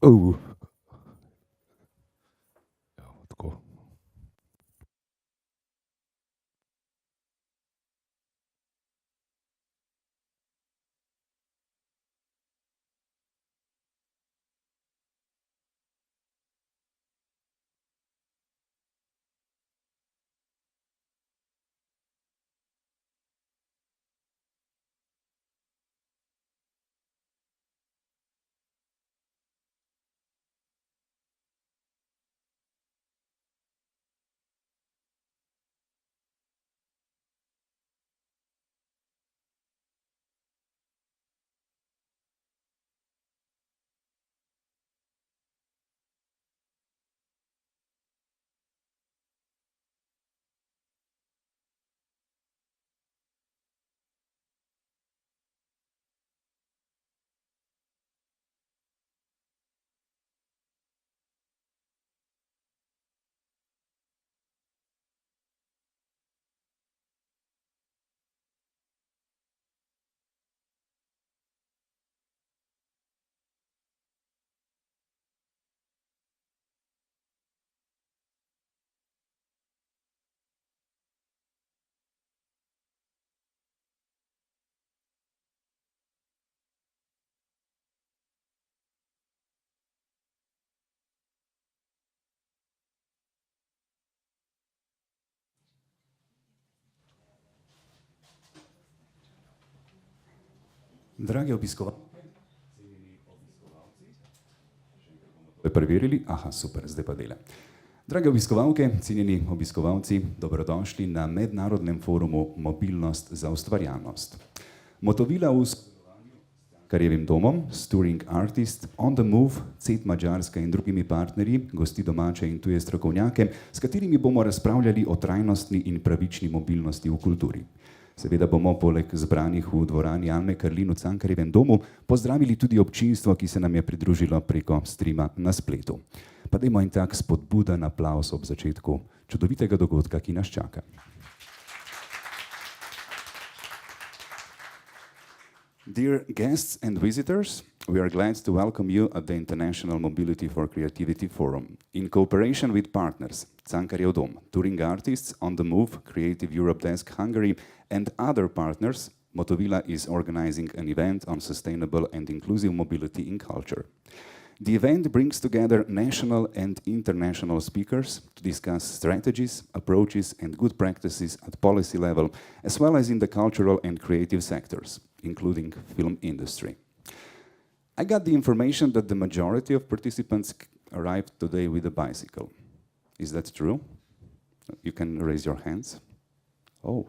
Oh. Ja, tako. Dragi obiskovalci, preverili? Aha, super, zdaj pa dela. Drage obiskovalke, cenjeni obiskovalci, dobrodošli na mednarodnem forumu Mobilnost za ustvarjalnost. Motovila v sodelovanju s Cankarjevim domom, s touring artist, on the move, Sept Madžarska in drugimi partnerji, gosti domače in tuje strokovnjake, s katerimi bomo razpravljali o trajnostni in pravični mobilnosti v kulturi. Seveda bomo poleg zbranih v dvorani Alme Karlin v Cankarjevem domu pozdravili tudi občinstvo, ki se nam je pridružilo preko streama na spletu. Pa dajmo en tak spodbuden aplavz ob začetku čudovitega dogodka, ki nas čaka. Dear guests and visitors, we are glad to welcome you at the International Mobility4Creativity Forum. In cooperation with partners, Cankarjev dom, touring artists, On the Move, Creative Europe Desk Hungary, and other partners, Motovila is organizing an event on sustainable and inclusive mobility in culture. The event brings together national and international speakers to discuss strategies, approaches, and good practices at policy level, as well as in the cultural and creative sectors, including film industry. I got the information that the majority of participants arrived today with a bicycle. Is that true? You can raise your hands. Oh,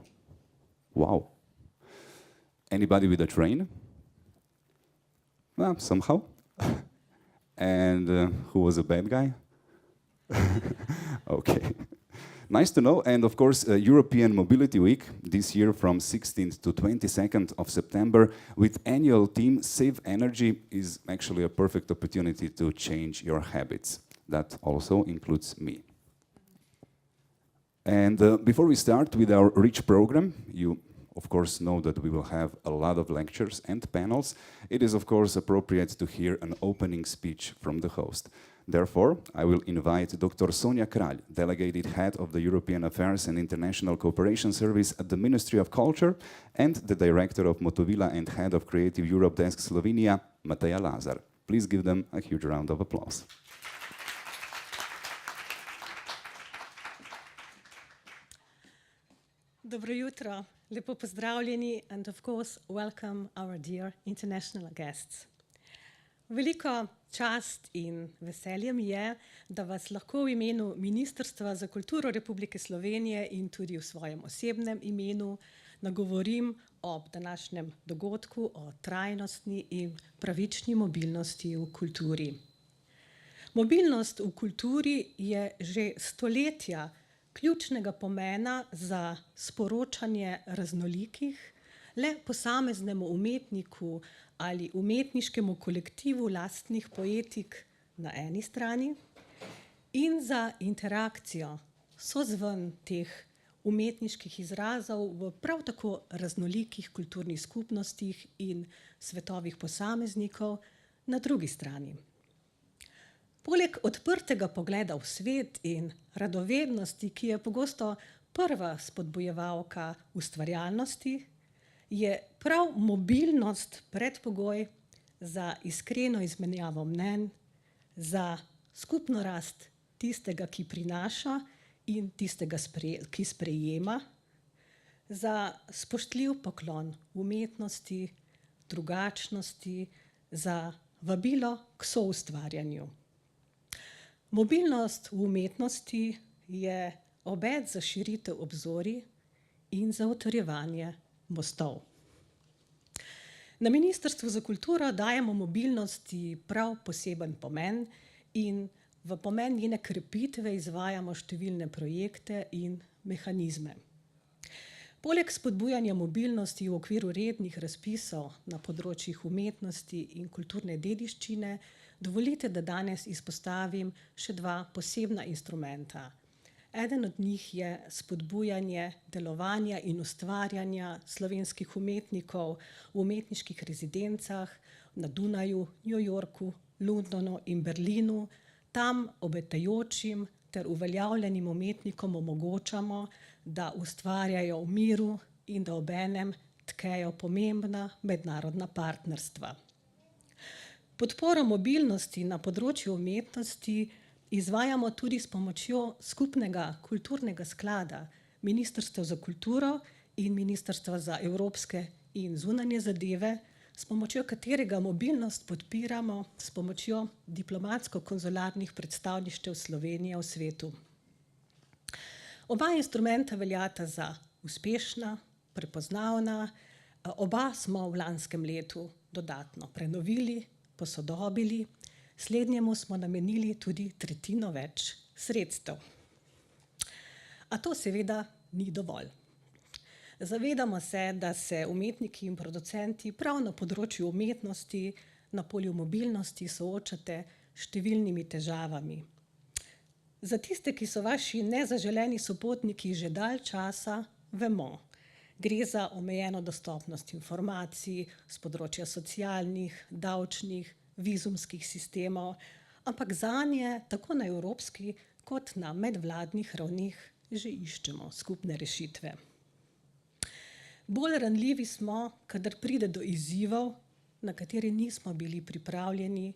wow. Anybody with a train? Well, somehow. And who was a bad guy? Okay. Nice to know. And of course, European Mobility Week, this year from 16th to 22nd of September, with annual theme Save Energy, is actually a perfect opportunity to change your habits. That also includes me. And before we start with our rich program, you of course know that we will have a lot of lectures and panels. It is of course appropriate to hear an opening speech from the host. Therefore, I will invite Dr. Sonja Kralj, Delegated Head of the European Affairs and International Cooperation Service at the Ministry of Culture, and the Director of Motovila and Head of Creative Europe Desk Slovenia, Mateja Lazar. Please give them a huge round of applause. Dobro jutro, lepo pozdravljeni, and of course welcome our dear international guests. Veliko čast in veselje mi je, da vas lahko v imenu Ministrstva za kulturo Republike Slovenije in tudi v svojem osebnem imenu nagovorim ob današnjem dogodku o trajnostni in pravični mobilnosti v kulturi. Mobilnost v kulturi je že stoletja ključnega pomena za sporočanje raznolikih, le posameznemu umetniku ali umetniškemu kolektivu lastnih poetik na eni strani in za interakcijo, sozven teh umetniških izrazov v prav tako raznolikih kulturnih skupnostih in svetovih posameznikov na drugi strani. Poleg odprtega pogleda v svet in radovednosti, ki je pogosto prva spodbujevalka ustvarjalnosti, je prav mobilnost predpogoj za iskreno izmenjavo mnenj, za skupno rast tistega, ki prinaša in tistega, ki sprejema, za spoštljiv poklon umetnosti, drugačnosti, za vabilo k soustvarjanju. Mobilnost v umetnosti je obet za širitev obzorij in za utrjevanje mostov. Na Ministrstvu za kulturo dajemo mobilnosti prav poseben pomen in v pomen njene krepitve izvajamo številne projekte in mehanizme. Poleg spodbujanja mobilnosti v okviru rednih razpisov na področjih umetnosti in kulturne dediščine, dovolite, da danes izpostavim še dva posebna instrumenta. Eden od njih je spodbujanje delovanja in ustvarjanja slovenskih umetnikov v umetniških rezidencah na Dunaju, New Yorku, Londonu in Berlinu. Tam obetajočim ter uveljavljenim umetnikom omogočamo, da ustvarjajo v miru in da obenem tkejo pomembna mednarodna partnerstva. Podporo mobilnosti na področju umetnosti izvajamo tudi s pomočjo skupnega kulturnega sklada Ministrstva za kulturo in Ministrstva za evropske in zunanje zadeve, s pomočjo katerega mobilnost podpiramo s pomočjo diplomatsko-konzularnih predstavništev Slovenije v svetu. Oba instrumenta veljata za uspešna, prepoznavna, oba smo v lanskem letu dodatno prenovili, posodobili, slednjemu smo namenili tudi tretjino več sredstev. A to seveda ni dovolj. Zavedamo se, da se umetniki in producenti prav na področju umetnosti, na polju mobilnosti soočate s številnimi težavami. Za tiste, ki so vaši nezaželeni sopotniki že dalj časa, vemo. Gre za omejeno dostopnost informacij s področja socialnih, davčnih, vizumskih sistemov, ampak zanje tako na evropski kot na medvladnih ravnih že iščemo skupne rešitve. Bolj ranljivi smo, kadar pride do izzivov, na katere nismo bili pripravljeni,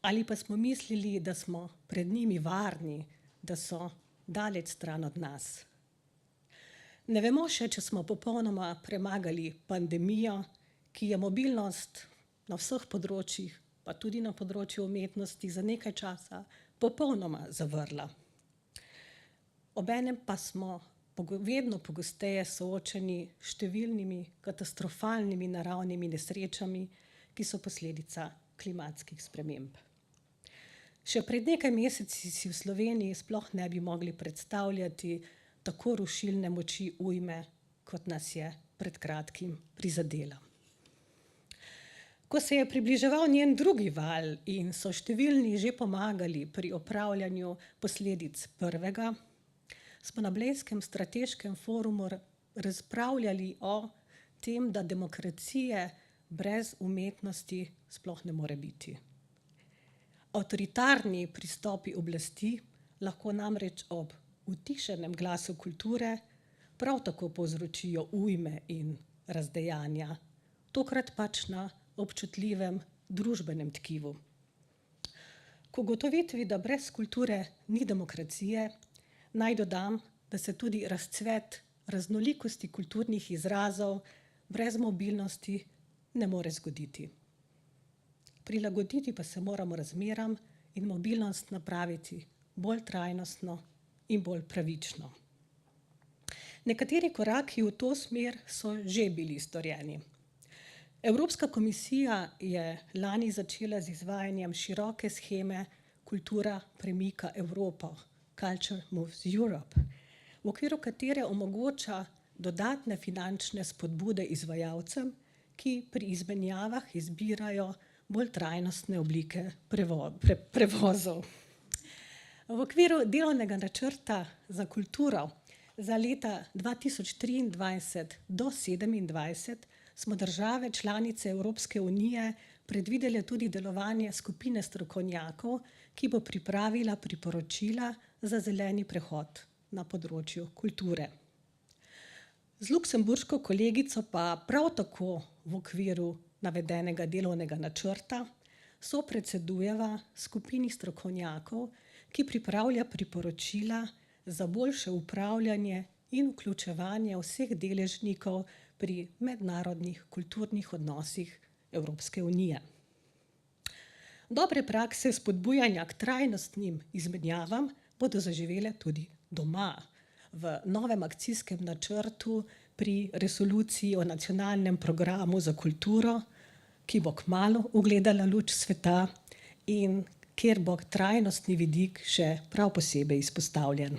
ali pa smo mislili, da smo pred njimi varni, da so daleč stran od nas. Ne vemo še, če smo popolnoma premagali pandemijo, ki je mobilnost na vseh področjih, pa tudi na področju umetnosti, za nekaj časa popolnoma zavrla. Obenem pa smo vedno pogosteje soočeni s številnimi katastrofalnimi naravnimi nesrečami, ki so posledica klimatskih sprememb. Še pred nekaj meseci si v Sloveniji sploh ne bi mogli predstavljati tako rušilne moči ujme, kot nas je pred kratkim prizadela. Ko se je približeval njen drugi val in so številni že pomagali pri opravljanju posledic prvega, smo na Blejskem strateškem forumu razpravljali o tem, da demokracije brez umetnosti sploh ne more biti. Avtoritarni pristopi oblasti lahko namreč ob utišenem glasu kulture prav tako povzročijo ujme in razdejanja, tokrat pač na občutljivem družbenem tkivu. K ugotovitvi, da brez kulture ni demokracije, naj dodam, da se tudi razcvet raznolikosti kulturnih izrazov brez mobilnosti ne more zgoditi. Prilagoditi pa se moramo razmeram in mobilnost napraviti bolj trajnostno in bolj pravično. Nekateri koraki v to smer so že bili storjeni. Evropska komisija je lani začela z izvajanjem široke sheme Kultura premika Evropo, Culture Moves Europe, v okviru katere omogoča dodatne finančne spodbude izvajalcem, ki pri izmenjavah izbirajo bolj trajnostne oblike prevozov. V okviru delovnega načrta za kulturo za leta 2023 do 2027 smo države članice Evropske unije predvidele tudi delovanje skupine strokovnjakov, ki bo pripravila priporočila za zeleni prehod na področju kulture. Z luksemburško kolegico pa prav tako v okviru navedenega delovnega načrta sopredsedujeva skupini strokovnjakov, ki pripravlja priporočila za boljše upravljanje in vključevanje vseh deležnikov pri mednarodnih kulturnih odnosih Evropske unije. Dobre prakse spodbujanja k trajnostnim izmenjavam bodo zaživele tudi doma, v novem akcijskem načrtu pri resoluciji o nacionalnem programu za kulturo, ki bo kmalu ugledala luč sveta in kjer bo trajnostni vidik še prav posebej izpostavljen.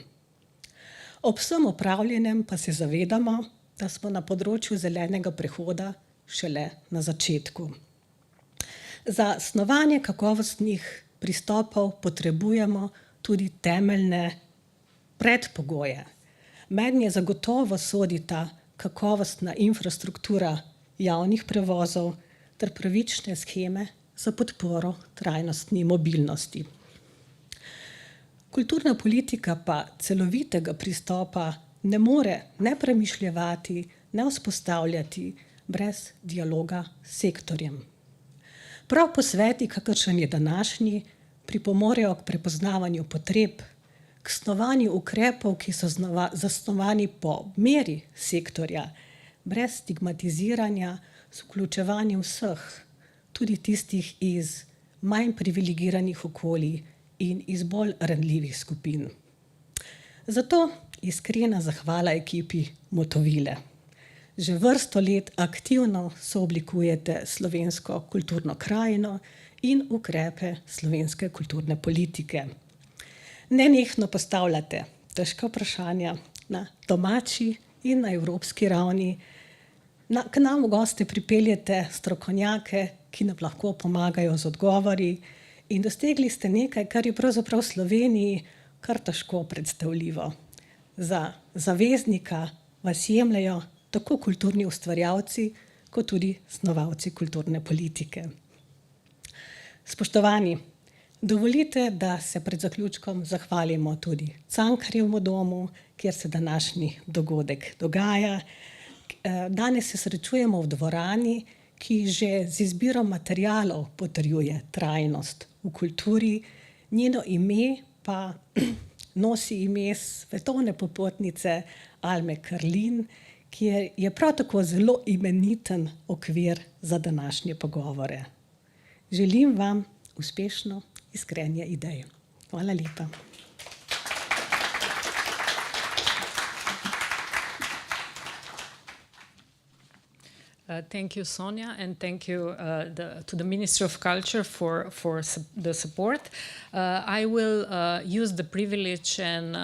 Ob vsem opravljenem pa se zavedamo, da smo na področju zelenega prehoda šele na začetku. Za snovanje kakovostnih pristopov potrebujemo tudi temeljne predpogoje. Mednje zagotovo sodita kakovostna infrastruktura javnih prevozov ter pravične sheme za podporo trajnostni mobilnosti. Kulturna politika pa celovitega pristopa ne more ne premišljevati, ne vzpostavljati brez dialoga s sektorjem. Prav posveti, kakršen je današnji, pripomorejo k prepoznavanju potreb, k snovanju ukrepov, ki so zasnovani po meri sektorja, brez stigmatiziranja, s vključevanjem vseh, tudi tistih iz manj privilegiranih okolij in iz bolj ranljivih skupin. Zato iskrena zahvala ekipi Motovile. Že vrsto let aktivno sooblikujete slovensko kulturno krajino in ukrepe slovenske kulturne politike. Nenehno postavljate težka vprašanja na domači in na evropski ravni. K nam v goste pripeljete strokovnjake, ki nam lahko pomagajo z odgovori, in dosegli ste nekaj, kar je pravzaprav v Sloveniji kar težko predstavljivo. Za zaveznika vas jemljejo tako kulturni ustvarjalci, kot tudi snovalci kulturne politike. Spoštovani, dovolite, da se pred zaključkom zahvalimo tudi Cankarjevemu domu, kjer se današnji dogodek dogaja. Danes se srečujemo v dvorani, ki že z izbiro materialov potrjuje trajnost v kulturi, njeno ime pa nosi ime svetovne popotnice Alme Karlin, ki je prav tako zelo imeniten okvir za današnje pogovore. Želim vam uspešno iskrenje idej. Hvala lepa. Thank you, Sonia, and thank you to the Ministry of Culture for the support. I will use the privilege and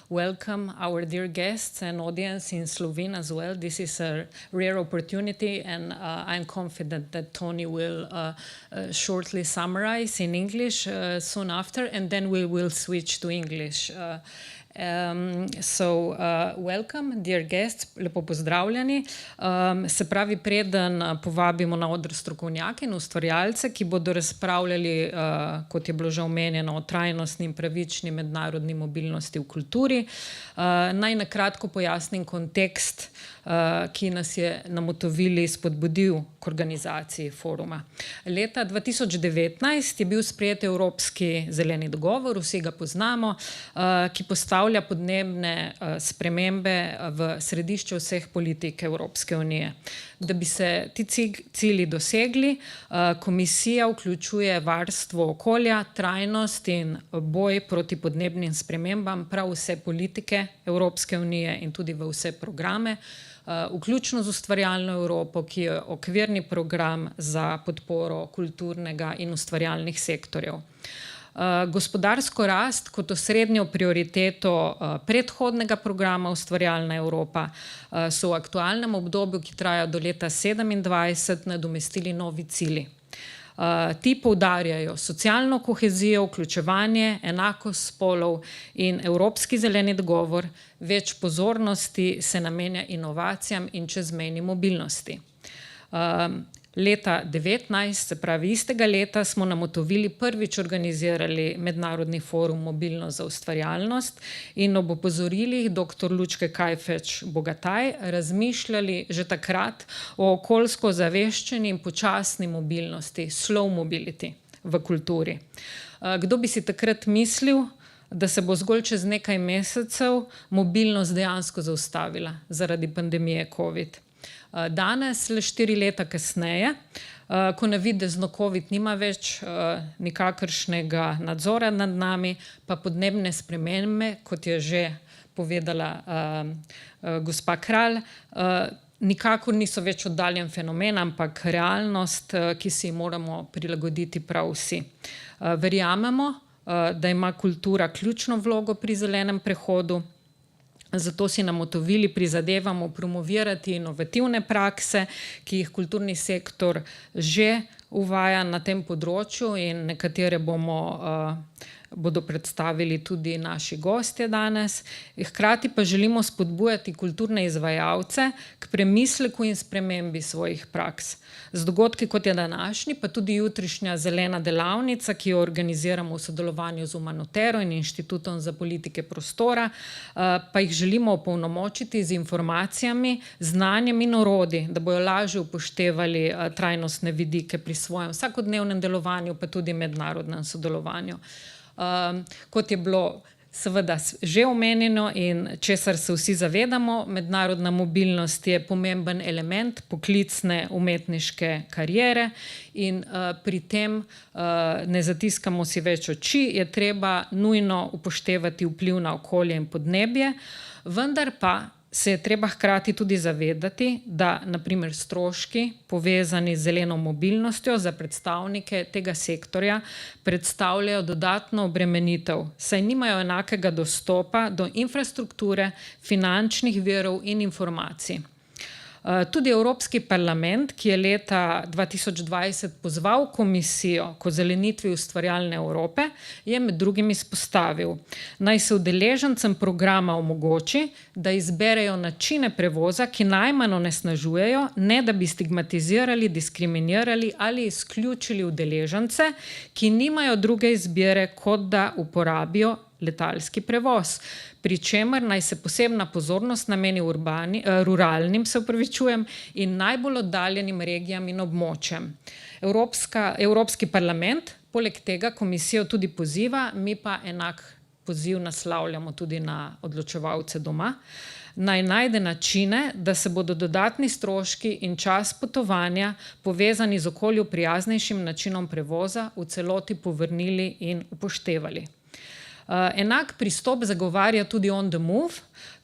welcome our dear guests and audience in Slovene as well. This is a rare opportunity, and I'm confident that Tony will shortly summarize in English soon after, and then we will switch to English. Welcome, dear guests, lepo pozdravljeni. Se pravi, preden povabimo na oder strokovnjake in ustvarjalce, ki bodo razpravljali, kot je bilo že omenjeno, o trajnostni in pravični mednarodni mobilnosti v kulturi, naj na kratko pojasnim kontekst, ki nas je na Motovili spodbudil k organizaciji foruma. Leta 2019 je bil sprejet Evropski zeleni dogovor, vsi ga poznamo, ki postavlja podnebne spremembe v središče vseh politik Evropske unije. Da bi se ti cilji dosegli, komisija vključuje varstvo okolja, trajnost in boj proti podnebnim spremembam prav vse politike Evropske unije in tudi v vse programe, vključno z ustvarjalno Evropo, ki je okvirni program za podporo kulturnega in ustvarjalnih sektorjev. Gospodarsko rast kot osrednjo prioriteto predhodnega programa Ustvarjalna Evropa so v aktualnem obdobju, ki traja do leta 2027, nadomestili novi cilji. Ti poudarjajo socialno kohezijo, vključevanje, enakost spolov in Evropski zeleni dogovor, več pozornosti se namenja inovacijam in čezmejni mobilnosti. Leta 2019, se pravi istega leta, smo na Motovili prvič organizirali mednarodni forum Mobilnost za ustvarjalnost in ob opozorilih dr. Lučke Kajfeč-Bogataj razmišljali že takrat o okoljsko zaveščeni in počasni mobilnosti, slow mobility v kulturi. Kdo bi si takrat mislil, da se bo zgolj čez nekaj mesecev mobilnost dejansko zaustavila zaradi pandemije COVID. Danes, le 4 leta kasneje, ko navidezno COVID nima več nikakršnega nadzora nad nami, pa podnebne spremembe, kot je že povedala gospa Kralj, nikakor niso več oddaljen fenomen, ampak realnost, ki si moramo prilagoditi prav vsi. Verjamemo, da ima kultura ključno vlogo pri zelenem prehodu, zato si na Motovili prizadevamo promovirati inovativne prakse, ki jih kulturni sektor že uvaja na tem področju in nekatere bodo predstavili tudi naši gostje danes. Hkrati pa želimo spodbujati kulturne izvajalce k premisleku in spremembi svojih praks. Z dogodki, kot je današnji, pa tudi jutrišnja zelena delavnica, ki jo organiziramo v sodelovanju z Umanotero in Inštitutom za politike prostora, pa jih želimo opolnomočiti z informacijami, znanjem in orodji, da bojo lažje upoštevali trajnostne vidike pri svojem vsakodnevnem delovanju, pa tudi mednarodnem sodelovanju. Kot je bilo seveda že omenjeno in česar se vsi zavedamo, mednarodna mobilnost je pomemben element poklicne umetniške kariere in pri tem ne zatiskamo si več oči, je treba nujno upoštevati vpliv na okolje in podnebje, vendar pa se je treba hkrati tudi zavedati, da na primer stroški povezani z zeleno mobilnostjo za predstavnike tega sektorja predstavljajo dodatno obremenitev, saj nimajo enakega dostopa do infrastrukture, finančnih virov in informacij. Tudi Evropski parlament, ki je leta 2020 pozval komisijo k ozelenitvi ustvarjalne Evrope, je med drugim izpostavil, naj se udeležencem programa omogoči, da izberejo načine prevoza, ki najmanj onesnažujejo, ne da bi stigmatizirali, diskriminirali ali izključili udeležence, ki nimajo druge izbire, kot da uporabijo letalski prevoz, pri čemer naj se posebna pozornost nameni ruralnim, in najbolj oddaljenim regijam in območjem. Evropski parlament poleg tega komisijo tudi poziva, mi pa enak poziv naslavljamo tudi na odločevalce doma, naj najde načine, da se bodo dodatni stroški in čas potovanja povezani z okolju prijaznejšim načinom prevoza v celoti povrnili in upoštevali. Enak pristop zagovarja tudi On the Move,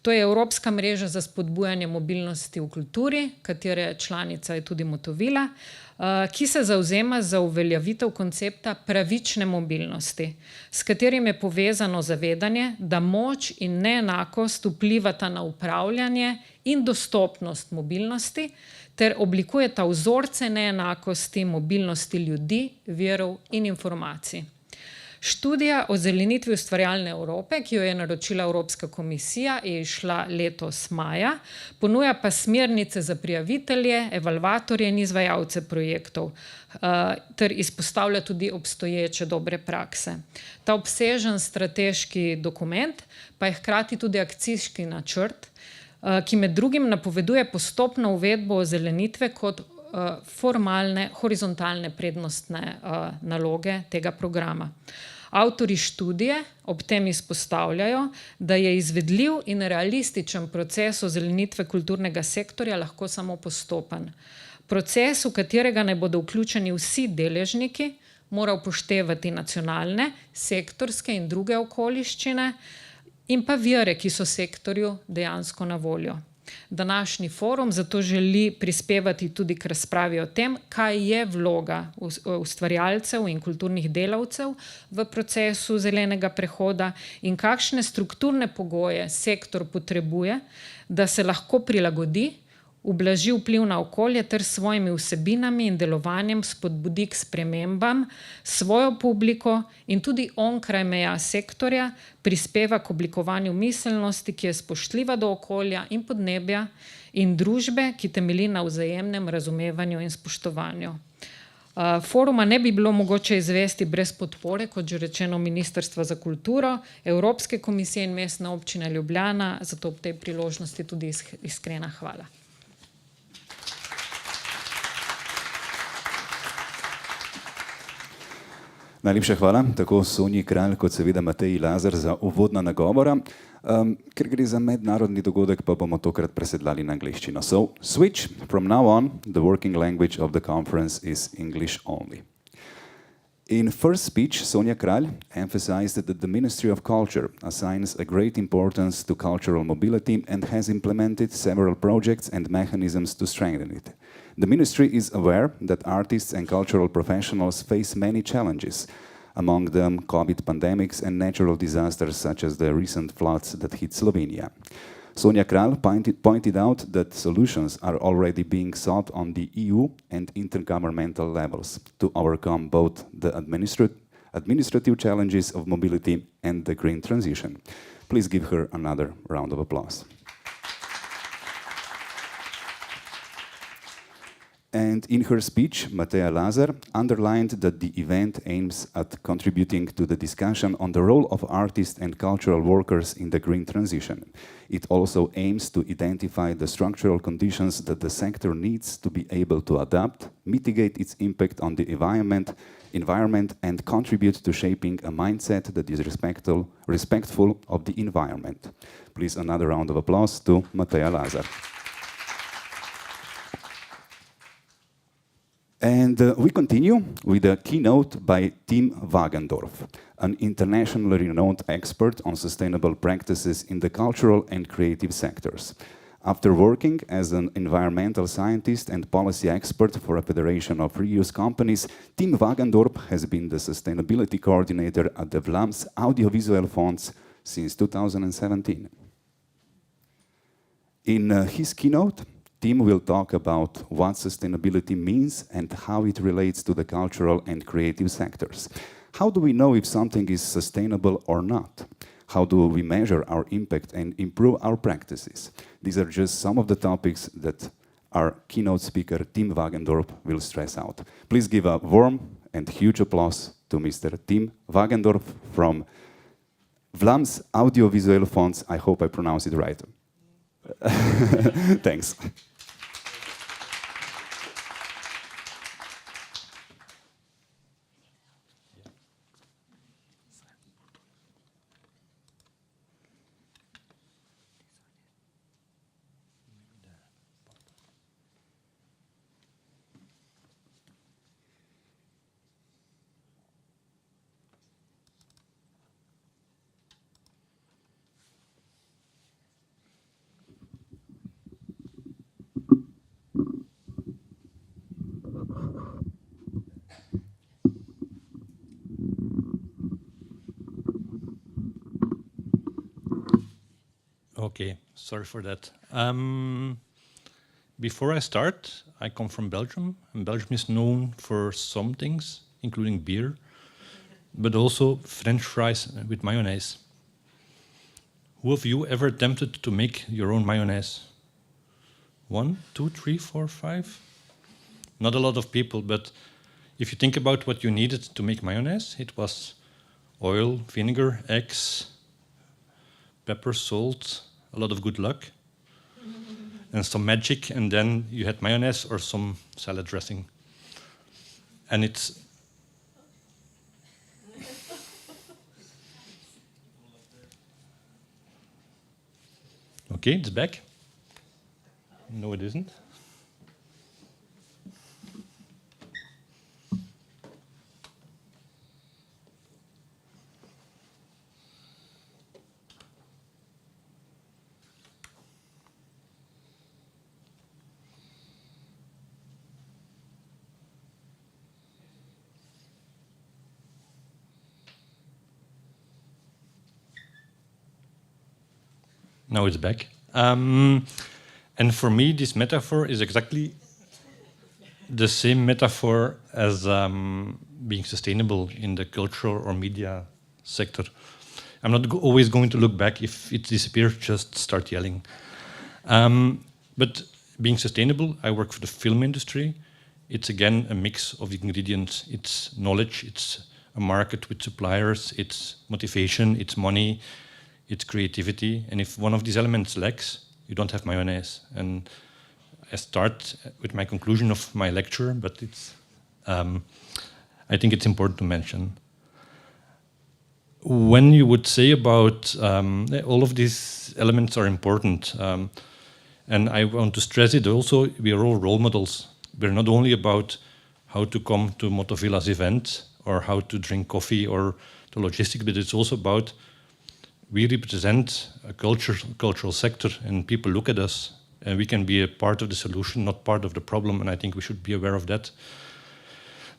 to je Evropska mreža za spodbujanje mobilnosti v kulturi, katere članica je tudi Motovila, ki se zavzema za uveljavitev koncepta pravične mobilnosti, s katerim je povezano zavedanje, da moč in neenakost vplivata na upravljanje in dostopnost mobilnosti ter oblikujeta vzorce neenakosti mobilnosti ljudi, virov in informacij. Študija o zelenitvi ustvarjalne Evrope, ki jo je naročila Evropska komisija, je izšla letos maja, ponuja pa smernice za prijavitelje, evalvatorje in izvajalce projektov, ter izpostavlja tudi obstoječe dobre prakse. Ta obsežen strateški dokument pa je hkrati tudi akcijski načrt, ki med drugim napoveduje postopno uvedbo ozelenitve kot formalne, horizontalne prednostne naloge tega programa. Avtorji študije ob tem izpostavljajo, da je izvedljiv in realističen proces ozelenitve kulturnega sektorja lahko samo postopen. Proces, v katerega naj bodo vključeni vsi deležniki, mora upoštevati nacionalne, sektorske in druge okoliščine in pa vire, ki so sektorju dejansko na voljo. Današnji forum zato želi prispevati tudi k razpravi o tem, kaj je vloga ustvarjalcev in kulturnih delavcev v procesu zelenega prehoda in kakšne strukturne pogoje sektor potrebuje, da se lahko prilagodi, ublaži vpliv na okolje ter s svojimi vsebinami in delovanjem spodbudi k spremembam svojo publiko in tudi onkraj meja sektorja prispeva k oblikovanju miselnosti, ki je spoštljiva do okolja in podnebja in družbe, ki temelji na vzajemnem razumevanju in spoštovanju. Foruma ne bi bilo mogoče izvesti brez podpore, kot že rečeno, Ministrstva za kulturo, Evropske komisije in Mestne občine Ljubljana, zato ob tej priložnosti tudi iskrena hvala. Najlepša hvala, tako Sonji Kralj kot seveda Mateji Lazar za uvodna nagovora. Ker gre za mednarodni dogodek, pa bomo tokrat presedlali na angleščino. So, switch. From now on, the working language of the conference is English only. In first speech, Sonja Kralj emphasized that the Ministry of Culture assigns a great importance to cultural mobility and has implemented several projects and mechanisms to strengthen it. The Ministry is aware that artists and cultural professionals face many challenges, among them COVID pandemics and natural disasters such as the recent floods that hit Slovenia. Sonja Kralj pointed out that solutions are already being sought on the EU and intergovernmental levels to overcome both the administrative challenges of mobility and the green transition. Please give her another round of applause. And in her speech, Mateja Lazar underlined that the event aims at contributing to the discussion on the role of artists and cultural workers in the green transition. It also aims to identify the structural conditions that the sector needs to be able to adapt, mitigate its impact on the environment and contribute to shaping a mindset that is respectful of the environment. Please, another round of applause to Mateja Lazar. And we continue with a keynote by Tim Wagendorf, an internationally renowned expert on sustainable practices in the cultural and creative sectors. After working as an environmental scientist and policy expert for a federation of reuse companies, Tim Wagendorf has been the sustainability coordinator at the Vlaams Audiovisueel Fonds since 2017. In his keynote, Tim will talk about what sustainability means and how it relates to the cultural and creative sectors. How do we know if something is sustainable or not? How do we measure our impact and improve our practices? These are just some of the topics that our keynote speaker, Tim Wagendorf, will stress out. Please give a warm and huge applause to Mr. Tim Wagendorf from Vlaams Audiovisueel Fonds. I hope I pronounced it right. Thanks. Okay, sorry for that. Before I start, I come from Belgium, and Belgium is known for some things, including beer, but also French fries with mayonnaise. Who of you ever attempted to make your own mayonnaise? 1, 2, 3, 4, 5? Not a lot of people, but if you think about what you needed to make mayonnaise, it was oil, vinegar, eggs, pepper, salt, a lot of good luck, and some magic, and then you had mayonnaise or some salad dressing. And it's... Okay, it's back. No, it isn't. Now it's back. And for me, this metaphor is exactly the same metaphor as being sustainable in the cultural or media sector. I'm not always going to look back. If it disappears, just start yelling. But being sustainable, I work for the film industry. It's again a mix of ingredients. It's knowledge, it's a market with suppliers, it's motivation, it's money, it's creativity. And if one of these elements lacks, you don't have mayonnaise. And I start with my conclusion of my lecture, but it's, I think it's important to mention. When you would say about all of these elements are important, and I want to stress it also, we are all role models. We're not only about how to come to Motovila's event or how to drink coffee or the logistics, but it's also about we represent a cultural sector, and people look at us, and we can be a part of the solution, not part of the problem, and I think we should be aware of that,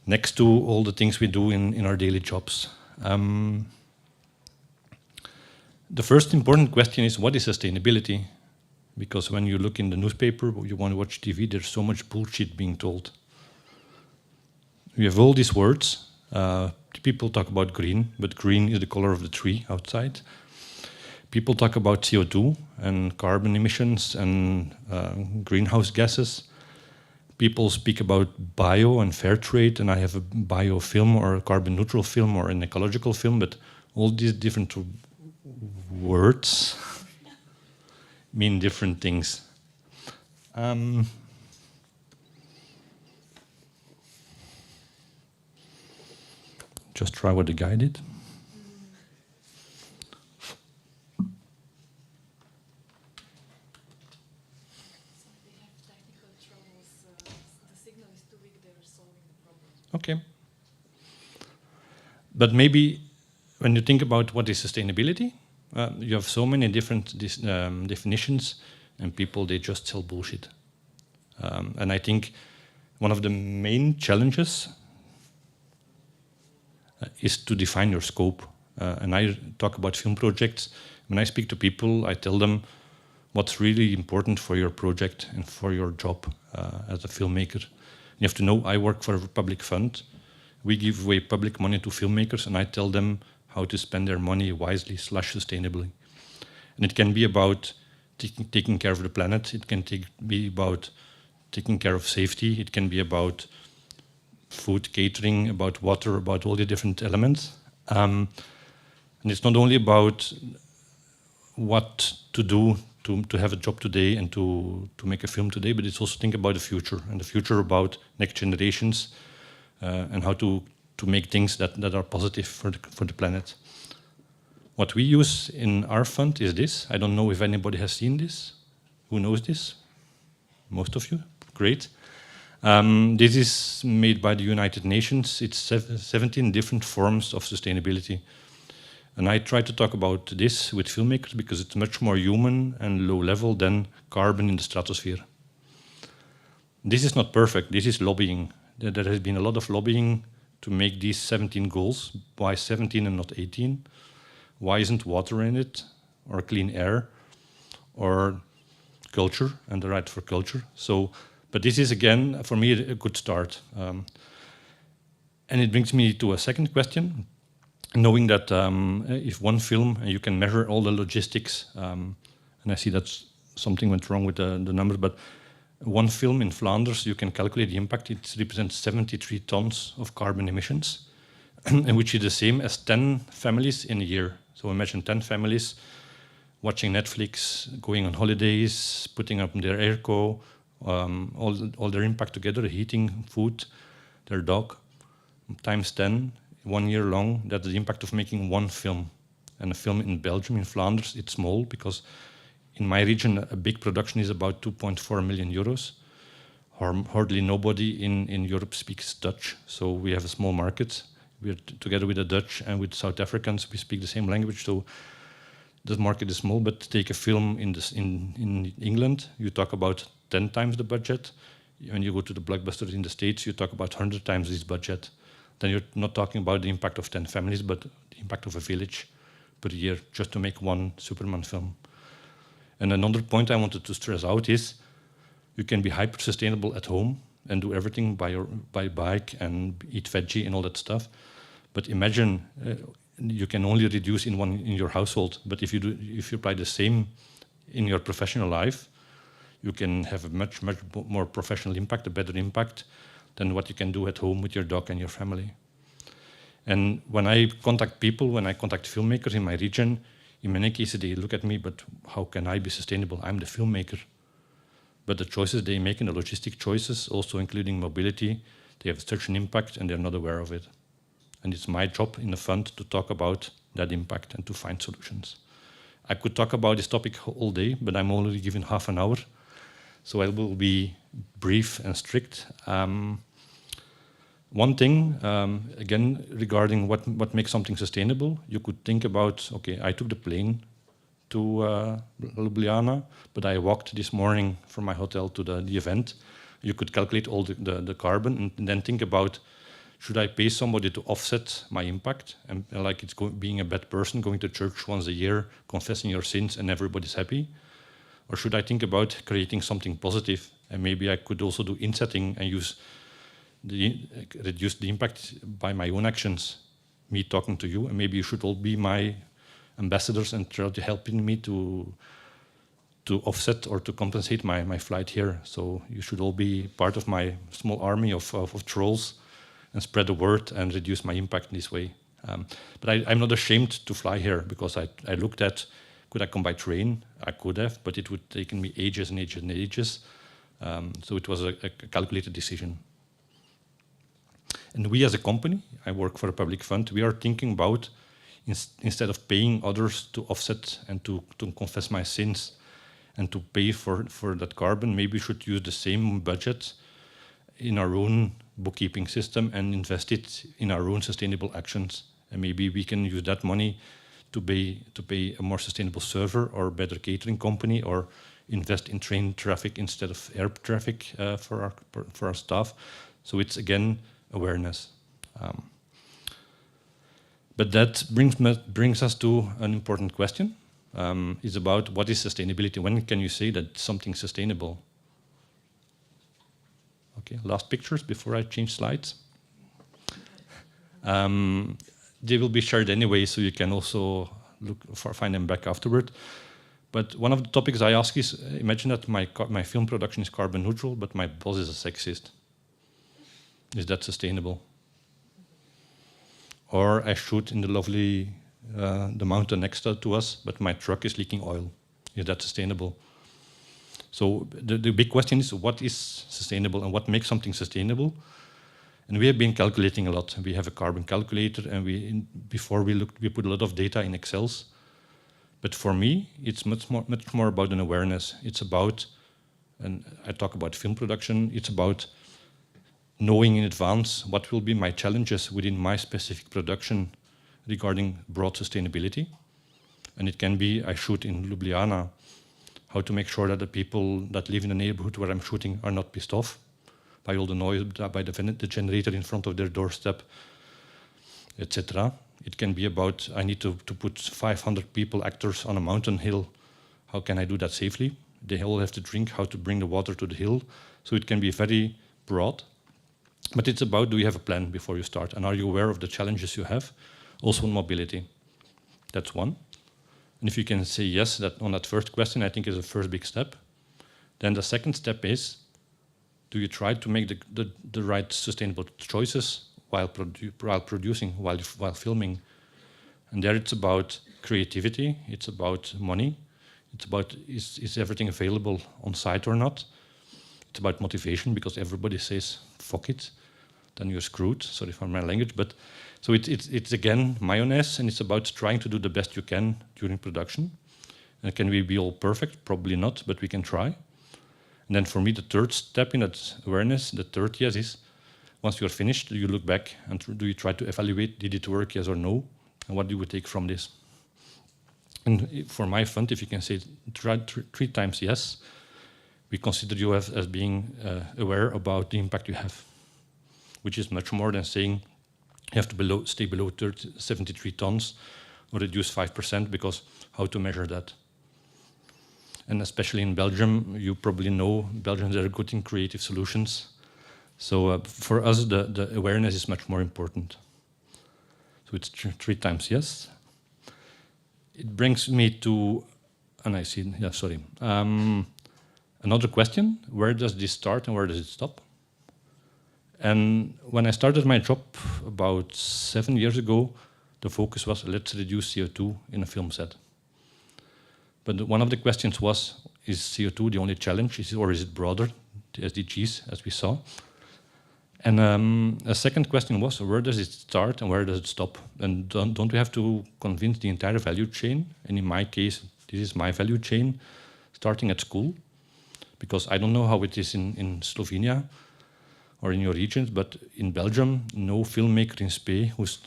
next to all the things we do in our daily jobs. The first important question is, what is sustainability? Because when you look in the newspaper or you want to watch TV, there's so much bullshit being told. We have all these words. People talk about green, but green is the color of the tree outside. People talk about CO2 and carbon emissions and greenhouse gases. People speak about bio and fair trade, and I have a bio film or a carbon neutral film or an ecological film, but all these different words mean different things. Just try what the guy did. Okay. But maybe when you think about what is sustainability, you have so many different definitions, and people, they just sell bullshit. And I think one of the main challenges is to define your scope. And I talk about film projects. When I speak to people, I tell them what's really important for your project and for your job as a filmmaker. You have to know I work for a public fund. We give away public money to filmmakers, and I tell them how to spend their money wisely / sustainably. And it can be about taking care of the planet. It can be about taking care of safety. It can be about food catering, about water, about all the different elements. And it's not only about what to do to have a job today and to make a film today, but it's also think about the future, and the future about next generations and how to make things that are positive for the planet. What we use in our fund is this. I don't know if anybody has seen this. Who knows this? Most of you? Great. This is made by the United Nations. It's 17 different forms of sustainability. And I try to talk about this with filmmakers because it's much more human and low level than carbon in the stratosphere. This is not perfect. This is lobbying. There has been a lot of lobbying to make these 17 goals. Why 17 and not 18? Why isn't water in it, or clean air, or culture and the right for culture? So, but this is again, for me, a good start. And it brings me to a second question. Knowing that if one film, you can measure all the logistics, and I see that something went wrong with the numbers, but one film in Flanders, you can calculate the impact. It represents 73 tons of carbon emissions, and which is the same as 10 families in a year. So imagine 10 families watching Netflix, going on holidays, putting up their airco, all their impact together, heating, food, their dog, times 10. 1 year long, that's the impact of making one film. And a film in Belgium, in Flanders, it's small because in my region, a big production is about 2.4 million euros. Hardly nobody in Europe speaks Dutch, so we have a small market. We're together with the Dutch and with South Africans, we speak the same language, so the market is small. But take a film in England, you talk about 10 times the budget. When you go to the blockbusters in the States, you talk about 100 times this budget. Then you're not talking about the impact of 10 families, but the impact of a village per year, just to make one Superman film. And another point I wanted to stress out is, You can be hyper sustainable at home and do everything by bike and eat veggie and all that stuff. But imagine you can only reduce in your household. But if you apply the same in your professional life, you can have a much more professional impact, a better impact than what you can do at home with your dog and your family. And when I contact people, when I contact filmmakers in my region, in many cases they look at me, but how can I be sustainable? I'm the filmmaker. But the choices they make in the logistic choices, also including mobility, they have such an impact and they're not aware of it. And it's my job in the fund to talk about that impact and to find solutions. I could talk about this topic all day, but I'm only given half an hour. So I will be brief and strict. One thing, again, regarding what makes something sustainable, you could think about, okay, I took the plane to Ljubljana, but I walked this morning from my hotel to the event. You could calculate all the carbon and then think about, should I pay somebody to offset my impact? And like it's being a bad person, going to church once a year, confessing your sins and everybody's happy? Or should I think about creating something positive? And maybe I could also do insetting and reduce the impact by my own actions, me talking to you, and maybe you should all be my ambassadors and try to helping me to offset or to compensate my flight here. So you should all be part of my small army of trolls and spread the word and reduce my impact in this way. But I'm not ashamed to fly here because I looked at, could I come by train? I could have, but it would take me ages and ages and ages. So it was a calculated decision. And we as a company, I work for a public fund, we are thinking about, instead of paying others to offset and to confess my sins and to pay for that carbon, maybe we should use the same budget in our own bookkeeping system and invest it in our own sustainable actions. And maybe we can use that money to pay a more sustainable server or a better catering company, or invest in train traffic instead of air traffic for our staff. So it's, again, awareness. But that brings us to an important question. It's about what is sustainability? When can you say that something's sustainable? Okay, last pictures before I change slides. They will be shared anyway, so you can also find them back afterward. But one of the topics I ask is, imagine that my film production is carbon neutral, but my boss is a sexist. Is that sustainable? Or I shoot in the lovely, the mountain next to us, but my truck is leaking oil. Is that sustainable? So the big question is, what is sustainable and what makes something sustainable? And we have been calculating a lot. We have a carbon calculator, and before we put a lot of data in Excels. But for me, it's much more about an awareness. It's about, and I talk about film production, it's about knowing in advance what will be my challenges within my specific production regarding broad sustainability. And it can be, I shoot in Ljubljana, how to make sure that the people that live in the neighborhood where I'm shooting are not pissed off by all the noise, by the generator in front of their doorstep, etc. It can be about, I need to put 500 people, actors, on a mountain hill. How can I do that safely? They all have to drink, how to bring the water to the hill. So it can be very broad. But it's about, do you have a plan before you start? And are you aware of the challenges you have? Also in mobility. That's one. And if you can say yes on that first question, I think is the first big step. Then the second step is, do you try to make the right sustainable choices while producing, while filming? And there it's about creativity, it's about money, it's about is everything available on site or not? It's about motivation, because everybody says, fuck it, then you're screwed, sorry for my language. But so it's again mayonnaise, and it's about trying to do the best you can during production. And can we be all perfect? Probably not, but we can try. And then for me, the third step in that awareness, the third yes is, once you're finished, do you look back and do you try to evaluate, did it work, yes or no? And what do you take from this? And for my fund, if you can say three times yes, we consider you as being aware about the impact you have, which is much more than saying you have to stay below 73 tons or reduce 5%, because how to measure that? And especially in Belgium, you probably know Belgians are good in creative solutions. So for us, the awareness is much more important. So it's 3 times yes. It brings me to, and I see, yeah, sorry. Another question, where does this start and where does it stop? And when I started my job about 7 years ago, the focus was, let's reduce CO2 in a film set. But one of the questions was, is CO2 the only challenge, or is it broader, the SDGs, as we saw? And a second question was, where does it start and where does it stop? And don't we have to convince the entire value chain? And in my case, this is my value chain, starting at school. Because I don't know how it is in Slovenia or in your regions, but in Belgium, no filmmaker in Spee who's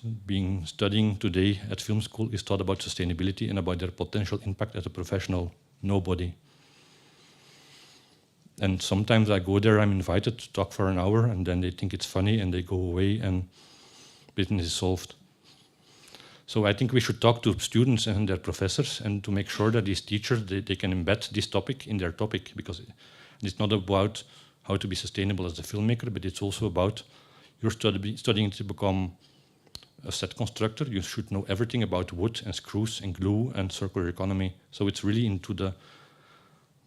studying today at film school is taught about sustainability and about their potential impact as a professional. Nobody. And sometimes I go there, I'm invited to talk for an hour, and then they think it's funny and they go away and business is solved. So I think we should talk to students and their professors and to make sure that these teachers, they can embed this topic in their topic, because it's not about how to be sustainable as a filmmaker, but it's also about you're studying to become a set constructor. You should know everything about wood and screws and glue and circular economy. So it's really into the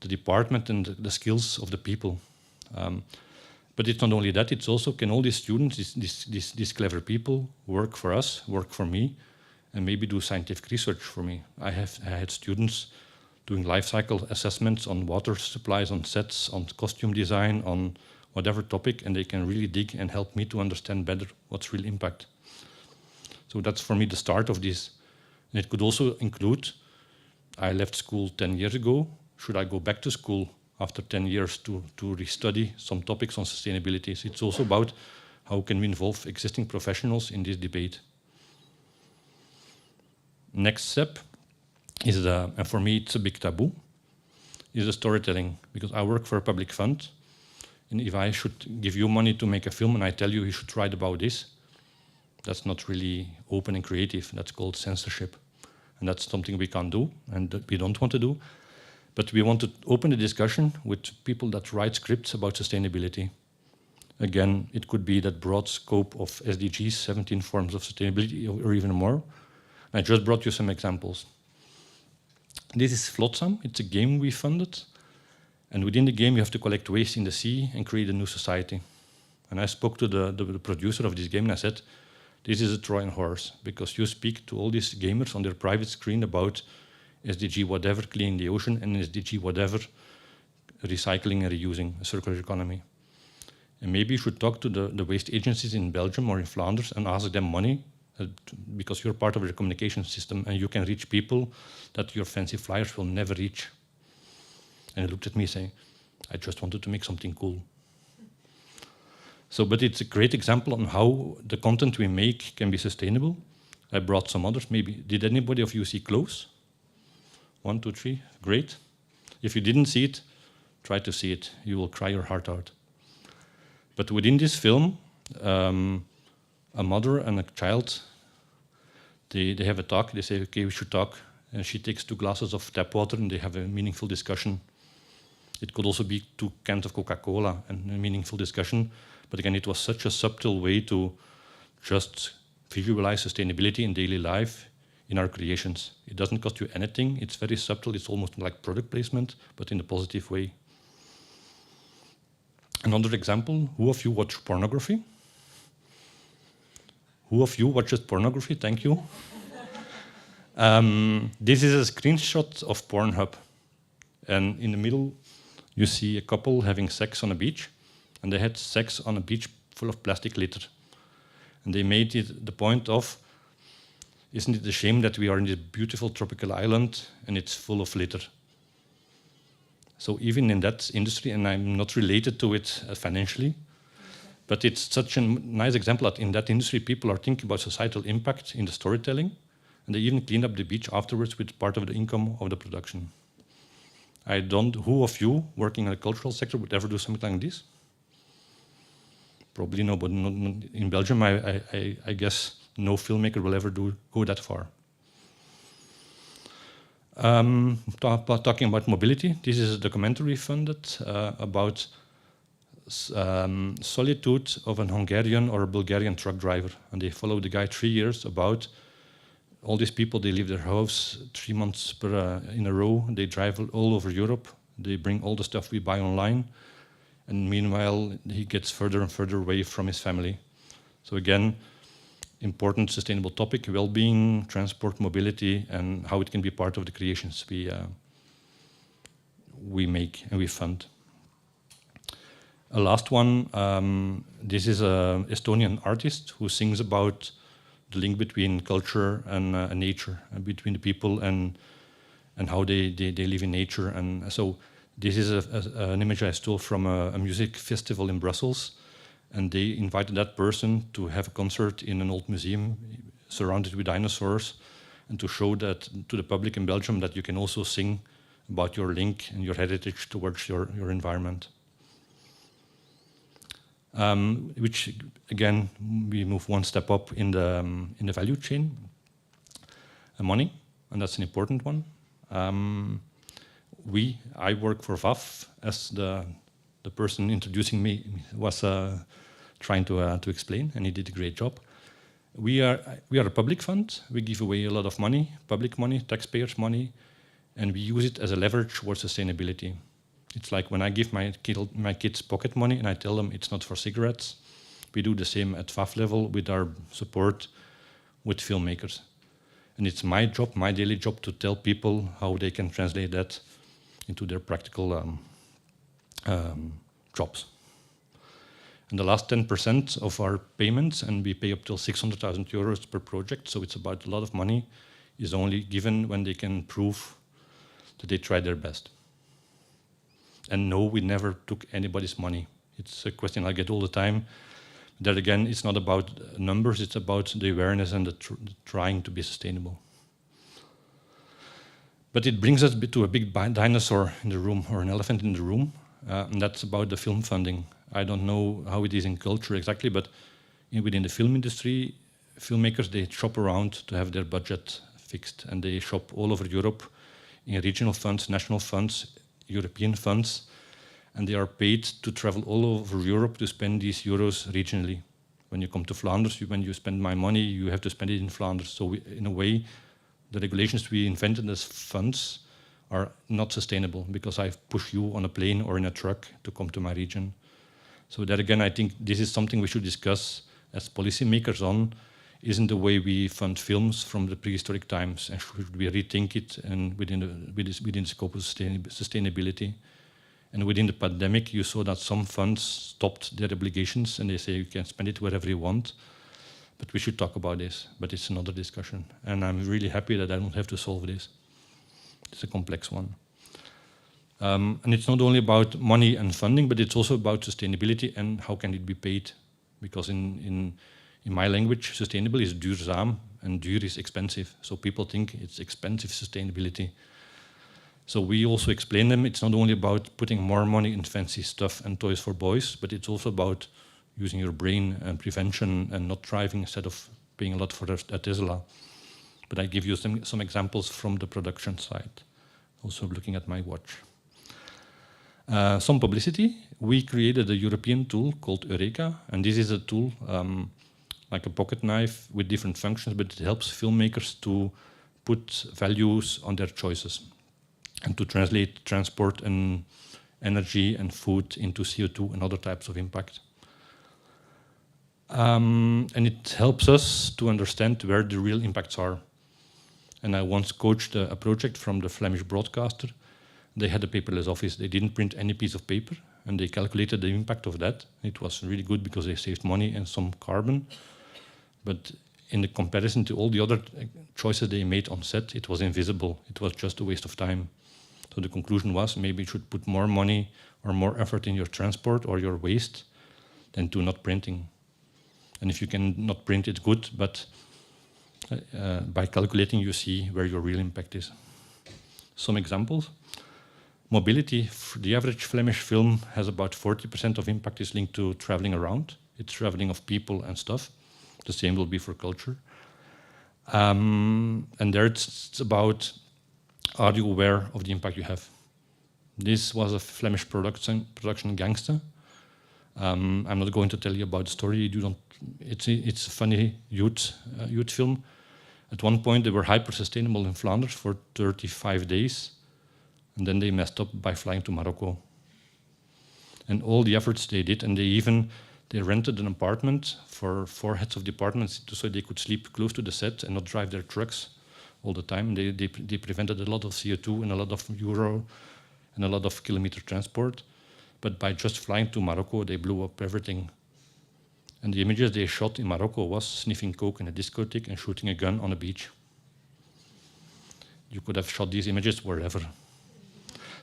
department and the skills of the people. But it's not only that, it's also, can all these students, these clever people work for us, work for me, and maybe do scientific research for me. I had students doing life cycle assessments on water supplies, on sets, on costume design, on whatever topic, and they can really dig and help me to understand better what's real impact. So that's for me the start of this. And it could also include, I left school 10 years ago. Should I go back to school after 10 years to restudy some topics on sustainability? So it's also about how can we involve existing professionals in this debate. Next step is, and for me it's a big taboo, is the storytelling. Because I work for a public fund, and if I should give you money to make a film and I tell you should write about this, that's not really open and creative. That's called censorship. And that's something we can't do and that we don't want to do. But we want to open the discussion with people that write scripts about sustainability. Again, it could be that broad scope of SDGs, 17 forms of sustainability, or even more. I just brought you some examples. This is Flotsam. It's a game we funded. And within the game, you have to collect waste in the sea and create a new society. And I spoke to the producer of this game and I said, this is a Trojan horse, because you speak to all these gamers on their private screen about SDG whatever, cleaning the ocean, and SDG whatever, recycling and reusing, a circular economy. And maybe you should talk to the waste agencies in Belgium or in Flanders and ask them money, because you're part of the communication system and you can reach people that your fancy flyers will never reach. And he looked at me saying, I just wanted to make something cool. So, but it's a great example on how the content we make can be sustainable. I brought some others. Maybe, did anybody of you see Close? 1, 2, 3, great. If you didn't see it, try to see it. You will cry your heart out. But within this film, a mother and a child, they have a talk. They say, okay, we should talk. And she takes 2 glasses of tap water and they have a meaningful discussion. It could also be 2 cans of Coca-Cola and a meaningful discussion. But again, it was such a subtle way to just visualize sustainability in daily life in our creations. It doesn't cost you anything. It's very subtle. It's almost like product placement, but in a positive way. Another example, who of you watch pornography? Who of you watches pornography? Thank you. This is a screenshot of Pornhub. And in the middle, you see a couple having sex on a beach. And they had sex on a beach full of plastic litter. And they made it the point of, isn't it a shame that we are in this beautiful tropical island and it's full of litter? So even in that industry, and I'm not related to it financially, but it's such a nice example that in that industry, people are thinking about societal impact in the storytelling, and they even clean up the beach afterwards with part of the income of the production. Who of you working in the cultural sector would ever do something like this? Probably no, but in Belgium, I guess no filmmaker will ever go that far. Talking about mobility, this is a documentary funded about solitude of an Hungarian or a Bulgarian truck driver. And they follow the guy 3 years about all these people. They leave their house 3 months in a row. They drive all over Europe. They bring all the stuff we buy online. And meanwhile, he gets further and further away from his family. So again, important sustainable topic, well-being, transport, mobility, and how it can be part of the creations we make and we fund. A last one, this is an Estonian artist who sings about the link between culture and nature, and between the people and how they live in nature. And so this is an image I stole from a music festival in Brussels. And they invited that person to have a concert in an old museum surrounded with dinosaurs, and to show that to the public in Belgium that you can also sing about your link and your heritage towards your environment. Which again, we move one step up in the value chain. Money, and that's an important one. I work for VAF, as the person introducing me was trying to explain, and he did a great job. We are a public fund. We give away a lot of money, public money, taxpayers' money, and we use it as a leverage towards sustainability. It's like when I give my kids pocket money and I tell them it's not for cigarettes. We do the same at VAF level with our support with filmmakers. And it's my job, my daily job, to tell people how they can translate that into their practical jobs. And the last 10% of our payments, and we pay up till 600,000 euros per project, so it's about a lot of money, is only given when they can prove that they tried their best. And no, we never took anybody's money. It's a question I get all the time. That again, it's not about numbers, it's about the awareness and the trying to be sustainable. But it brings us to a big dinosaur in the room, or an elephant in the room, and that's about the film funding. I don't know how it is in culture exactly, but within the film industry, filmmakers, they shop around to have their budget fixed, and they shop all over Europe in regional funds, national funds, European funds, and they are paid to travel all over Europe to spend these euros regionally. When you come to Flanders, when you spend my money, you have to spend it in Flanders. So in a way, the regulations we invented as funds are not sustainable, because I push you on a plane or in a truck to come to my region. So that again, I think this is something we should discuss as policymakers on. Isn't the way we fund films from the prehistoric times, and should we rethink it and within the scope of sustainability? And within the pandemic, you saw that some funds stopped their obligations and they say you can spend it wherever you want. But we should talk about this, but it's another discussion. And I'm really happy that I don't have to solve this. It's a complex one. And it's not only about money and funding, but it's also about sustainability and how can it be paid. Because in my language, sustainable is duurzaam, and duur is expensive. So people think it's expensive sustainability. So we also explain them, it's not only about putting more money in fancy stuff and toys for boys, but it's also about using your brain and prevention and not driving instead of paying a lot for a Tesla. But I give you some examples from the production side. Also looking at my watch. Some publicity. We created a European tool called Eureka, and this is a tool like a pocket knife with different functions, but it helps filmmakers to put values on their choices and to translate transport and energy and food into CO2 and other types of impact. And it helps us to understand where the real impacts are. And I once coached a project from the Flemish broadcaster. They had a paperless office. They didn't print any piece of paper, and they calculated the impact of that. It was really good because they saved money and some carbon. But in the comparison to all the other choices they made on set, it was invisible. It was just a waste of time. So the conclusion was maybe you should put more money or more effort in your transport or your waste than to not printing. And if you can not print, it's good, but by calculating, you see where your real impact is. Some examples. Mobility, the average Flemish film has about 40% of impact is linked to traveling around. It's traveling of people and stuff. The same will be for culture. And there it's about are you aware of the impact you have? This was a Flemish production gangster. I'm not going to tell you about the story. It's a funny youth film. At one point, they were hyper-sustainable in Flanders for 35 days, and then they messed up by flying to Morocco. And all the efforts they did, and they rented an apartment for 4 heads of departments so they could sleep close to the set and not drive their trucks all the time. They prevented a lot of CO2 and a lot of euro and a lot of kilometer transport. But by just flying to Morocco, they blew up everything. And the images they shot in Morocco was sniffing coke in a discotheque and shooting a gun on a beach. You could have shot these images wherever.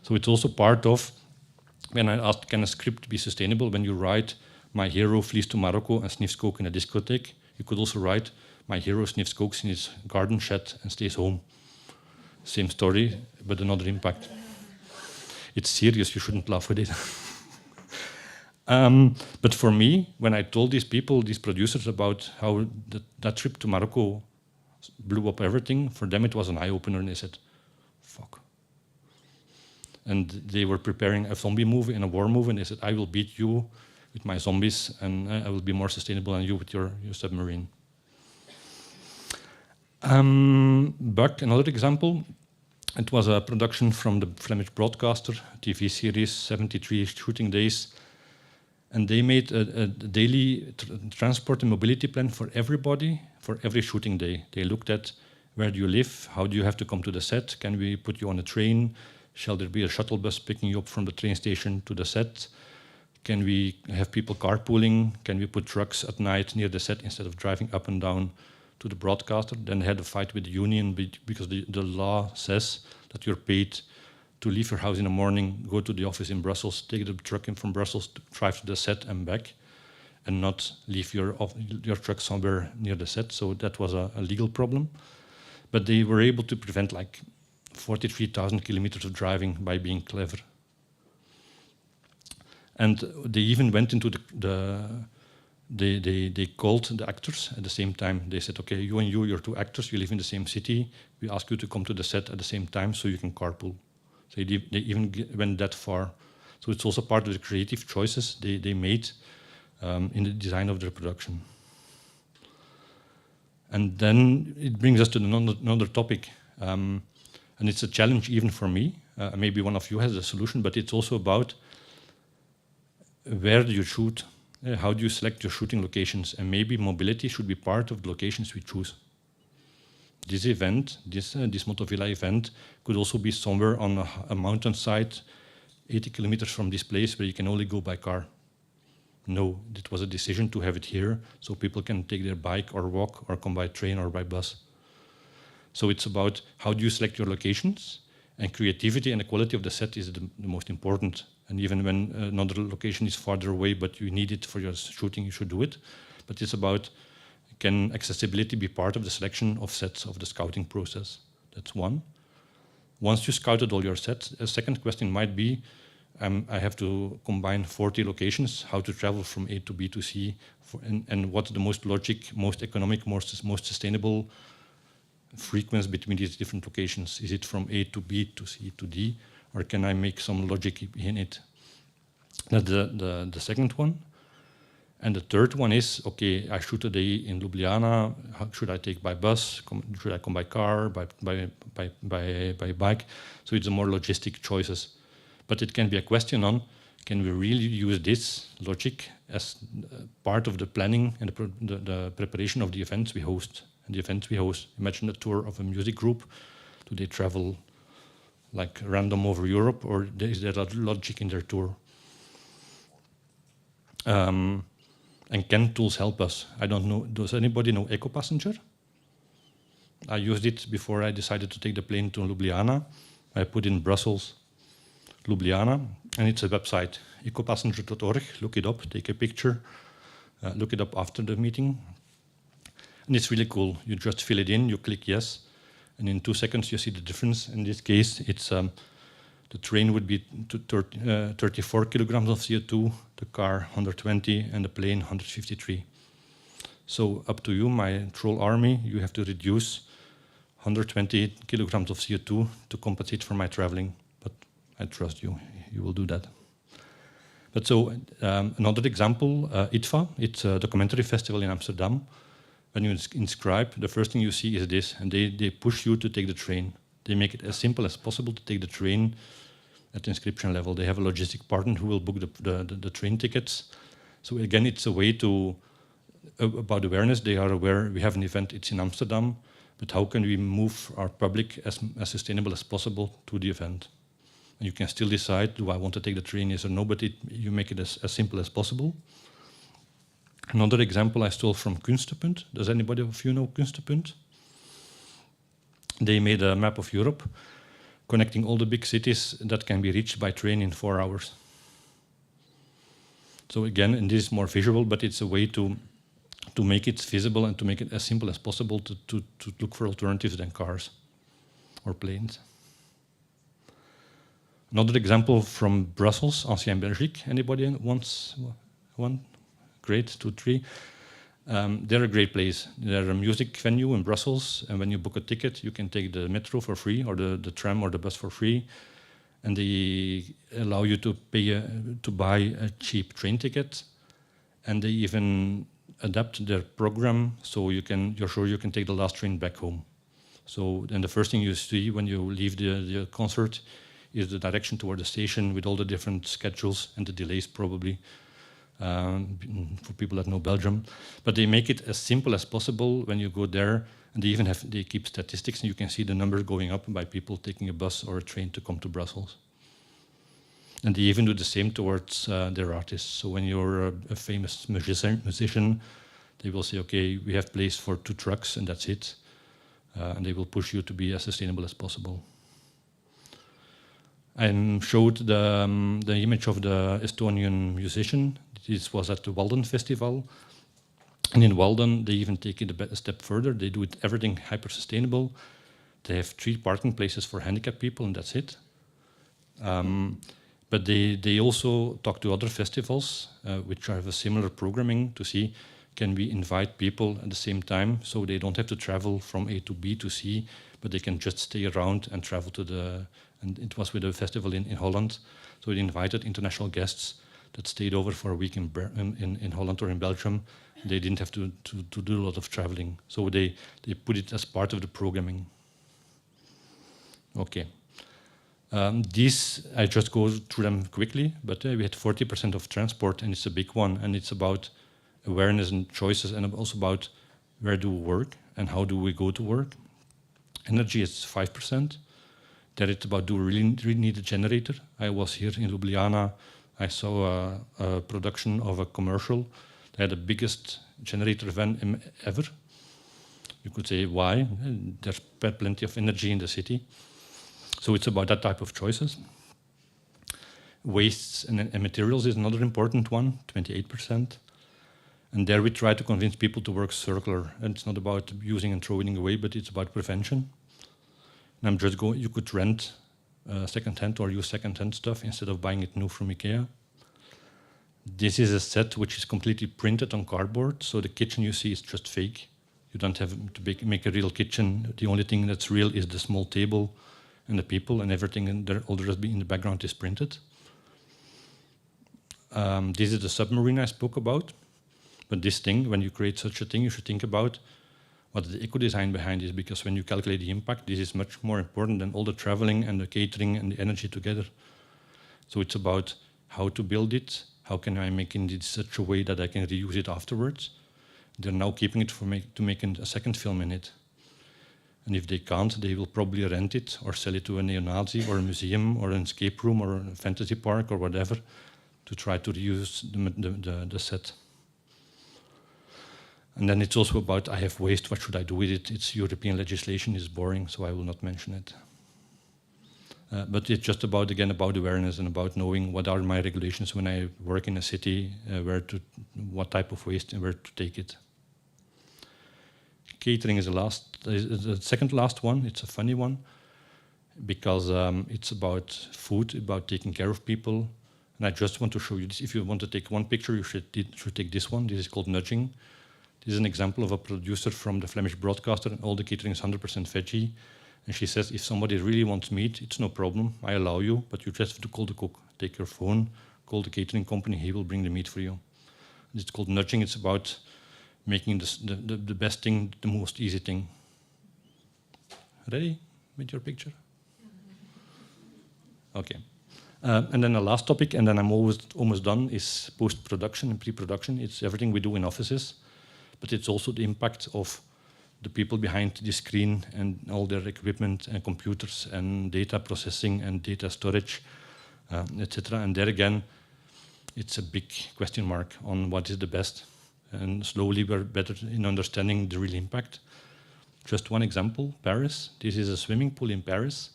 So it's also part of, when I asked, can a script be sustainable? When you write, my hero flees to Morocco and sniffs coke in a discotheque, you could also write, my hero sniffs coke in his garden shed and stays home. Same story, but another impact. It's serious, you shouldn't laugh at it. But for me, when I told these people, these producers, about how that trip to Morocco blew up everything, for them it was an eye-opener, and they said, fuck. And they were preparing a zombie movie and a war movie, and they said, I will beat you with my zombies, and I will be more sustainable than you with your submarine. Buck, another example, it was a production from the Flemish broadcaster, TV series, 73 shooting days. And they made a daily transport and mobility plan for everybody, for every shooting day. They looked at, where do you live? How do you have to come to the set? Can we put you on a train? Shall there be a shuttle bus picking you up from the train station to the set? Can we have people carpooling? Can we put trucks at night near the set instead of driving up and down to the broadcaster? Then they had a fight with the union because the law says that you're paid to leave your house in the morning, go to the office in Brussels, take the truck in from Brussels, drive to the set and back, and not leave your truck somewhere near the set. So that was a legal problem. But they were able to prevent like 43,000 kilometers of driving by being clever. And they even went into they called the actors at the same time. They said, okay, you're 2 actors, you live in the same city, we ask you to come to the set at the same time so you can carpool. So they even went that far. So it's also part of the creative choices they made in the design of their production. And then it brings us to another topic. And it's a challenge even for me. Maybe one of you has a solution, but it's also about where do you shoot? How do you select your shooting locations? And maybe mobility should be part of the locations we choose. This event, this Motovila event, could also be somewhere on a mountainside, 80 kilometers from this place where you can only go by car. No, it was a decision to have it here so people can take their bike or walk or come by train or by bus. So it's about how do you select your locations, and creativity and the quality of the set is the most important. And even when another location is farther away but you need it for your shooting, you should do it. But it's about, can accessibility be part of the selection of sets of the scouting process? That's one. Once you scouted all your sets, a second question might be, I have to combine 40 locations, how to travel from A to B to C, and what's the most logic, most economic, most sustainable frequency between these different locations? Is it from A to B to C to D, or can I make some logic in it? That's the second one. And the third one is, okay, I shoot a day in Ljubljana. How should I take by bus? Should I come by car, by bike? So it's a more logistic choices. But it can be a question on, can we really use this logic as part of the planning and the preparation of the events we host? And the events we host, imagine a tour of a music group. Do they travel like random over Europe, or is there a logic in their tour? And can tools help us? I don't know. Does anybody know EcoPassenger? I used it before I decided to take the plane to Ljubljana. I put in Brussels, Ljubljana, and it's a website, ecopassenger.org. Look it up, take a picture, look it up after the meeting. And it's really cool. You just fill it in, you click yes, and in 2 seconds you see the difference. In this case, it's the train would be 34 kilograms of CO2, the car 120, and the plane 153. So up to you, my troll army, you have to reduce 120 kilograms of CO2 to compensate for my traveling. But I trust you, you will do that. But so another example, ITFA, it's a documentary festival in Amsterdam. When you inscribe, the first thing you see is this, and they push you to take the train. They make it as simple as possible to take the train at the inscription level. They have a logistic partner who will book the train tickets. So again, it's a way to, about awareness, they are aware we have an event, it's in Amsterdam, but how can we move our public as sustainable as possible to the event? And you can still decide, do I want to take the train, yes or no, but you make it as simple as possible. Another example I stole from Kunstepunt. Does anybody of you know Kunstepunt? They made a map of Europe, connecting all the big cities that can be reached by train in 4 hours. So again, and this is more visual, but it's a way to make it visible and to make it as simple as possible to look for alternatives than cars or planes. Another example from Brussels, Ancien Belgique. Anybody wants one? Great, 2, 3. They're a great place. They're a music venue in Brussels, and when you book a ticket, you can take the metro for free, or the tram or the bus for free, and they allow you to pay to buy a cheap train ticket, and they even adapt their program so you're sure you can take the last train back home. So then the first thing you see when you leave the concert is the direction toward the station with all the different schedules and the delays probably. For people that know Belgium, but they make it as simple as possible when you go there, and they keep statistics, and you can see the numbers going up by people taking a bus or a train to come to Brussels. And they even do the same towards their artists. So when you're a famous musician, they will say, okay, we have place for 2 trucks, and that's it, and they will push you to be as sustainable as possible. I showed the image of the Estonian musician. This was at the Walden Festival. And in Walden, they even take it a step further. They do everything hyper-sustainable. They have 3 parking places for handicapped people, and that's it. But they also talk to other festivals, which have a similar programming to see, can we invite people at the same time so they don't have to travel from A to B to C, but they can just stay around and travel to and it was with a festival in Holland. So they invited international guests that stayed over for a week in Holland or in Belgium. They didn't have to do a lot of traveling. So they put it as part of the programming. Okay. These, I just go through them quickly, but we had 40% of transport, and it's a big one, and it's about awareness and choices, and also about where do we work and how do we go to work. Energy is 5%. There it's about, do we really need a generator? I was here in Ljubljana. I saw a production of a commercial. They had the biggest generator van ever. You could say, why? There's plenty of energy in the city. So it's about that type of choices. Wastes and materials is another important one, 28%. And there we try to convince people to work circular. And it's not about using and throwing away, but it's about prevention. And I'm just going, you could rent second-hand or use second-hand stuff instead of buying it new from IKEA. This is a set which is completely printed on cardboard, so the kitchen you see is just fake. You don't have to make a real kitchen. The only thing that's real is the small table and the people, and everything in there, all the rest in the background is printed. This is the submarine I spoke about. But this thing, when you create such a thing, you should think about what the eco-design behind is, because when you calculate the impact, this is much more important than all the traveling and the catering and the energy together. So it's about how to build it, how can I make it in such a way that I can reuse it afterwards. They're now keeping it to make a second film in it. And if they can't, they will probably rent it or sell it to a neo-Nazi or a museum or an escape room or a fantasy park or whatever to try to reuse the set. And then it's also about, I have waste, what should I do with it? It's European legislation, is boring, so I will not mention it. But it's just about, again, about awareness and about knowing what are my regulations when I work in a city, what type of waste and where to take it. Catering is the second last one. It's a funny one because it's about food, about taking care of people. And I just want to show you this. If you want to take one picture, you should take this one. This is called nudging. This is an example of a producer from the Flemish broadcaster, and all the catering is 100% veggie. And she says, if somebody really wants meat, it's no problem, I allow you, but you just have to call the cook. Take your phone, call the catering company, he will bring the meat for you. It's called nudging. It's about making the best thing the most easy thing. Ready with your picture? Okay. And then the last topic, and then I'm almost done, is post-production and pre-production. It's everything we do in offices, but it's also the impact of the people behind the screen and all their equipment and computers and data processing and data storage, etc. And there again, it's a big question mark on what is the best. And slowly we're better in understanding the real impact. Just one example, Paris. This is a swimming pool in Paris,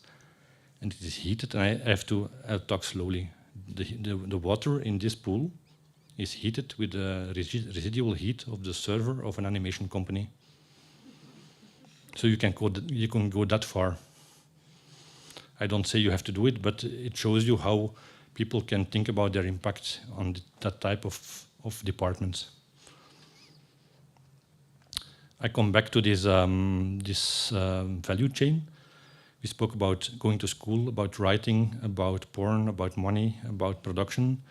and it is heated, and I have to talk slowly. The water in this pool is heated with the residual heat of the server of an animation company. So you can go that far. I don't say you have to do it, but it shows you how people can think about their impact on that type of departments. I come back to this value chain. We spoke about going to school, about writing, about porn, about money, about production.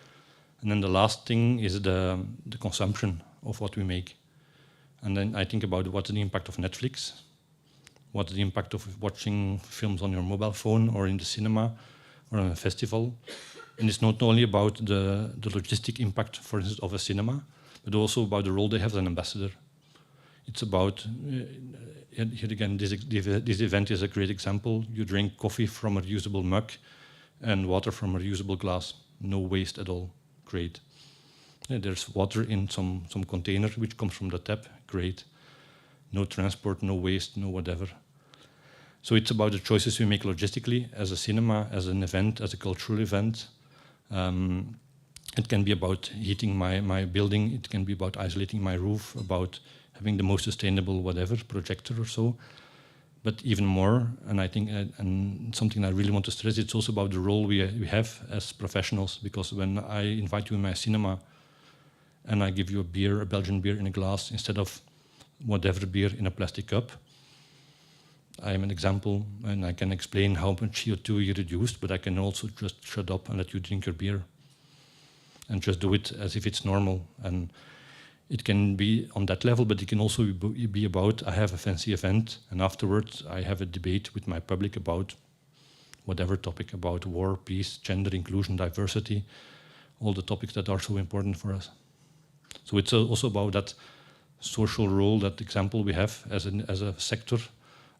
And then the last thing is the consumption of what we make. And then I think about what's the impact of Netflix, what's the impact of watching films on your mobile phone or in the cinema or on a festival. And it's not only about the logistic impact, for instance, of a cinema, but also about the role they have as an ambassador. It's about, here again, this event is a great example. You drink coffee from a reusable mug and water from a reusable glass. No waste at all. Great. There's water in some container which comes from the tap. Great. No transport, no waste, no whatever. So it's about the choices we make logistically as a cinema, as an event, as a cultural event. It can be about heating my building. It can be about isolating my roof, about having the most sustainable whatever, projector or so. But even more, and I think and something I really want to stress, it's also about the role we have as professionals. Because when I invite you in my cinema and I give you a beer, a Belgian beer in a glass, instead of whatever beer in a plastic cup, I am an example, and I can explain how much CO2 you reduced, but I can also just shut up and let you drink your beer. And just do it as if it's normal. And it can be on that level, but it can also be about, I have a fancy event, and afterwards I have a debate with my public about whatever topic, about war, peace, gender, inclusion, diversity, all the topics that are so important for us. So it's also about that social role, that example we have as a sector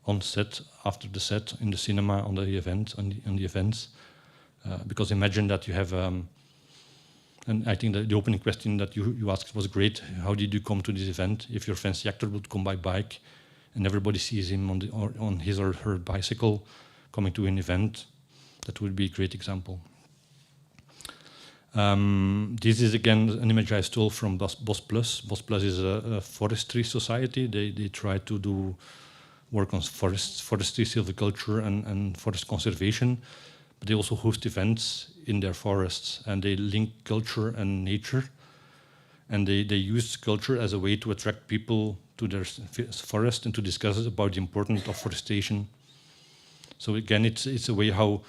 on set, after the set, in the cinema, on the event, on the events. Because imagine that you have, and I think that the opening question that you asked was great. How did you come to this event? If your fancy actor would come by bike and everybody sees him on his or her bicycle coming to an event, that would be a great example. This is again an image I stole from Bos Plus. Bos Plus is a forestry society. They try to do work on forestry, silviculture, and forest conservation. But they also host events in their forests, and they link culture and nature. And they use culture as a way to attract people to their forest and to discuss about the importance of forestation. So again, it's a way how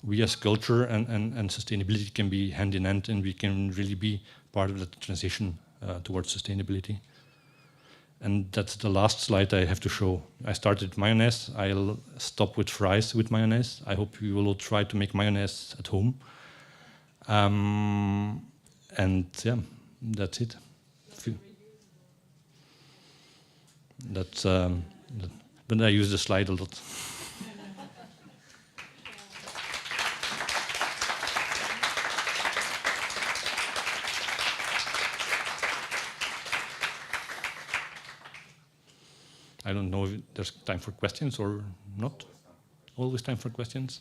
we as culture and sustainability can be hand in hand, and we can really be part of the transition towards sustainability. And that's the last slide I have to show. I started mayonnaise. I'll stop with fries with mayonnaise. I hope you will all try to make mayonnaise at home. And yeah, that's it. That's, but I use the slide a lot. I don't know if there's time for questions or not. Always time for questions.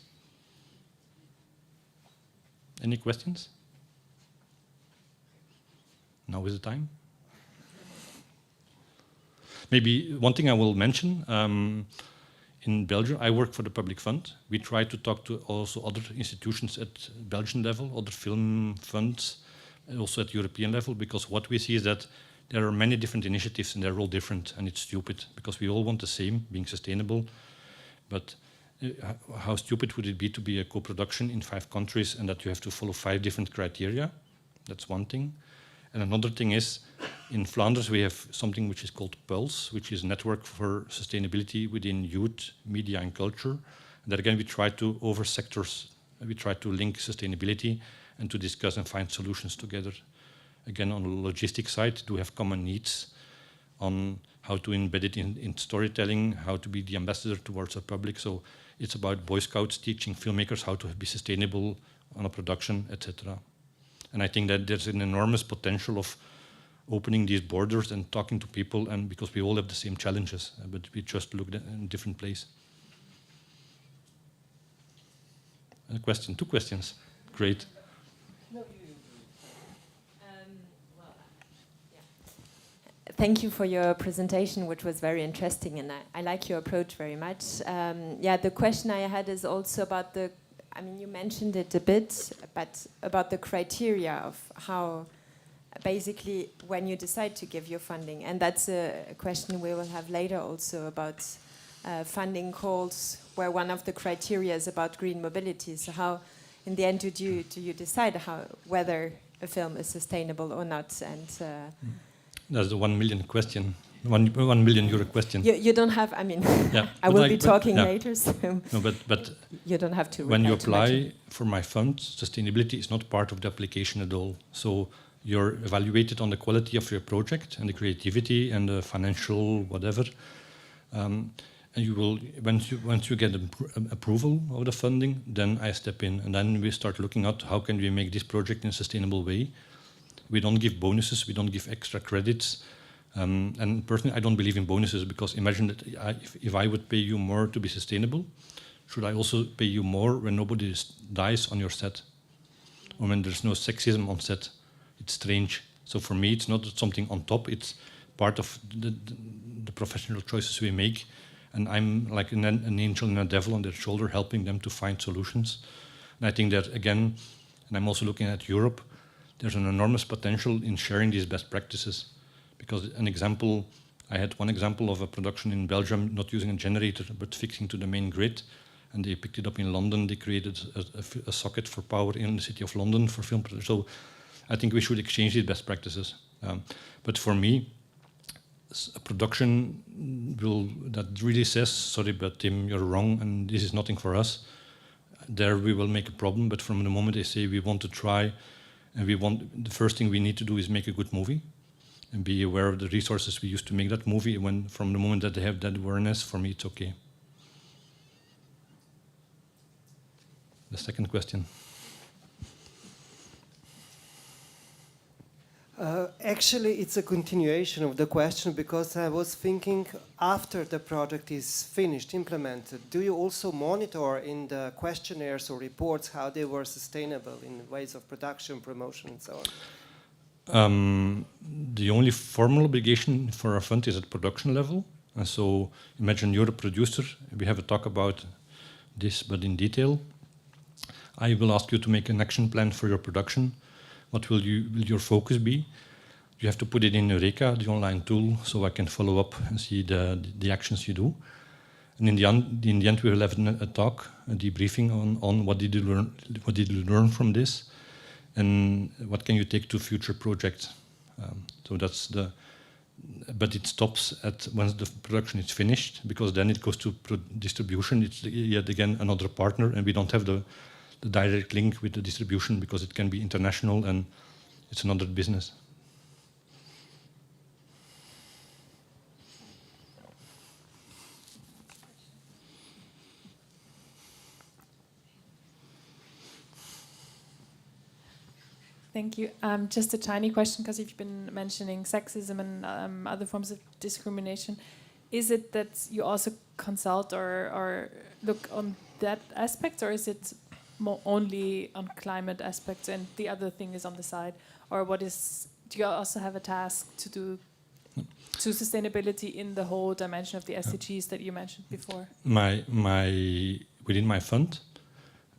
Any questions? Now is the time. Maybe one thing I will mention, in Belgium, I work for the public fund. We try to talk to also other institutions at Belgian level, other film funds, also at European level, because what we see is that there are many different initiatives and they're all different, and it's stupid because we all want the same, being sustainable. But how stupid would it be to be a co-production in 5 countries and that you have to follow 5 different criteria? That's one thing. And another thing is, in Flanders we have something which is called Pulse, which is a network for sustainability within youth, media and culture. And that again we try to, over sectors, we try to link sustainability and to discuss and find solutions together. Again, on the logistics side, do we have common needs on how to embed it in storytelling, how to be the ambassador towards the public. So it's about Boy Scouts teaching filmmakers how to be sustainable on a production, etc. And I think that there's an enormous potential of opening these borders and talking to people, and because we all have the same challenges, but we just look at in a different place. A question, 2 questions. Great. Thank you for your presentation, which was very interesting, and I like your approach very much. The question I had is also about you mentioned it a bit, but about the criteria of how, basically, when you decide to give your funding, and that's a question we will have later also about funding calls, where one of the criteria is about green mobility. So how, in the end, do you decide whether a film is sustainable or not? And that's the 1 million question, 1 million euro question. You don't have, yeah, I will be talking later, so no, but you don't have to. When you apply for my fund, sustainability is not part of the application at all. So you're evaluated on the quality of your project and the creativity and the financial whatever. And you will, once you get approval of the funding, then I step in, and then we start looking at how can we make this project in a sustainable way. We don't give bonuses, we don't give extra credits. And personally, I don't believe in bonuses, because imagine that if I would pay you more to be sustainable, should I also pay you more when nobody dies on your set? Or when there's no sexism on set? It's strange. So for me, it's not something on top, it's part of the professional choices we make. And I'm like an angel and a devil on their shoulder, helping them to find solutions. And I think that, again, and I'm also looking at Europe, there's an enormous potential in sharing these best practices. Because I had one example of a production in Belgium not using a generator but fixing to the main grid, and they picked it up in London. They created a socket for power in the city of London for film production. So I think we should exchange these best practices. But for me, a production that really says, sorry, but Tim, you're wrong, and this is nothing for us, there we will make a problem. But from the moment they say we want to try, and the first thing we need to do is make a good movie and be aware of the resources we use to make that movie. From the moment that they have that awareness, for me, it's okay. The second question. Actually, it's a continuation of the question, because I was thinking, after the project is finished, implemented, do you also monitor in the questionnaires or reports how they were sustainable in ways of production, promotion, and so on? The only formal obligation for our fund is at production level. And so imagine you're a producer. We have a talk about this, but in detail. I will ask you to make an action plan for your production. What will your focus be? You have to put it in Eureka, the online tool, so I can follow up and see the actions you do. And in the end, we will have a talk, a debriefing on what did you learn from this, and what can you take to future projects. So that's but it stops at once the production is finished, because then it goes to distribution. It's yet again another partner, and we don't have the direct link with the distribution, because it can be international and it's another business. Thank you. Just a tiny question, because you've been mentioning sexism and other forms of discrimination. Is it that you also consult or look on that aspect, or is it more only on climate aspects and the other thing is on the side? Or do you also have a task to do to sustainability in the whole dimension of the SDGs that you mentioned before? Within my fund,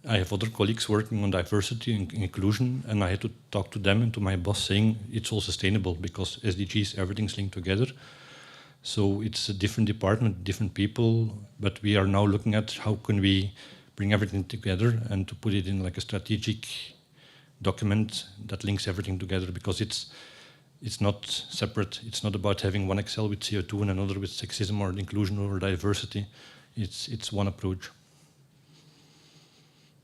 I have other colleagues working on diversity and inclusion, and I had to talk to them and to my boss saying it's all sustainable because SDGs, everything's linked together. So it's a different department, different people, but we are now looking at how can we bring everything together and to put it in like a strategic document that links everything together, because it's not separate. It's not about having one Excel with CO2 and another with sexism or inclusion or diversity. It's one approach.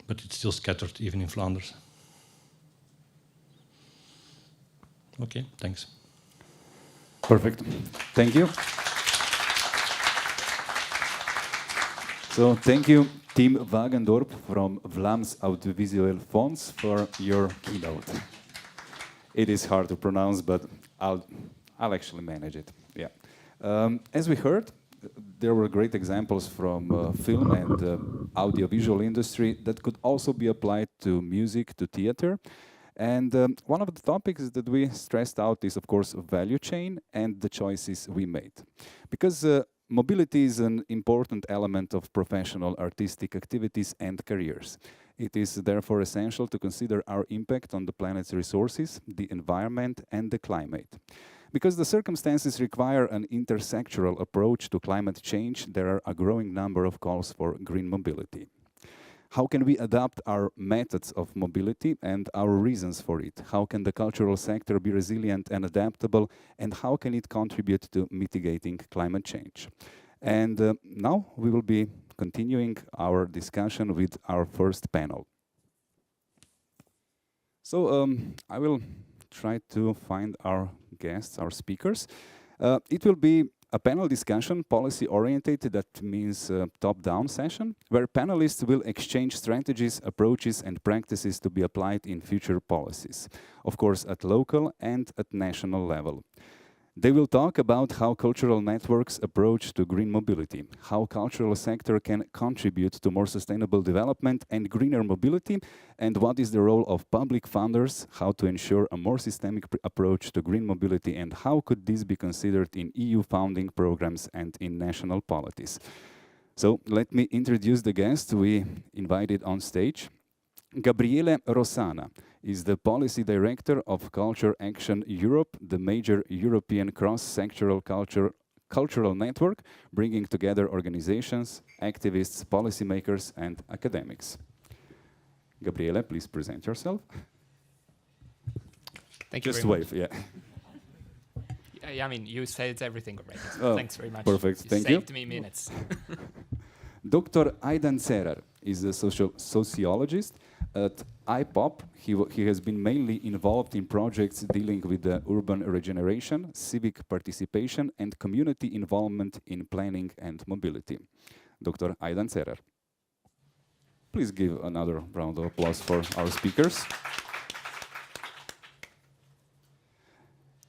But it's still scattered, even in Flanders. Okay, thanks. Perfect. Thank you. So thank you, Team Wagendorp from Vlaams Audiovisueel Fonds, for your keynote. It is hard to pronounce, but I'll actually manage it. Yeah. As we heard, there were great examples from film and audiovisual industry that could also be applied to music, to theater. And one of the topics that we stressed out is, of course, value chain and the choices we made. Because mobility is an important element of professional artistic activities and careers. It is therefore essential to consider our impact on the planet's resources, the environment, and the climate. Because the circumstances require an intersectoral approach to climate change, there are a growing number of calls for green mobility. How can we adapt our methods of mobility and our reasons for it? How can the cultural sector be resilient and adaptable? And how can it contribute to mitigating climate change? And now we will be continuing our discussion with our first panel. So I will try to find our guests, our speakers. It will be a panel discussion, policy-oriented, that means top-down session, where panelists will exchange strategies, approaches, and practices to be applied in future policies, of course at local and at national level. They will talk about how cultural networks approach to green mobility, how cultural sector can contribute to more sustainable development and greener mobility, and what is the role of public funders, how to ensure a more systemic approach to green mobility, and how could this be considered in EU funding programs and in national policies. So let me introduce the guest we invited on stage. Gabriele Rossana is the Policy Director of Culture Action Europe, the major European cross-sectoral cultural network, bringing together organizations, activists, policymakers, and academics. Gabriele, please present yourself. Thank you Just very wave, much. yeah. Yeah, I mean, you said everything already. So Oh, thanks very much. perfect, You thank you. saved me minutes. Dr. Aidan Cerar is a sociologist at IPOP. He has been mainly involved in projects dealing with the urban regeneration, civic participation, and community involvement in planning and mobility. Dr. Aidan Cerar. Please give another round of applause for our speakers.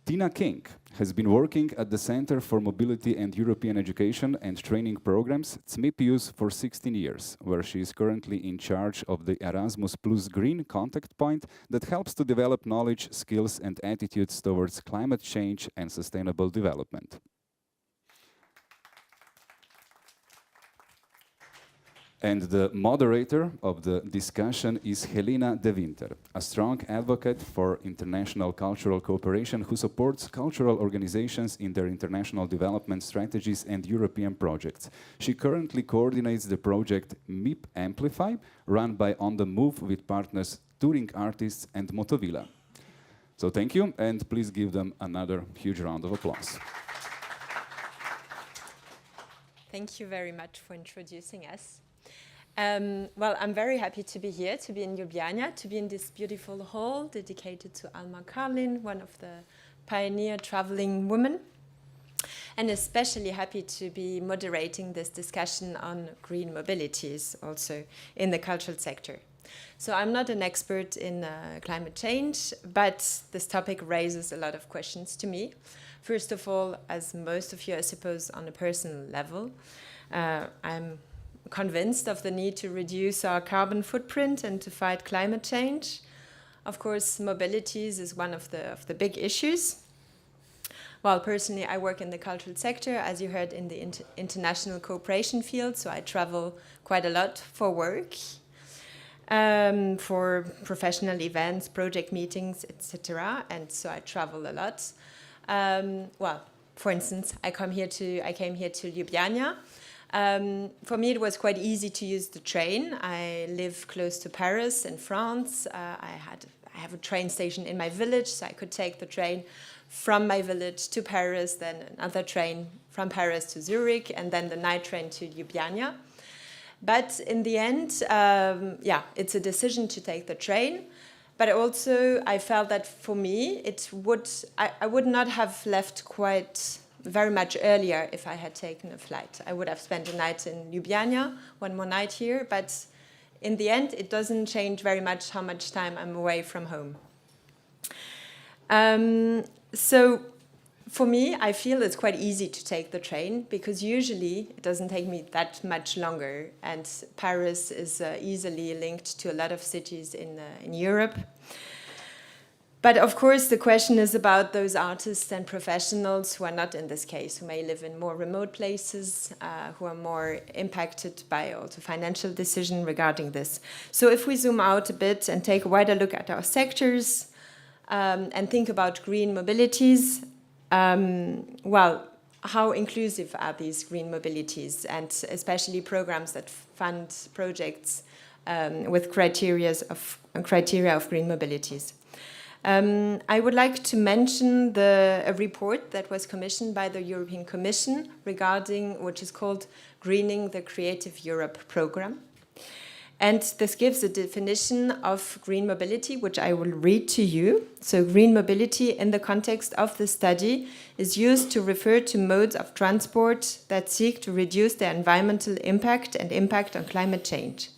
Tina King has been working at the Center for Mobility and European Education and Training Programs, CMIPIUS, for 16 years, where she is currently in charge of the Erasmus Plus Green contact point that helps to develop knowledge, skills, and attitudes towards climate change and sustainable development. And the moderator of the discussion is Helena de Winter, a strong advocate for international cultural cooperation who supports cultural organizations in their international development strategies and European projects. She currently coordinates the project MIP Amplify, run by On the Move with partners touring artists and Motovila. So thank you, and please give them another huge round of applause. Thank you very much for introducing us. Well, I'm very happy to be here, to be in Ljubljana, to be in this beautiful hall dedicated to Alma Karlin, one of the pioneer traveling women, and especially happy to be moderating this discussion on green mobilities also in the cultural sector. So I'm not an expert in climate change, but this topic raises a lot of questions to me. First of all, as most of you, I suppose, on a personal level, I'm convinced of the need to reduce our carbon footprint and to fight climate change. Of course, mobilities is one of the big issues. Well, personally, I work in the cultural sector, as you heard, in the international cooperation field, so I travel quite a lot for work. for professional events, project meetings, etc. And so I travel a lot. Well, for instance, I came here to Ljubljana. For me, it was quite easy to use the train. I live close to Paris in France. I have a train station in my village, so I could take the train from my village to Paris, then another train from Paris to Zurich, and then the night train to Ljubljana. But in the end, yeah, it's a decision to take the train. But also, I felt that for me, I would not have left quite very much earlier if I had taken a flight. I would have spent a night in Ljubljana, one more night here, but in the end, it doesn't change very much how much time I'm away from home. So for me, I feel it's quite easy to take the train because usually it doesn't take me that much longer, and Paris is easily linked to a lot of cities in Europe. But of course, the question is about those artists and professionals who are not in this case, who may live in more remote places, who are more impacted by also financial decision regarding this. So if we zoom out a bit and take a wider look at our sectors and think about green mobilities, well, how inclusive are these green mobilities, and especially programs that fund projects with criteria of green mobilities? I would like to mention a report that was commissioned by the European Commission regarding what is called Greening the Creative Europe program. And this gives a definition of green mobility, which I will read to you. So green mobility in the context of the study is used to refer to modes of transport that seek to reduce their environmental impact and impact on climate change.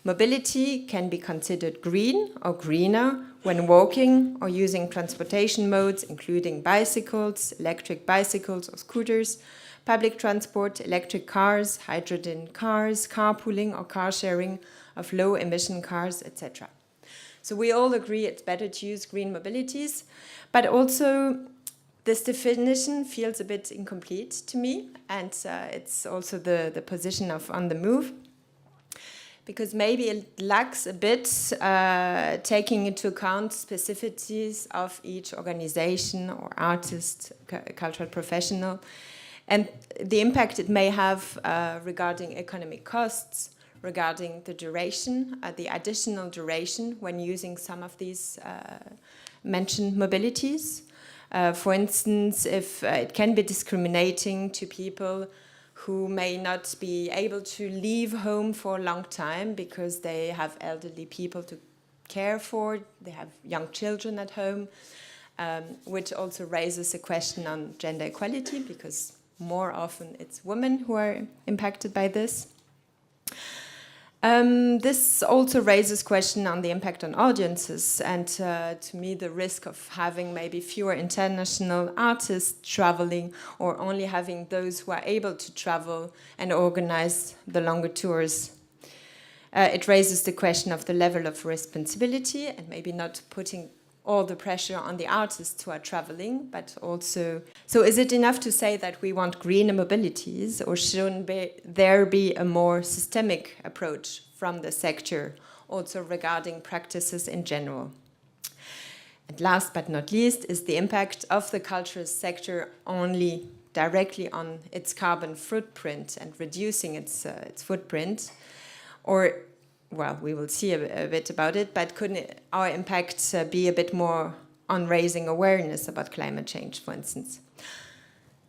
Mobility can be considered green or greener when walking or using transportation modes, including bicycles, electric bicycles or scooters, public transport, electric cars, hydrogen cars, carpooling or car sharing of low-emission cars, etc. So we all agree it's better to use green mobilities, but also this definition feels a bit incomplete to me, and it's also the position of On the Move, because maybe it lacks a bit taking into account specificities of each organization or artist, cultural professional, and the impact it may have regarding economic costs, regarding the duration, the additional duration when using some of these mentioned mobilities. For instance, if it can be discriminating to people who may not be able to leave home for a long time because they have elderly people to care for, they have young children at home, which also raises a question on gender equality, because more often it's women who are impacted by this. This also raises question on the impact on audiences, and to me the risk of having maybe fewer international artists traveling, or only having those who are able to travel and organize the longer tours. It raises the question of the level of responsibility, and maybe not putting all the pressure on the artists who are traveling, but also, so is it enough to say that we want greener mobilities, or shouldn't there be a more systemic approach from the sector, also regarding practices in general? And last but not least is the impact of the cultural sector only directly on its carbon footprint and reducing its footprint, or, well, we will see a bit about it, but couldn't our impact be a bit more on raising awareness about climate change, for instance?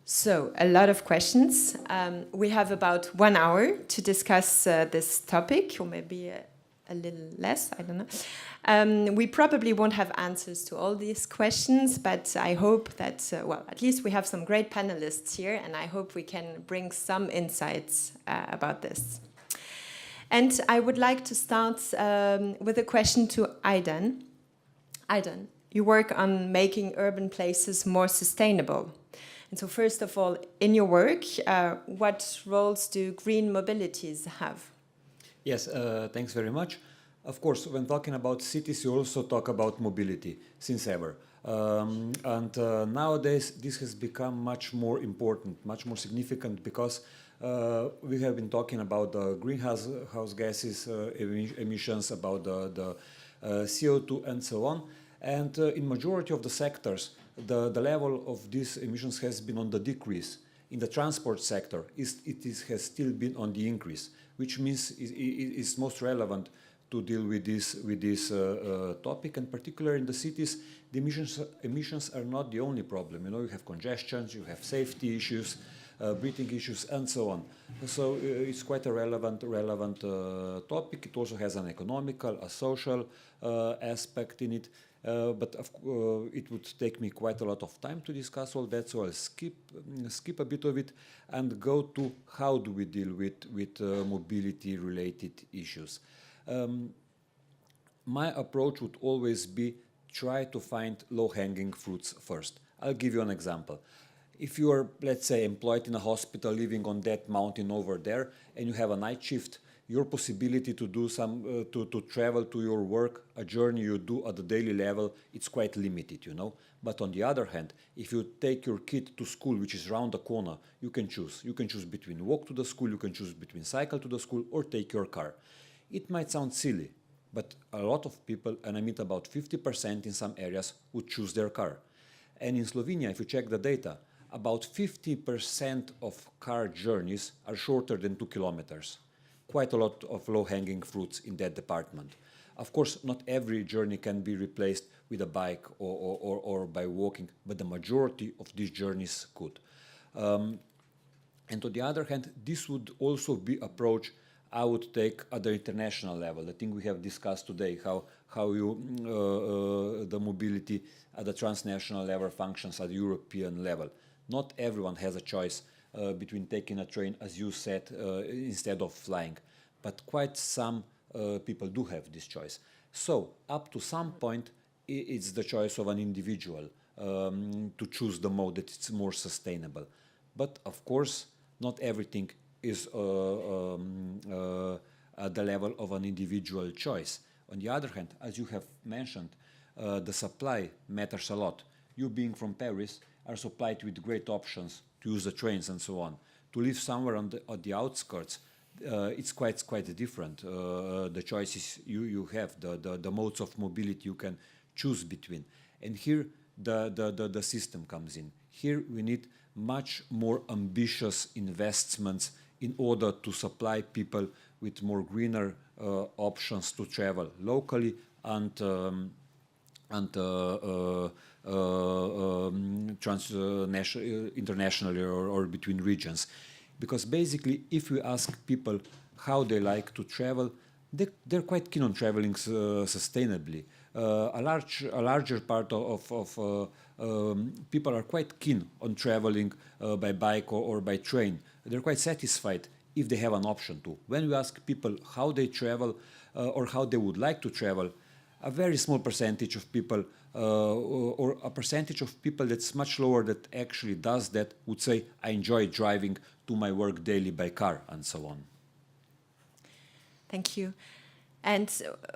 So, a lot of questions. We have about 1 hour to discuss this topic, or maybe a little less, I don't know. We probably won't have answers to all these questions, but I hope that, well, at least we have some great panelists here, and I hope we can bring some insights about this. And I would like to start with a question to Aidan. Aidan, you work on making urban places more sustainable. And so first of all, in your work, what roles do green mobilities have? Yes, thanks very much. Of course, when talking about cities, you also talk about mobility, since ever. And nowadays, this has become much more important, much more significant, because We have been talking about the greenhouse gases emissions, about the CO2 and so on. And in majority of the sectors, the level of these emissions has been on the decrease. In the transport sector, has still been on the increase, which means it's most relevant to deal with this topic. And particularly in the cities, the emissions are not the only problem. You know, you have congestions, you have safety issues, breathing issues, and so on. So it's quite a relevant topic. It also has an economical, a social aspect in it. But it would take me quite a lot of time to discuss all that, so I'll skip a bit of it and go to how do we deal with mobility-related issues. My approach would always be try to find low-hanging fruits first. I'll give you an example. If you are, let's say, employed in a hospital living on that mountain over there, and you have a night shift, your possibility to do to travel to your work, a journey you do at the daily level, it's quite limited, you know. But on the other hand, if you take your kid to school, which is around the corner, you can choose. You can choose between walk to the school, you can choose between cycle to the school, or take your car. It might sound silly, but a lot of people, and I mean about 50% in some areas, would choose their car. And in Slovenia, if you check the data, about 50% of car journeys are shorter than 2 kilometers. Quite a lot of low-hanging fruits in that department. Of course, not every journey can be replaced with a bike or by walking, but the majority of these journeys could. And on the other hand, this would also be an approach I would take at the international level. I think we have discussed today how the mobility at the transnational level functions at the European level. Not everyone has a choice between taking a train, as you said, instead of flying. But quite some people do have this choice. So up to some point, it's the choice of an individual to choose the mode that it's more sustainable. But of course, not everything is at the level of an individual choice. On the other hand, as you have mentioned, the supply matters a lot. You being from Paris are supplied with great options to use the trains and so on. To live somewhere on the outskirts, it's quite different. The choices you have, the modes of mobility you can choose between. And here the system comes in. Here we need much more ambitious investments in order to supply people with more greener options to travel locally and internationally or between regions. Because basically, if we ask people how they like to travel, they're quite keen on traveling sustainably. A larger part of people are quite keen on traveling by bike or by train. They're quite satisfied if they have an option to. When we ask people how they travel or how they would like to travel, a very small percentage of people or a percentage of people that's much lower that actually does that would say, I enjoy driving to my work daily by car and so on. Thank you. And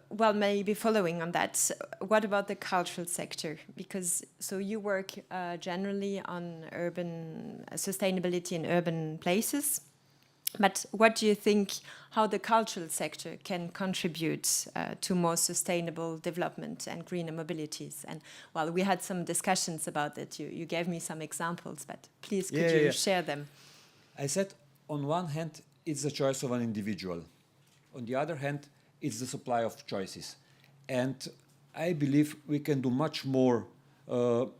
well, maybe following on that, what about the cultural sector? Because so you work generally on urban sustainability in urban places. But what do you think how the cultural sector can contribute to more sustainable development and greener mobilities? And well, we had some discussions about it. You gave me some examples, but please could you share them? I said on one hand, it's the choice of an individual. On the other hand, it's the supply of choices. And I believe we can do much more to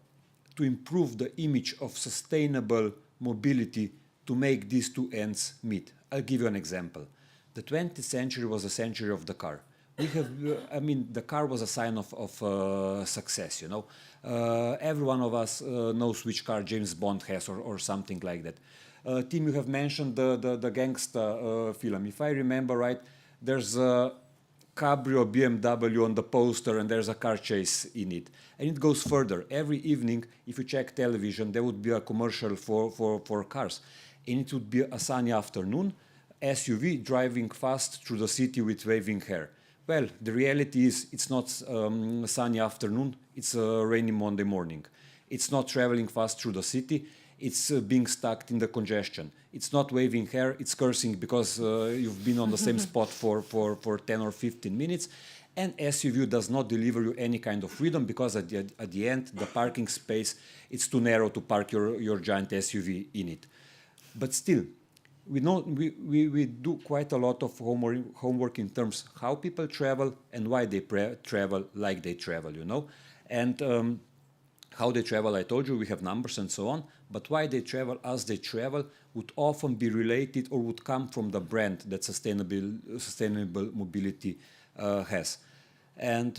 improve the image of sustainable mobility to make these two ends meet. I'll give you an example. The 20th century was a century of the car. We have, I mean, the car was a sign of success, you know. Every one of us knows which car James Bond has or something like that. Tim, you have mentioned the gangster film. If I remember right, there's a Cabrio BMW on the poster and there's a car chase in it. And it goes further. Every evening, if you check television, there would be a commercial for cars. And it would be a sunny afternoon, SUV driving fast through the city with waving hair. Well, the reality is it's not a sunny afternoon, it's a rainy Monday morning. It's not traveling fast through the city, it's being stuck in the congestion. It's not waving hair, it's cursing because you've been on the same spot for 10 or 15 minutes. And SUV does not deliver you any kind of freedom because at the end, the parking space, it's too narrow to park your giant SUV in it. But still, we do quite a lot of homework in terms how people travel and why they travel like they travel, you know. And how they travel, I told you, we have numbers and so on, but why they travel as they travel would often be related or would come from the brand that sustainable mobility has. And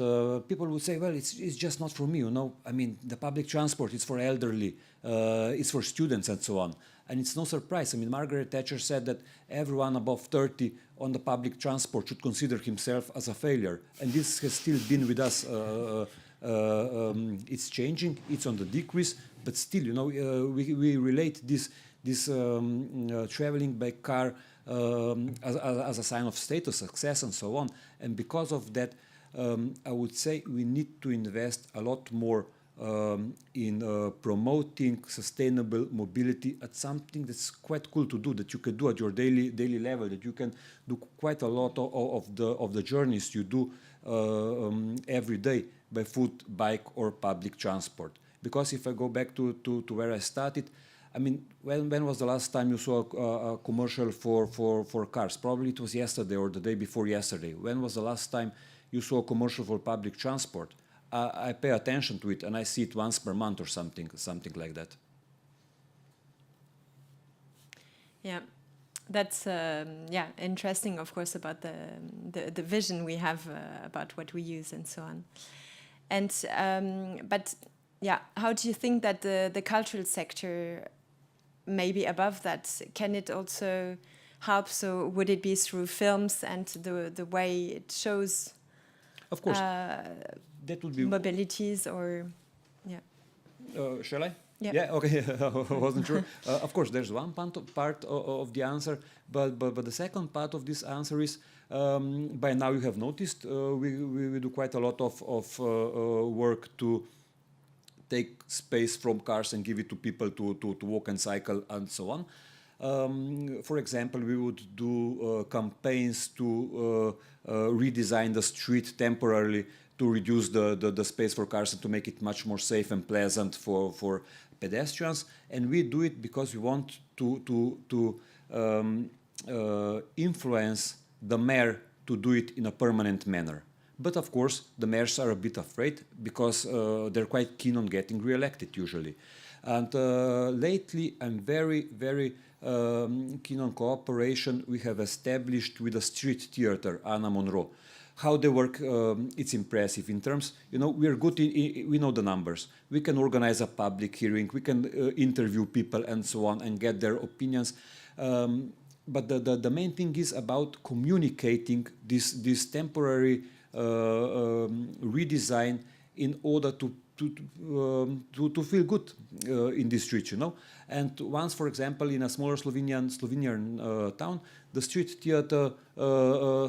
people would say, well, it's just not for me, you know. I mean, the public transport, it's for elderly, it's for students and so on. And it's no surprise. I mean, Margaret Thatcher said that everyone above 30 on the public transport should consider himself as a failure. And this has still been with us. It's changing, it's on the decrease, but still, you know, we relate this traveling by car as a sign of status, success, and so on. And because of that, I would say we need to invest a lot more in promoting sustainable mobility at something that's quite cool to do, that you can do at your daily level, that you can do quite a lot of the journeys you do every day by foot, bike, or public transport. Because if I go back to where I started, I mean, when was the last time you saw a commercial for cars? Probably it was yesterday or the day before yesterday. When was the last time you saw a commercial for public transport? I pay attention to it, and I see it once per month or something like that. Yeah, that's interesting, of course, about the vision we have about what we use and so on. And but yeah, how do you think that the cultural sector, maybe above that, can it also help? So would it be through films and the way it shows? Of course, that would be mobilities, or yeah. Shall I? Yeah. Yeah. Okay. I wasn't sure. Of course, there's one part of the answer, but the second part of this answer is, by now you have noticed we do quite a lot of work to take space from cars and give it to people to walk and cycle and so on. For example, we would do campaigns to redesign the street temporarily to reduce the space for cars and to make it much more safe and pleasant for pedestrians. And we do it because we want to influence the mayor to do it in a permanent manner. But of course, the mayors are a bit afraid because they're quite keen on getting re-elected usually. And lately, I'm very, very keen on cooperation we have established with a street theater, Anna Monroe. How they work, it's impressive. In terms, you know, we are good, we know the numbers. We can organize a public hearing, we can interview people and so on and get their opinions. But the main thing is about communicating this temporary redesign in order to feel good in this street, you know. And once, for example, in a smaller Slovenian town, the street theater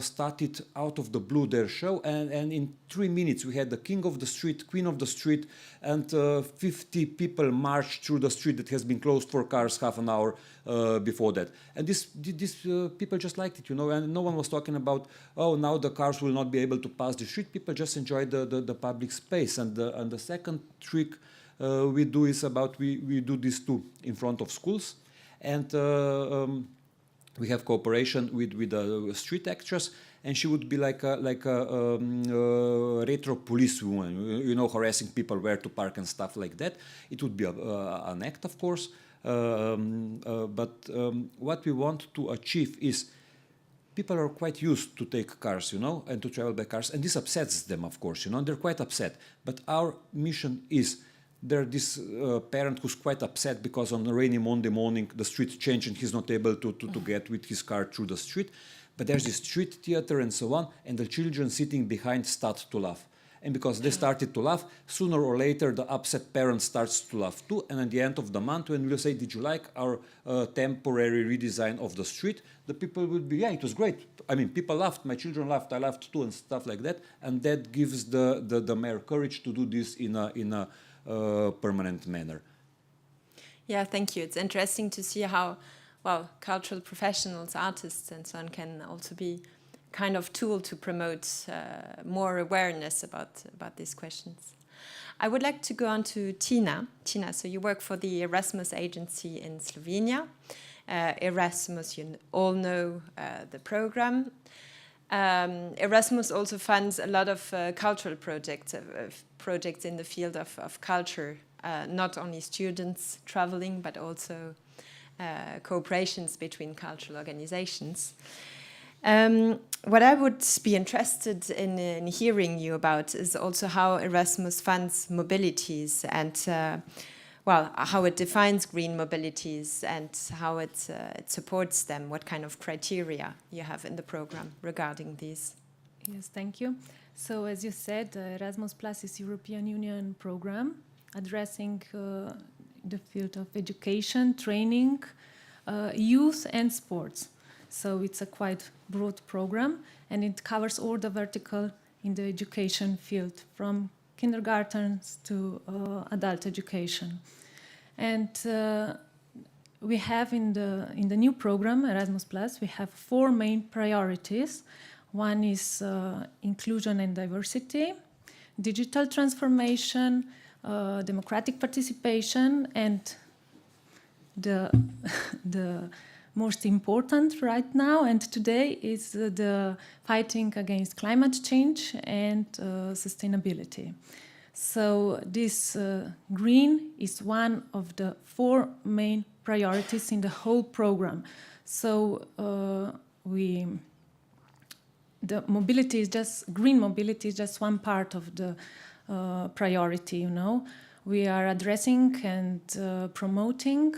started out of the blue their show, and in 3 minutes we had the king of the street, queen of the street, and 50 people marched through the street that has been closed for cars half an hour before that. And these people just liked it, you know, and no one was talking about, oh, now the cars will not be able to pass the street. People just enjoyed the public space. And the second trick we do is about, we do this too in front of schools. And we have cooperation with street actress, and she would be like a retro policewoman, you know, harassing people where to park and stuff like that. It would be an act, of course, but what we want to achieve is people are quite used to take cars, you know, and to travel by cars, and this upsets them, of course, you know, they're quite upset. But our mission is, there's this parent who's quite upset because on a rainy Monday morning the street changed and he's not able to get with his car through the street. But there's this street theater and so on, and the children sitting behind start to laugh. And because they started to laugh, sooner or later the upset parent starts to laugh too. And at the end of the month, when we'll say, did you like our temporary redesign of the street? The people would be, yeah, it was great. I mean, people laughed, my children laughed, I laughed too, and stuff like that. And that gives the mayor courage to do this in a permanent manner. Yeah, thank you. It's interesting to see how, well, cultural professionals, artists and so on can also be kind of tool to promote more awareness about these questions. I would like to go on to Tina. Tina, so you work for the Erasmus agency in Slovenia. Erasmus, you all know the program. Erasmus also funds a lot of cultural projects in the field of culture, not only students traveling, but also cooperations between cultural organizations. What I would be interested in hearing you about is also how Erasmus funds mobilities and well, how it defines green mobilities and how it supports them, what kind of criteria you have in the program regarding these. Yes, thank you. So as you said, Erasmus Plus is European Union program addressing the field of education, training, youth and sports. So it's a quite broad program and it covers all the vertical in the education field from kindergartens to adult education. And we have in the new program, Erasmus Plus, we have 4 main priorities. One is inclusion and diversity, digital transformation, democratic participation, and the most important right now and today is the fighting against climate change and sustainability. So this green is one of the 4 main priorities in the whole program. So the mobility is just, green mobility is just one part of the priority, you know. We are addressing and promoting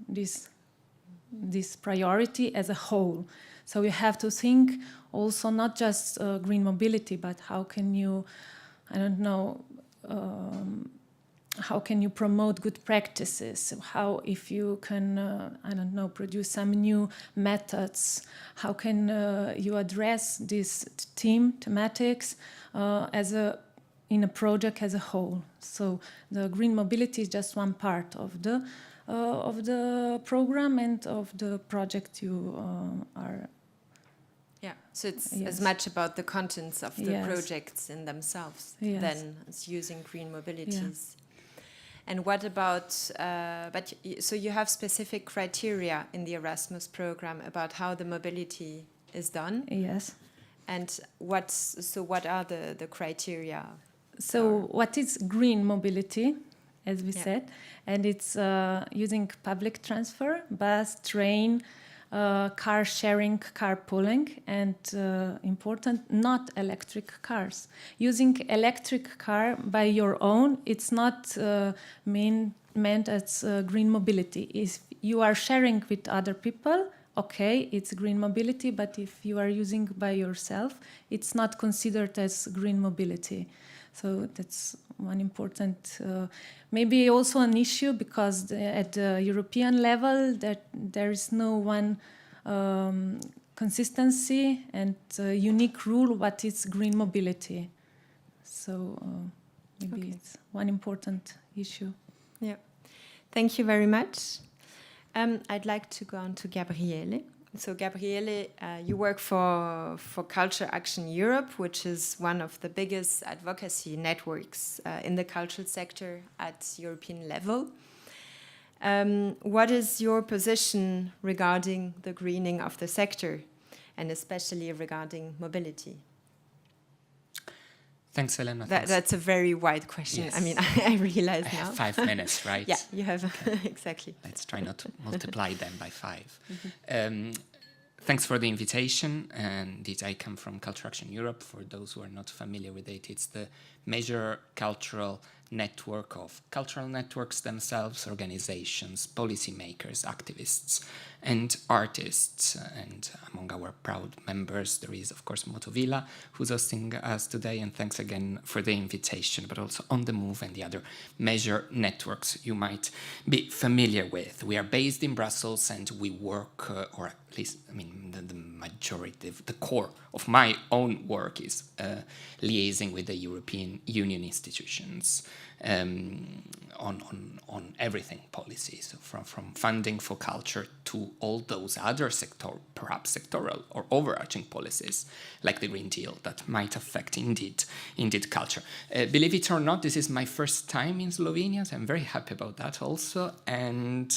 this priority as a whole. So you have to think also not just green mobility, but how can you, I don't know, how can you promote good practices? How, if you can, I don't know, produce some new methods? How can you address these thematics in a project as a whole? So the green mobility is just one part of the program and of the project you are. Yeah, so it's as much about the contents of the projects in themselves than it's using green mobilities. And what about, so you have specific criteria in the Erasmus program about how the mobility is done? Yes. And what are the criteria? So what is green mobility, as we said? And it's using public transfer, bus, train, car sharing, carpooling, and important, not electric cars. Using electric car by your own, it's not meant as green mobility. If you are sharing with other people, okay, it's green mobility, but if you are using by yourself, it's not considered as green mobility. So that's one important, maybe also an issue because at the European level that there is no one consistency and unique rule what is green mobility. So maybe it's one important issue. Yeah, thank you very much. I'd like to go on to Gabriele. So Gabriele, you work for Culture Action Europe, which is one of the biggest advocacy networks in the cultural sector at European level. What is your position regarding the greening of the sector, and especially regarding mobility? Thanks, Elena. That's a very wide question. Yes. I mean, I realize now. I have 5 minutes, right? Yeah, you have, exactly. Let's try not to multiply them by 5. Mm-hmm. Thanks for the invitation. Indeed, I come from Culture Action Europe. For those who are not familiar with it, it's the major cultural network of cultural networks themselves, organizations, policymakers, activists, and artists. And among our proud members, there is, of course, Motovila, who's hosting us today. And thanks again for the invitation, but also On the Move and the other major networks you might be familiar with. We are based in Brussels and we work, or at least, I mean, the majority, the core of my own work is liaising with the European Union institutions. on everything policies, from funding for culture to all those other perhaps sectoral or overarching policies like the Green Deal that might affect indeed culture. Believe it or not, this is my first time in Slovenia, so I'm very happy about that also. And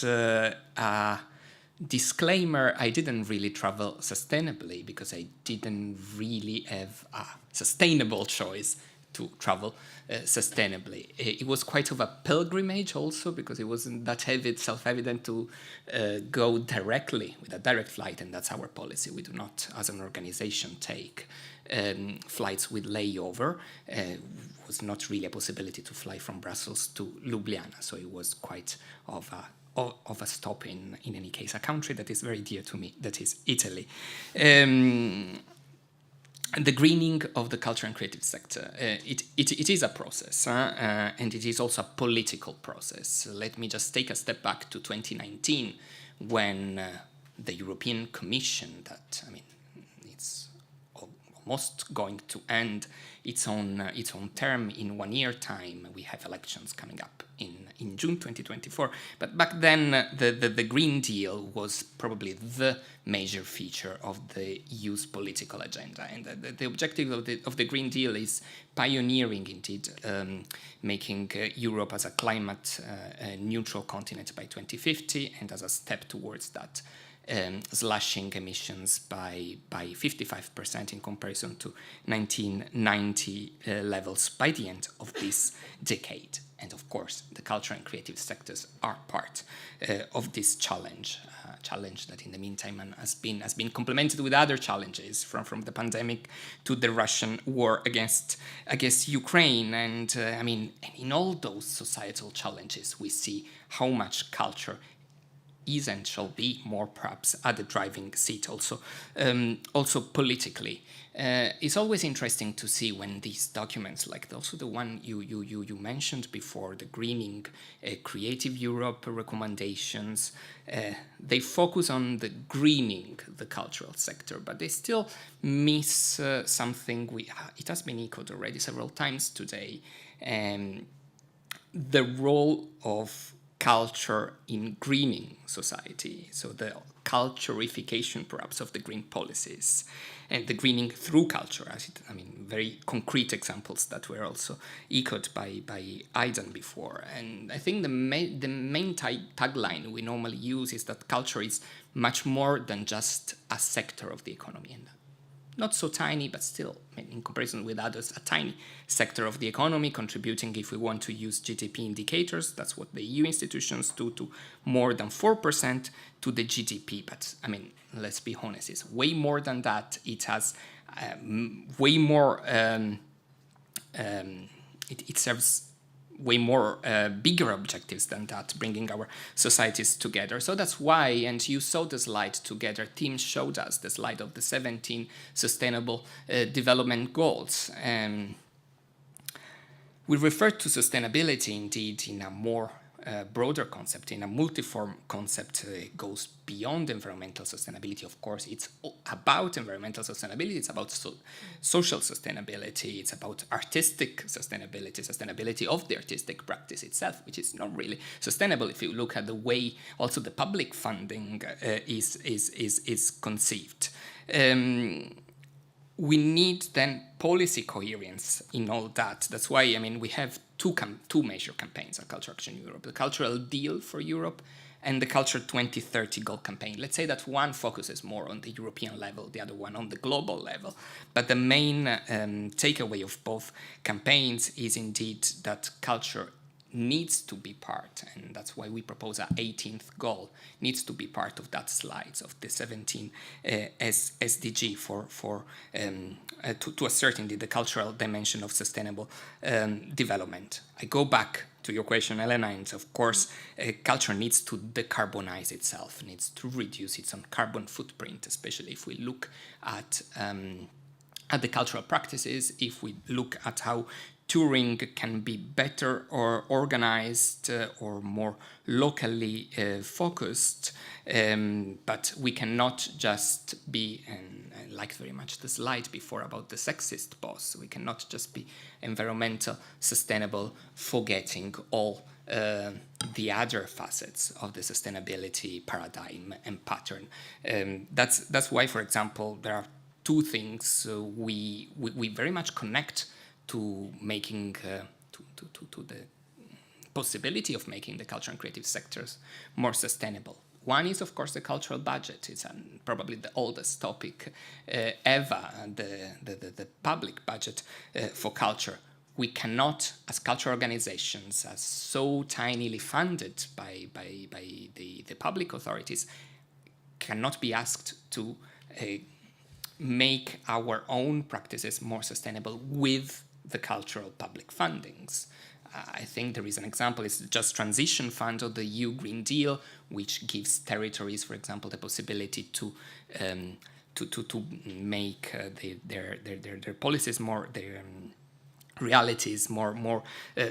disclaimer, I didn't really travel sustainably because I didn't really have a sustainable choice to travel sustainably. It was quite of a pilgrimage also because it wasn't that self-evident to go directly with a direct flight, and that's our policy. We do not, as an organization, take flights with layover. It was not really a possibility to fly from Brussels to Ljubljana, so it was quite of a stop in any case. A country that is very dear to me, that is Italy. The greening of the culture and creative sector, it is a process, and it is also a political process. Let me just take a step back to 2019, when the European Commission, that, I mean, it's almost going to end its own term in 1 year time. We have elections coming up in June 2024. But back then, the Green Deal was probably the major feature of the EU's political agenda. And the objective of the Green Deal is pioneering, indeed, making Europe as a climate neutral continent by 2050, and as a step towards that, slashing emissions by 55% in comparison to 1990 levels by the end of this decade. And of course, the culture and creative sectors are part of this challenge that in the meantime has been complemented with other challenges, from the pandemic to the Russian war against Ukraine. And I mean, in all those societal challenges, we see how much culture is and shall be more perhaps at the driving seat also politically. It's always interesting to see when these documents, like also the one you mentioned before, the Greening Creative Europe recommendations, they focus on the greening the cultural sector, but they still miss something. It has been echoed already several times today, the role of culture in greening society, so the culturification perhaps of the green policies, and the greening through culture, very concrete examples that were also echoed by Aidan before. And I think the main tagline we normally use is that culture is much more than just a sector of the economy, and not so tiny, but still, in comparison with others, a tiny sector of the economy, contributing, if we want to use GDP indicators, that's what the EU institutions do, to more than 4% to the GDP. But, let's be honest, it's way more than that. It has way more, it serves way more bigger objectives than that, bringing our societies together. So that's why, and you saw the slide together, Tim showed us the slide of the 17 Sustainable Development Goals. We refer to sustainability indeed in a more broader concept, in a multiform concept. It goes beyond environmental sustainability. Of course, it's about environmental sustainability, it's about social sustainability, it's about artistic sustainability of the artistic practice itself, which is not really sustainable if you look at the way also the public funding is conceived. We need then policy coherence in all that. That's why, we have two major campaigns at Culture Action Europe: the Cultural Deal for Europe and the Culture 2030 Goal campaign. Let's say that one focuses more on the European level, the other one on the global level. But the main takeaway of both campaigns is indeed that culture needs to be part, and that's why we propose our 18th goal, needs to be part of that slides of the 17 SDG to assert indeed the cultural dimension of sustainable development. I go back to your question, Elena, and of course, culture needs to decarbonize itself, needs to reduce its own carbon footprint, especially if we look at the cultural practices, if we look at how touring can be better or organized or more locally focused, but we cannot just be liked very much the slide before about the sexist boss. We cannot just be environmental, sustainable, forgetting all the other facets of the sustainability paradigm and pattern. That's why, for example, there are two things we very much connect to making to the possibility of making the culture and creative sectors more sustainable. One is, of course, the cultural budget. It's probably the oldest topic ever, the public budget for culture. We cannot, as cultural organizations, as so tinily funded by the public authorities, cannot be asked to make our own practices more sustainable with the cultural public fundings. I think there is an example, it's the Just Transition Fund of the EU Green Deal, which gives territories, for example, the possibility to make their policies more, their realities more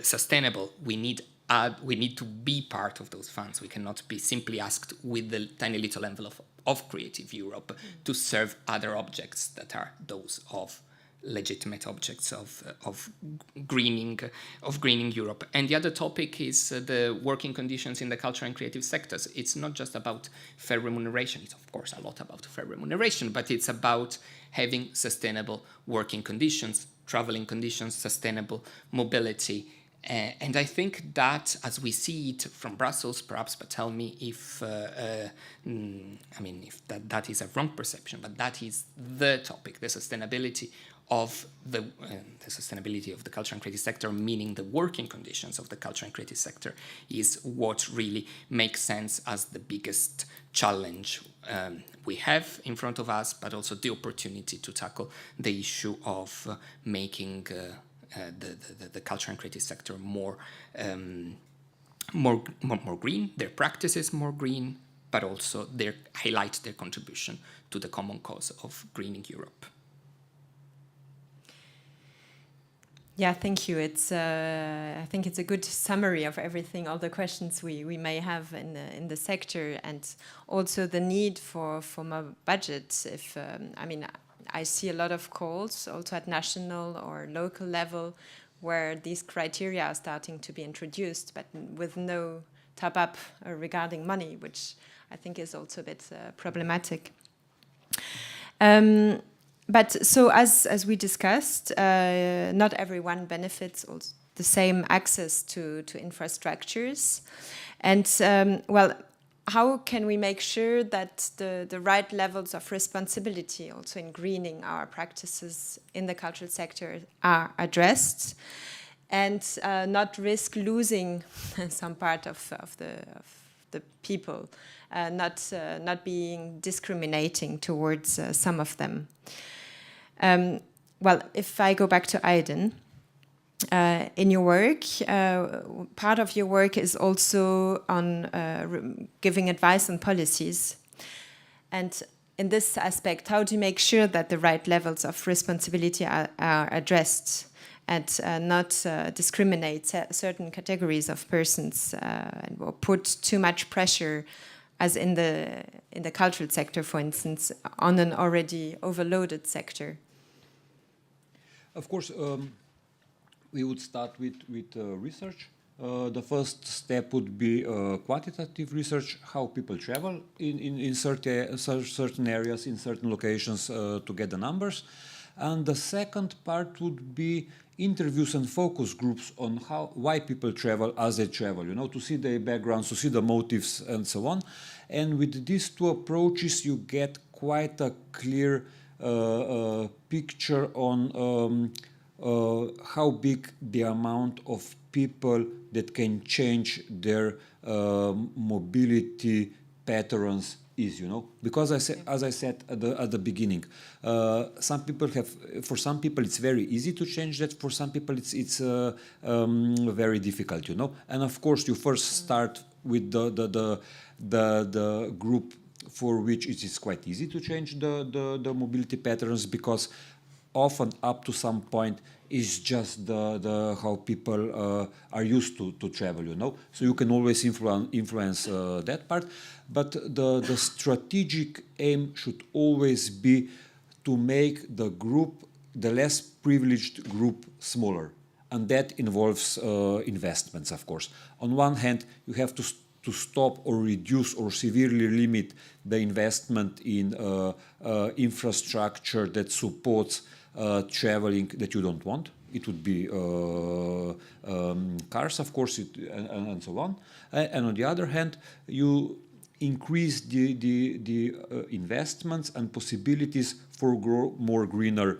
sustainable. We need to be part of those funds. We cannot be simply asked with the tiny little envelope of Creative Europe to serve other objects that are those of legitimate objects of greening Europe. And the other topic is the working conditions in the cultural and creative sectors. It's not just about fair remuneration. It's of course a lot about fair remuneration, but it's about having sustainable working conditions, traveling conditions, sustainable mobility. And I think that, as we see it from Brussels, perhaps, but tell me if if that is a wrong perception, but that is the topic, the sustainability of the sustainability of the culture and creative sector, meaning the working conditions of the culture and creative sector, is what really makes sense as the biggest challenge we have in front of us, but also the opportunity to tackle the issue of making the culture and creative sector more green, their practices more green, but also highlight their contribution to the common cause of greening Europe. Yeah, thank you. I think it's a good summary of everything, all the questions we may have in the sector, and also the need for more budget. I see a lot of calls also at national or local level where these criteria are starting to be introduced, but with no top up regarding money, which I think is also a bit problematic. But so as we discussed, not everyone benefits also the same access to infrastructures. And how can we make sure that the right levels of responsibility also in greening our practices in the cultural sector are addressed, and not risk losing some part of the people, not being discriminating towards some of them. If I go back to Aiden, in your work, part of your work is also on giving advice on policies. And in this aspect, how do you make sure that the right levels of responsibility are addressed and not discriminate certain categories of persons or put too much pressure, as in the cultural sector, for instance, on an already overloaded sector? Of course, we would start with research. The first step would be quantitative research, how people travel in certain areas, in certain locations, to get the numbers. And the second part would be interviews and focus groups on why people travel as they travel, to see their backgrounds, to see the motives and so on. And with these two approaches, you get quite a clear picture on how big the amount of people that can change their mobility patterns is, because as I said at the beginning, for some people it's very easy to change that. For some people it's very difficult, And of course, you first start with the group for which it is quite easy to change the mobility patterns, because often up to some point is just the how people are used to travel, So you can always influence that part, but the strategic aim should always be to make the less privileged group smaller. And that involves investments, of course. On one hand, you have to stop or reduce or severely limit the investment in infrastructure that supports traveling that you don't want. It would be cars, of course, and so on. And on the other hand, you increase the investments and possibilities for more greener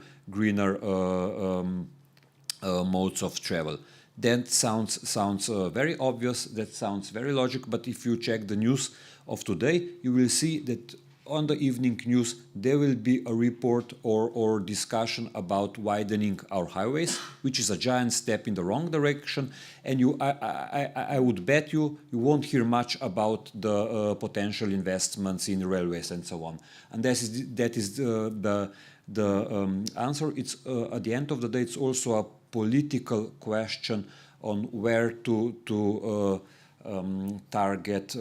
modes of travel. That sounds very obvious, that sounds very logical, but if you check the news of today, you will see that on the evening news there will be a report or discussion about widening our highways, which is a giant step in the wrong direction, and I would bet you won't hear much about the potential investments in railways and so on. And that is the answer. It's at the end of the day, it's also a political question on where to target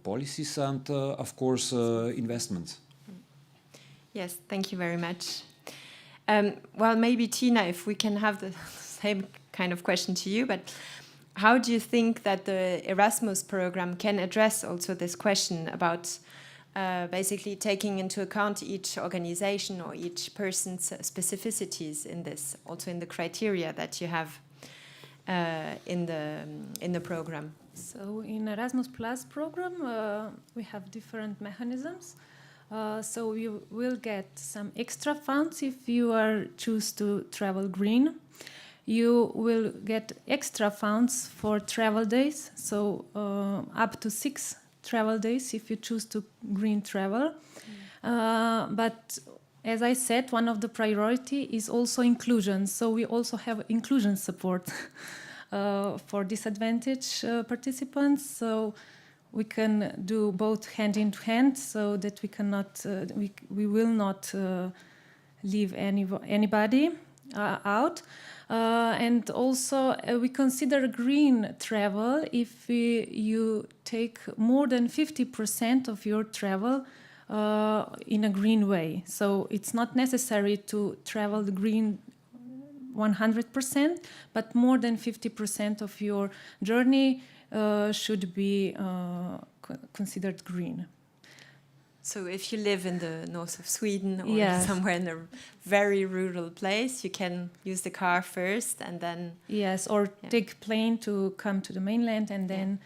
policies and, of course, investments. Yes, thank you very much. Well, maybe Tina, if we can have the same kind of question to you, but how do you think that the Erasmus program can address also this question about basically taking into account each organization or each person's specificities in this, also in the criteria that you have in the program? So in Erasmus Plus program, we have different mechanisms. So you will get some extra funds if you choose to travel green. You will get extra funds for travel days, so up to 6 travel days if you choose to green travel. But as I said, one of the priority is also inclusion. So we also have inclusion support for disadvantaged participants. So we can do both hand in hand, so that we cannot, we will not leave anybody out. And also we consider green travel if you take more than 50% of your travel in a green way. So it's not necessary to travel the green 100%, but more than 50% of your journey should be considered green. So if you live in the north of Sweden or somewhere in a very rural place, you can use the car first and then... Yes, or take plane to come to the mainland and then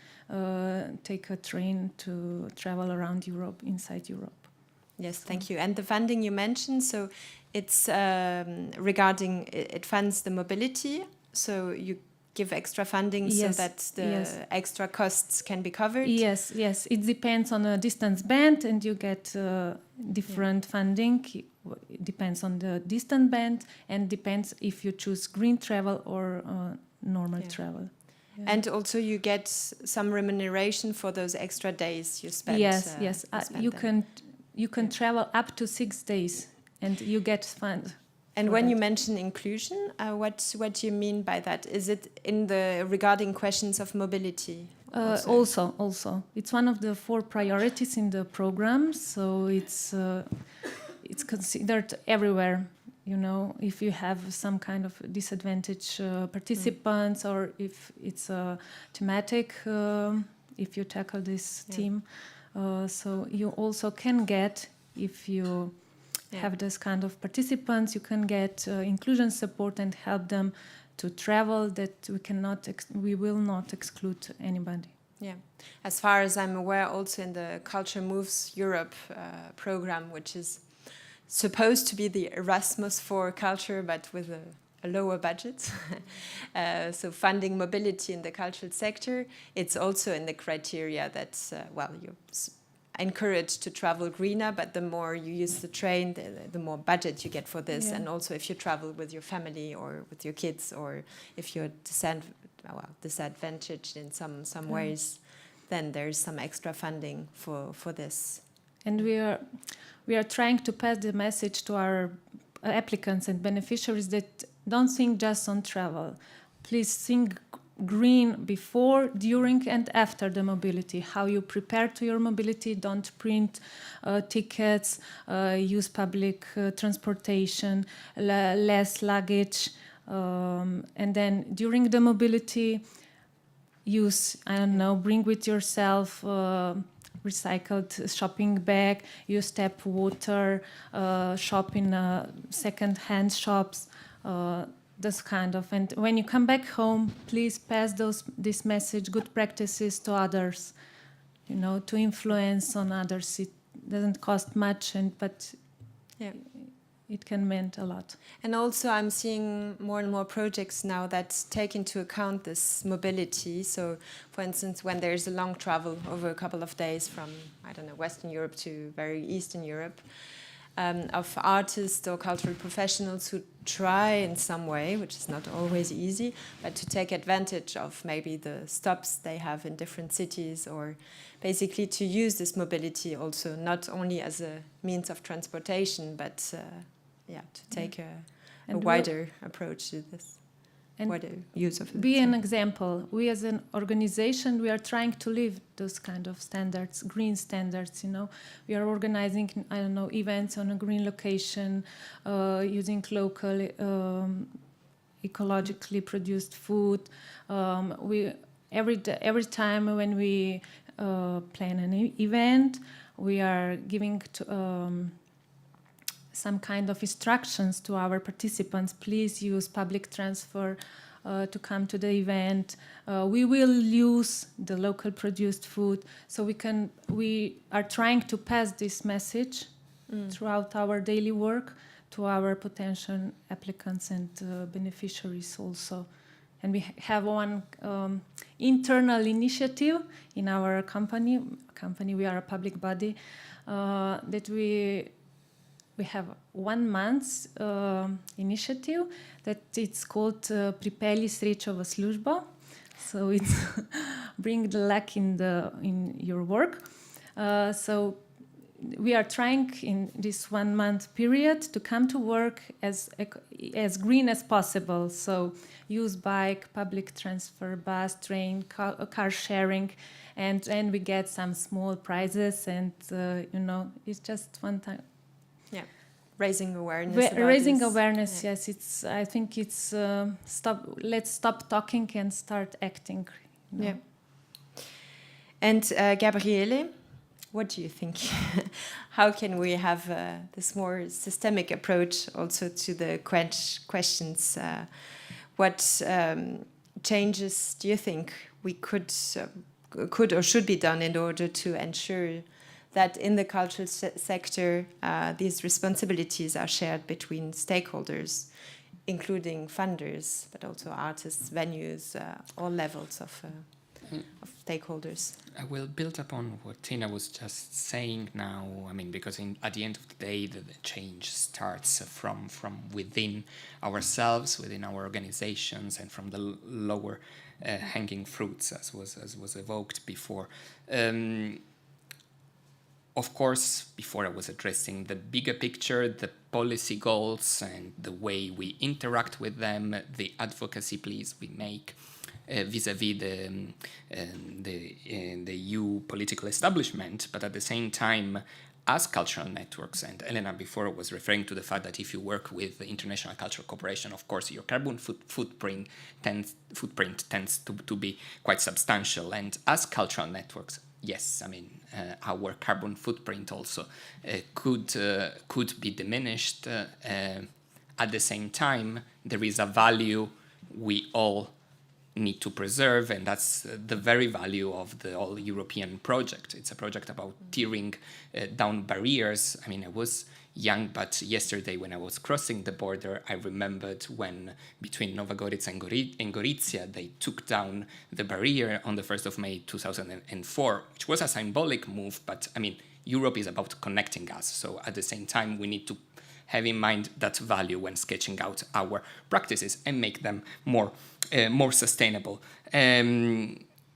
take a train to travel around Europe, inside Europe. Yes, thank you. And the funding you mentioned, so it's regarding, it funds the mobility, so you give extra funding so that the extra costs can be covered? Yes, it depends on a distance band and you get different funding. It depends on the distance band and depends if you choose green travel or normal travel. Yeah. And also you get some remuneration for those extra days you spend. Yes. You can travel up to 6 days and you get funds. And when you mention inclusion, what do you mean by that? Is it in the regarding questions of mobility? Also, it's one of the 4 priorities in the program. So it's considered everywhere. You know, if you have some kind of disadvantaged participants, or if it's a thematic, if you tackle this theme, so you also can get, if you have this kind of participants, you can get inclusion support and help them to travel, that we will not exclude anybody. Yeah, as far as I'm aware, also in the Culture Moves Europe program, which is supposed to be the Erasmus for culture, but with a lower budget. So funding mobility in the cultural sector, it's also in the criteria that, you're encouraged to travel greener, but the more you use the train, the more budget you get for this. And also if you travel with your family or with your kids, or if you're disadvantaged in some ways, then there's some extra funding for this. And we are trying to pass the message to our applicants and beneficiaries that don't think just on travel. Please think green before, during, and after the mobility. How you prepare to your mobility, don't print tickets, use public transportation, less luggage, and then during the mobility, use, I don't know, bring with yourself recycled shopping bag, use tap water, shop in second-hand shops, this kind of. And when you come back home, please pass this message, good practices to others, you know, to influence on others. It doesn't cost much, but it can mean a lot. And also I'm seeing more and more projects now that take into account this mobility. So for instance, when there's a long travel over a couple of days from, I don't know, Western Europe to very Eastern Europe, of artists or cultural professionals who try in some way, which is not always easy, but to take advantage of maybe the stops they have in different cities, or basically to use this mobility also not only as a means of transportation, but to take a wider approach to this. And wider use of it. Be an example. We as an organization, we are trying to live those kind of standards, green standards, you know. We are organizing, I don't know, events on a green location, using local, ecologically produced food. Every time when we plan an event, we are giving some kind of instructions to our participants. Please use public transport to come to the event. We will use the local produced food. So we are trying to pass this message throughout our daily work to our potential applicants and beneficiaries also. And we have one internal initiative in our company. We are a public body, that we have 1 month initiative that it's called Pripelji srečo v službo. So it's bring the luck in your work. So we are trying in this 1 month period to come to work as green as possible. So use bike, public transfer, bus, train, car sharing, and we get some small prizes, and you know, it's just one time. Yeah, raising awareness. Raising awareness, yes. It's. I think it's let's stop talking and start acting. You know? Yeah. And Gabriele, what do you think? How can we have this more systemic approach also to the questions? What changes do you think we could or should be done in order to ensure that in the cultural sector these responsibilities are shared between stakeholders, including funders, but also artists, venues, all levels of stakeholders? I will build upon what Tina was just saying now. I mean, because at the end of the day, the change starts from within ourselves, within our organizations, and from the lower hanging fruits, as was evoked before. Of course, before I was addressing the bigger picture, the policy goals and the way we interact with them, the advocacy pleas we make vis-a-vis the EU political establishment, but at the same time, as cultural networks, and Elena before was referring to the fact that if you work with the international cultural cooperation, of course, your carbon footprint tends to be quite substantial. And as cultural networks, yes, I mean, our carbon footprint also could be diminished. At the same time, there is a value we all need to preserve, and that's the very value of the all European project. It's a project about tearing down barriers. I mean, I was young, but yesterday when I was crossing the border, I remembered when between Nova Gorica and Gorizia, they took down the barrier on the 1st of May 2004, which was a symbolic move, but I mean, Europe is about connecting us. So at the same time, we need to have in mind that value when sketching out our practices and make them more sustainable.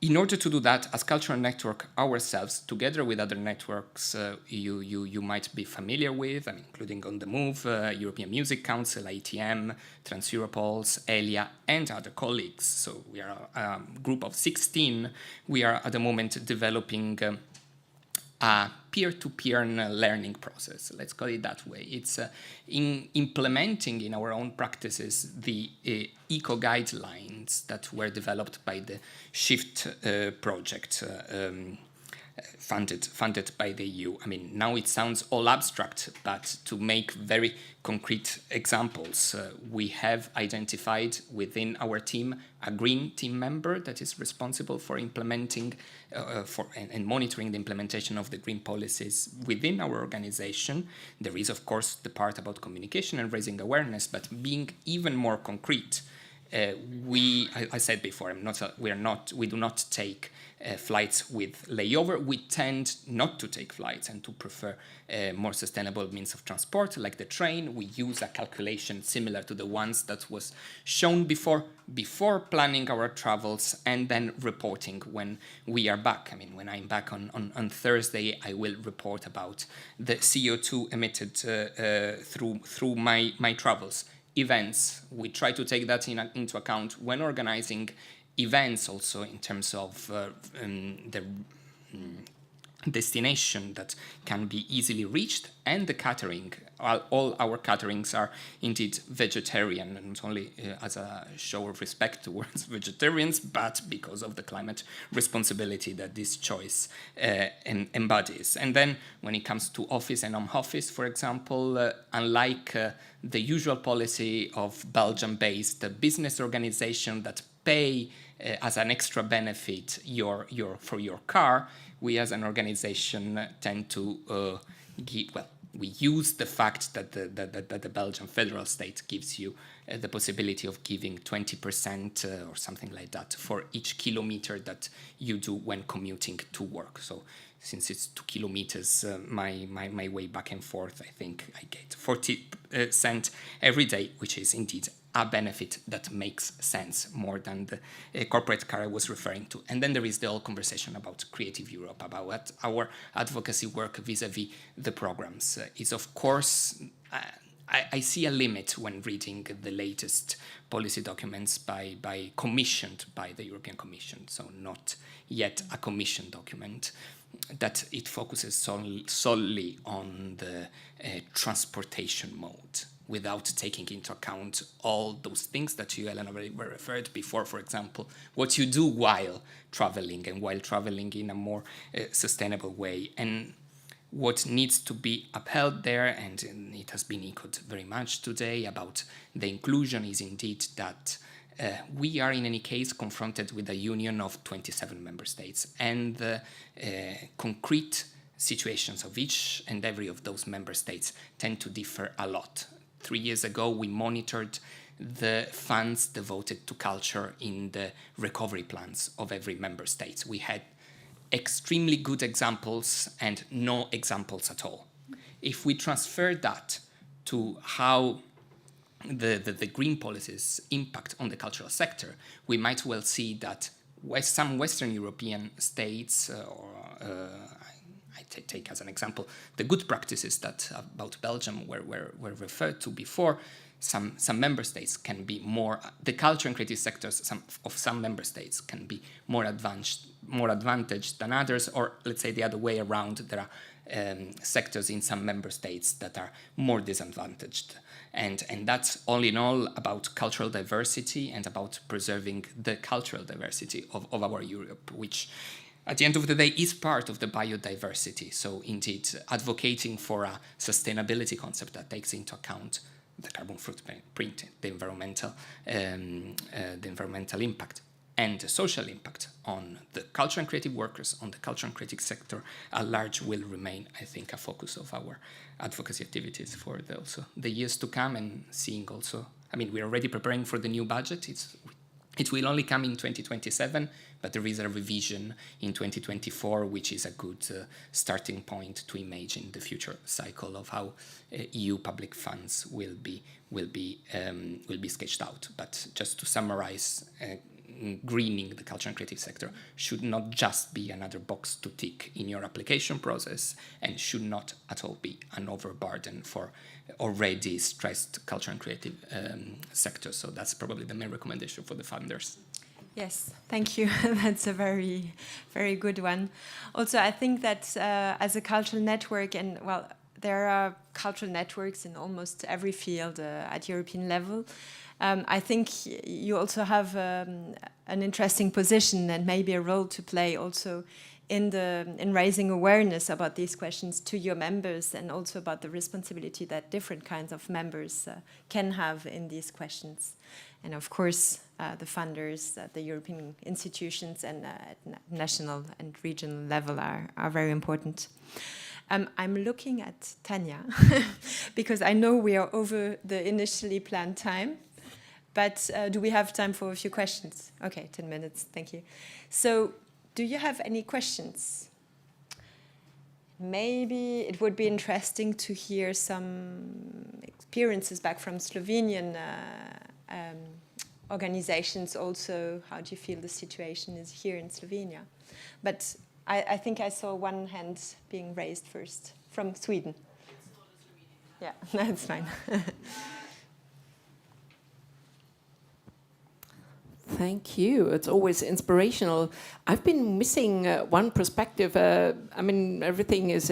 In order to do that, as cultural network ourselves, together with other networks you might be familiar with, including On the Move, European Music Council, ITM, Trans-Europols, ELIA, and other colleagues. So we are a group of 16. We are at the moment developing a peer-to-peer learning process, let's call it that way. It's in implementing in our own practices the eco guidelines that were developed by the Shift project, funded by the EU. Now it sounds all abstract, but to make very concrete examples, we have identified within our team a green team member that is responsible for implementing and monitoring the implementation of the green policies within our organization. There is, of course, the part about communication and raising awareness, but being even more concrete, I said before, we do not take flights with layover. We tend not to take flights and to prefer more sustainable means of transport, like the train. We use a calculation similar to the ones that was shown before planning our travels and then reporting when we are back. When I'm back on Thursday, I will report about the CO2 emitted through my travels. Events, we try to take that into account when organizing events, also in terms of the destination that can be easily reached, and the catering. All our caterings are indeed vegetarian, and not only as a show of respect towards vegetarians, but because of the climate responsibility that this choice embodies. And then when it comes to office and home office, for example, unlike the usual policy of Belgium-based business organization that pay as an extra benefit for your car, we as an organization tend to we use the fact that the Belgian federal state gives you the possibility of giving 20% or something like that for each kilometer that you do when commuting to work. So since it's 2 kilometers, my way back and forth, I think I get 40 cents every day, which is indeed a benefit that makes sense more than the corporate car I was referring to. And then there is the whole conversation about Creative Europe, about what our advocacy work vis-a-vis the programs is. Of course, I see a limit when reading the latest policy documents commissioned by the European Commission, so not yet a Commission document, that it focuses solely on the transportation mode, without taking into account all those things that you, Elena, were referred before. For example, what you do while traveling, and while traveling in a more sustainable way. And what needs to be upheld there, and it has been echoed very much today about the inclusion, is indeed that we are in any case confronted with a union of 27 member states, and the concrete situations of each and every of those member states tend to differ a lot. 3 years ago, we monitored the funds devoted to culture in the recovery plans of every member state. We had extremely good examples and no examples at all. If we transfer that to how the green policies impact on the cultural sector, we might well see that some Western European states, I take as an example the good practices that about Belgium were referred to before. Some member states can be more, the culture and creative sectors of some member states can be more advantaged than others, or let's say the other way around. There are sectors in some member states that are more disadvantaged. And that's all in all about cultural diversity and about preserving the cultural diversity of our Europe, which at the end of the day is part of the biodiversity. So indeed, advocating for a sustainability concept that takes into account the carbon footprint, the environmental impact, and the social impact on the culture and creative workers, on the culture and creative sector at large, will remain, I think, a focus of our advocacy activities for the years to come. And seeing also, we're already preparing for the new budget. It will only come in 2027, but there is a revision in 2024, which is a good starting point to imagine the future cycle of how EU public funds will be sketched out. But just to summarize, greening the culture and creative sector should not just be another box to tick in your application process, and should not at all be an overburden for already stressed culture and creative sector. So that's probably the main recommendation for the funders. Yes, thank you. That's a very, very good one. Also, I think that as a cultural network, and well, there are cultural networks in almost every field at European level. I think you also have an interesting position and maybe a role to play also in raising awareness about these questions to your members, and also about the responsibility that different kinds of members can have in these questions. And of course, the funders, the European institutions, and at national and regional level are very important. I'm looking at Tanya because I know we are over the initially planned time, but do we have time for a few questions? Okay, 10 minutes, thank you. So, do you have any questions? Maybe it would be interesting to hear some experiences back from Slovenian organizations also. How do you feel the situation is here in Slovenia? But I think I saw one hand being raised first from Sweden. It's not a Slovenian. Yeah, that's fine. Thank you. It's always inspirational. I've been missing one perspective. I mean, everything is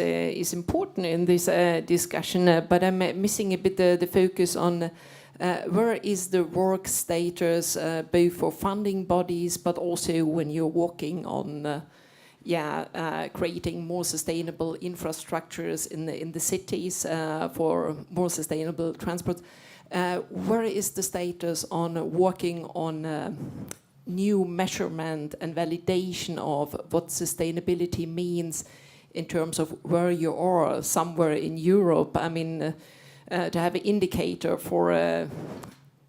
important in this discussion, but I'm missing a bit the focus on where is the work status, both for funding bodies, but also when you're working on creating more sustainable infrastructures in the cities for more sustainable transport. Where is the status on working on new measurement and validation of what sustainability means in terms of where you are somewhere in Europe? I mean, to have an indicator for a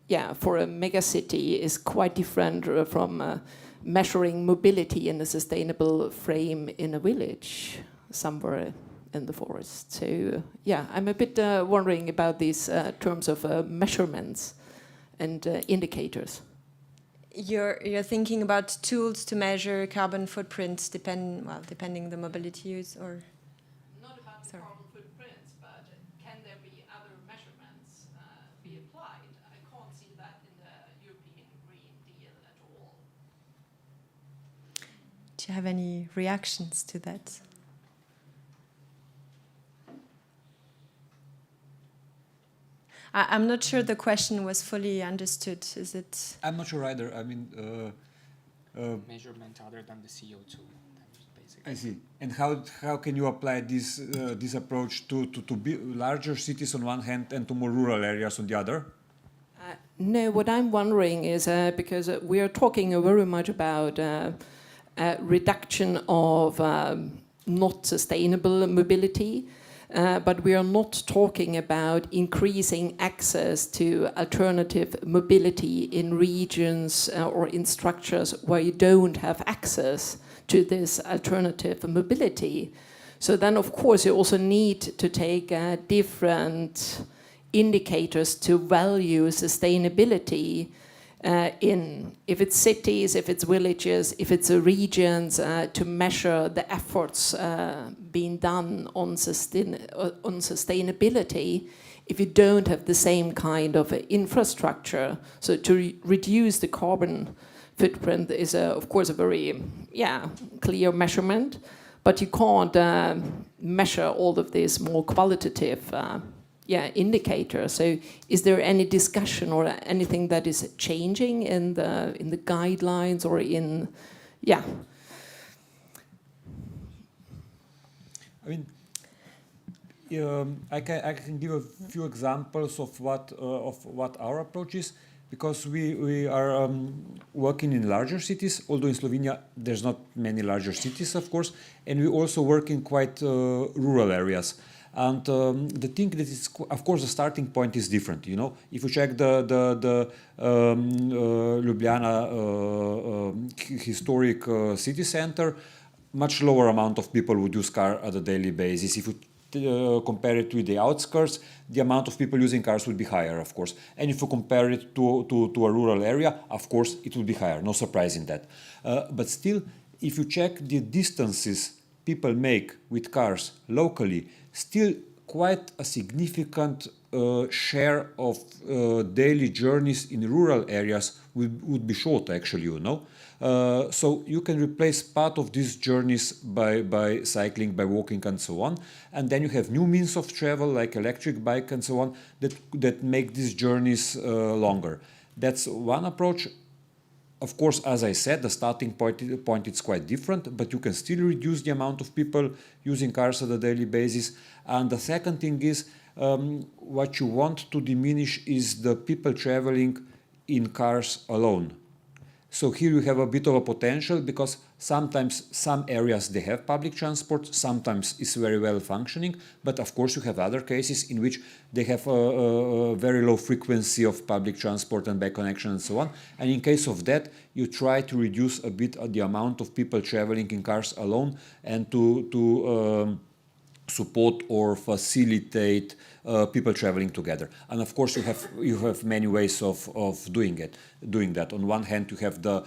megacity is quite different from measuring mobility in a sustainable frame in a village somewhere in the forest. So I'm a bit wondering about these terms of measurements and indicators. You're thinking about tools to measure carbon footprints, depending the mobility use, or not about the carbon footprints, but can there be other measurements be applied? I can't see that in the European Green Deal at all. Do you have any reactions to that? I'm not sure the question was fully understood. Is it? I'm not sure either. I mean, Measurement other than the CO2. Basically. I see. And how can you apply this approach to larger cities on one hand and to more rural areas on the other? No, what I'm wondering is because we are talking very much about reduction of not sustainable mobility. But we are not talking about increasing access to alternative mobility in regions or in structures where you don't have access to this alternative mobility. So then, of course, you also need to take different indicators to value sustainability if it's cities, if it's villages, if it's regions, to measure the efforts being done on sustainability. If you don't have the same kind of infrastructure, so to reduce the carbon footprint is, of course, a very clear measurement, but you can't measure all of this more qualitative indicator. So is there any discussion or anything that is changing in the guidelines or in I mean, I can give a few examples of what our approach is, because we are working in larger cities, although in Slovenia there's not many larger cities, of course, and we also work in quite rural areas. And the thing that is, of course, the starting point is different. You know, if you check the Ljubljana historic city center, much lower amount of people would use car on a daily basis. If you compare it with the outskirts, the amount of people using cars will be higher, of course. And if you compare it to a rural area, of course, it will be higher. No surprise in that. But still, if you check the distances people make with cars locally, still quite a significant share of daily journeys in rural areas would be short, actually, you know. So you can replace part of these journeys by cycling, by walking, and so on. And then you have new means of travel, like electric bike and so on, that make these journeys longer. That's one approach. Of course, as I said, the starting point is quite different, but you can still reduce the amount of people using cars on a daily basis. And the second thing is, what you want to diminish is the people traveling in cars alone. So here you have a bit of a potential, because sometimes some areas they have public transport, sometimes it's very well functioning, but of course you have other cases in which they have a very low frequency of public transport and back connection and so on. And in case of that, you try to reduce a bit the amount of people traveling in cars alone, and to support or facilitate people traveling together. And of course, you have many ways of doing that. On one hand, you have the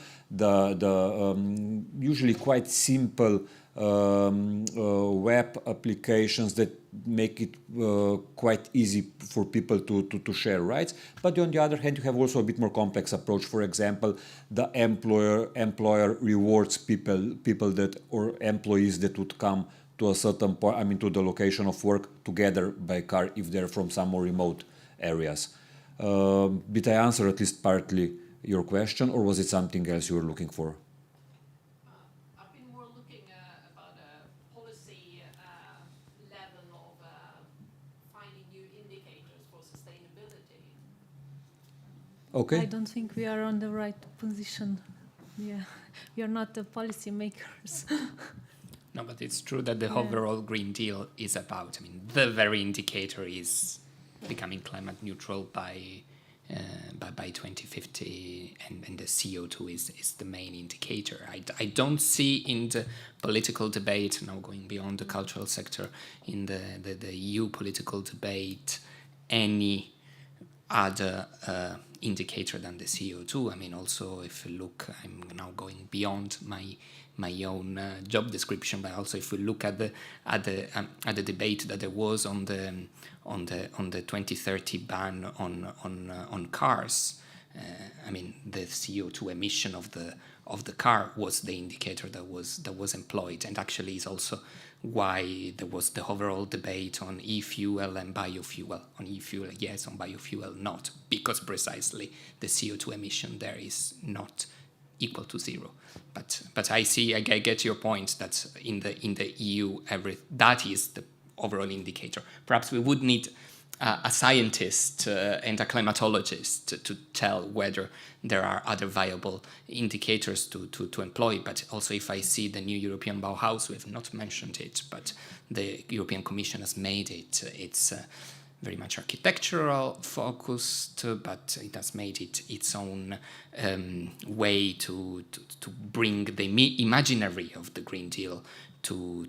usually quite simple web applications that make it quite easy for people to share rides. But on the other hand, you have also a bit more complex approach. For example, the employer rewards people that, or employees that would come to a certain point, I mean, to the location of work together by car if they're from some more remote areas. Did I answer at least partly your question, or was it something else you were looking for? I've been more looking about a policy level of finding new indicators for sustainability. Okay. I don't think we are on the right position. Yeah, we are not the policy makers. No, but it's true that the overall Green Deal is about, I mean, the very indicator is becoming climate neutral by 2050, and the CO2 is the main indicator. I don't see in the political debate, now going beyond the cultural sector, in the EU political debate, any other indicator than the CO2. I mean, also if you look, I'm now going beyond my own job description, but also if we look at the debate that there was on the 2030 ban on cars, I mean, the CO2 emission of the car was the indicator that was employed, and actually is also why there was the overall debate on e-fuel and biofuel. On e-fuel, yes; on biofuel, not, because precisely the CO2 emission there is not equal to zero. But I get your point that in the EU, that is the overall indicator. Perhaps we would need a scientist and a climatologist to tell whether there are other viable indicators to employ. But also, if I see the new European Bauhaus, we have not mentioned it, but the European Commission has made it. It's very much architectural focused, but it has made it its own way to bring the imaginary of the Green Deal to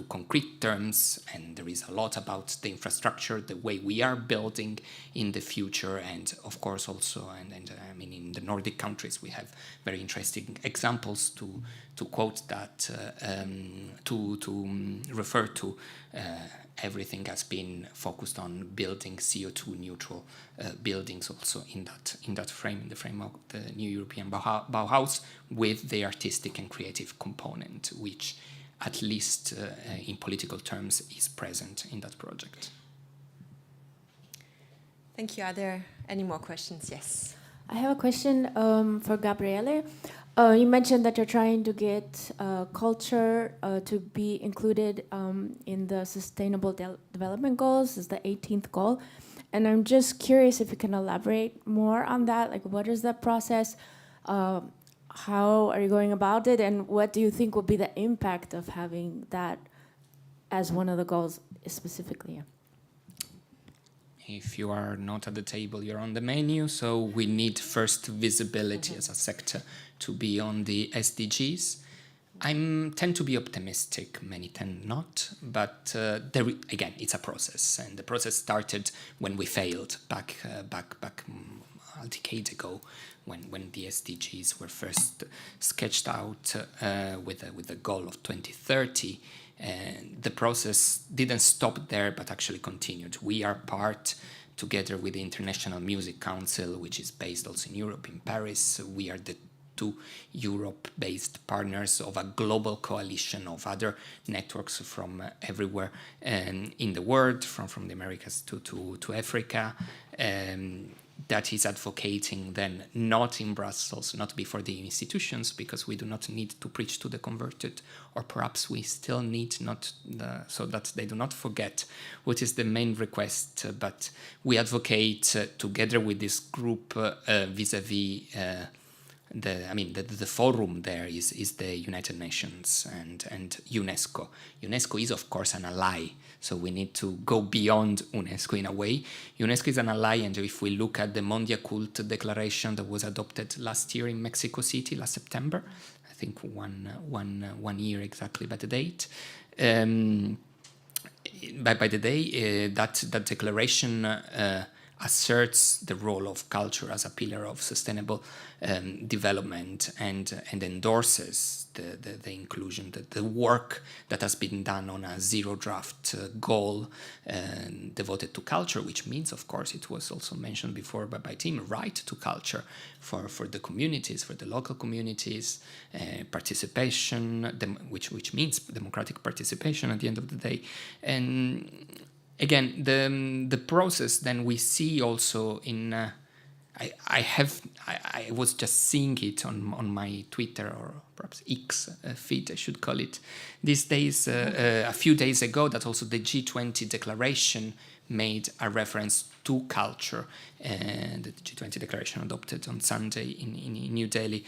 concrete terms. And there is a lot about the infrastructure, the way we are building in the future, and of course also, and I mean, in the Nordic countries we have very interesting examples to quote that, to refer to. Everything has been focused on building CO2 neutral buildings also in the frame of the new European Bauhaus, with the artistic and creative component, which at least in political terms is present in that project. Thank you. Are there any more questions? Yes. I have a question for Gabriele. You mentioned that you're trying to get culture to be included in the Sustainable Development Goals. This is the 18th goal. And I'm just curious if you can elaborate more on that. Like, what is that process? How are you going about it? And what do you think will be the impact of having that as one of the goals specifically? If you are not at the table, you're on the menu. So we need first visibility as a sector to be on the SDGs. I tend to be optimistic, many tend not, but again, it's a process, and the process started when we failed back a decade ago, when the SDGs were first sketched out with the goal of 2030. And the process didn't stop there, but actually continued. We are part, together with the International Music Council, which is based also in Europe, in Paris. We are the two Europe-based partners of a global coalition of other networks from everywhere in the world, from the Americas to Africa, that is advocating then not in Brussels, not before the institutions, because we do not need to preach to the converted, or perhaps we still need so that they do not forget what is the main request, but we advocate together with this group vis-a-vis the forum there is the United Nations and UNESCO. UNESCO is, of course, an ally, so we need to go beyond UNESCO in a way. UNESCO is an ally, and if we look at the Mondia Cult Declaration that was adopted last year in Mexico City, last September, I think one year exactly by the date, by the day, that declaration asserts the role of culture as a pillar of sustainable development and endorses the inclusion, the work that has been done on a zero draft goal devoted to culture, which means, of course, it was also mentioned before by Tim, right to culture for the communities, for the local communities, participation, which means democratic participation at the end of the day. And again, the process then we see also in I was just seeing it on my Twitter, or perhaps X feed I should call it, these days, a few days ago, that also the G20 declaration made a reference to culture, and the G20 declaration adopted on Sunday in New Delhi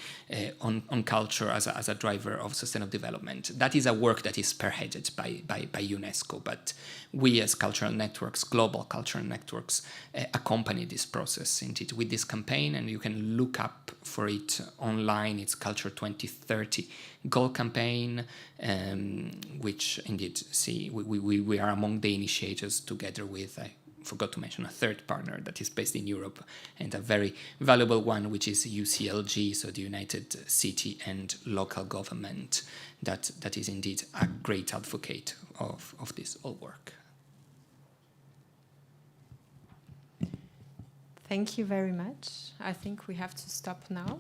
on culture as a driver of sustainable development. That is a work that is spearheaded by UNESCO, but we as cultural networks, global cultural networks, accompany this process indeed with this campaign, and you can look up for it online. It's Culture 2030 Goal Campaign, which indeed we are among the initiators together with, I forgot to mention, a third partner that is based in Europe, and a very valuable one, which is UCLG, so the United City and Local Government, that is indeed a great advocate of this whole work. Thank you very much. I think we have to stop now.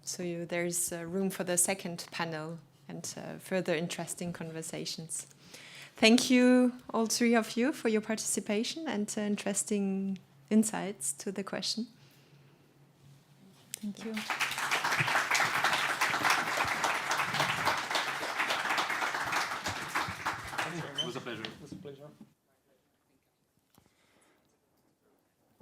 So there's room for the second panel and further interesting conversations. Thank you, all three of you, for your participation and interesting insights to the question. Thank you. It was a pleasure.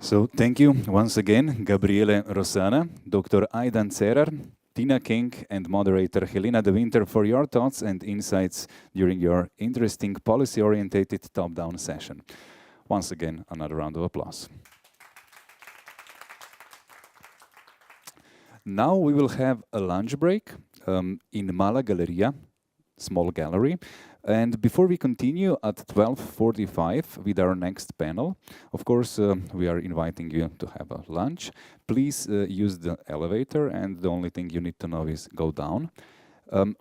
So thank you once again, Gabriele Rossana, Dr. Aidan Cerar, Tina King, and moderator Helena De Winter, for your thoughts and insights during your interesting policy-orientated top-down session. Once again, another round of applause. Now we will have a lunch break in Mala Galleria, small gallery. And before we continue at 12:45 with our next panel, of course, we are inviting you to have a lunch. Please use the elevator, and the only thing you need to know is go down.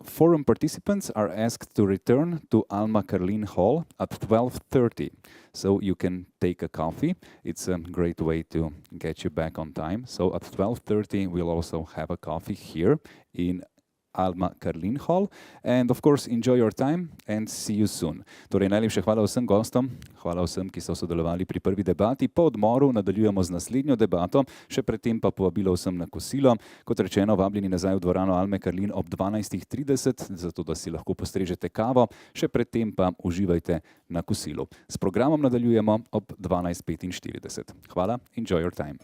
Forum participants are asked to return to Alma Karlin Hall at 12:30, so you can take a coffee. It's a great way to get you back on time. So at 12:30 we'll also have a coffee here in Alma Karlin Hall, and of course enjoy your time and see you soon. Torej, najlepša hvala vsem gostom, hvala vsem, ki so sodelovali pri prvi debati. Po odmoru nadaljujemo z naslednjo debato, še predtem pa povabilo vsem na kosilo. Kot rečeno, vabljeni nazaj v dvorano Alme Karlin ob 12:30, zato da si lahko postrežete kavo, še predtem pa uživajte na kosilu. S programom nadaljujemo ob 12:45. Hvala, enjoy your time.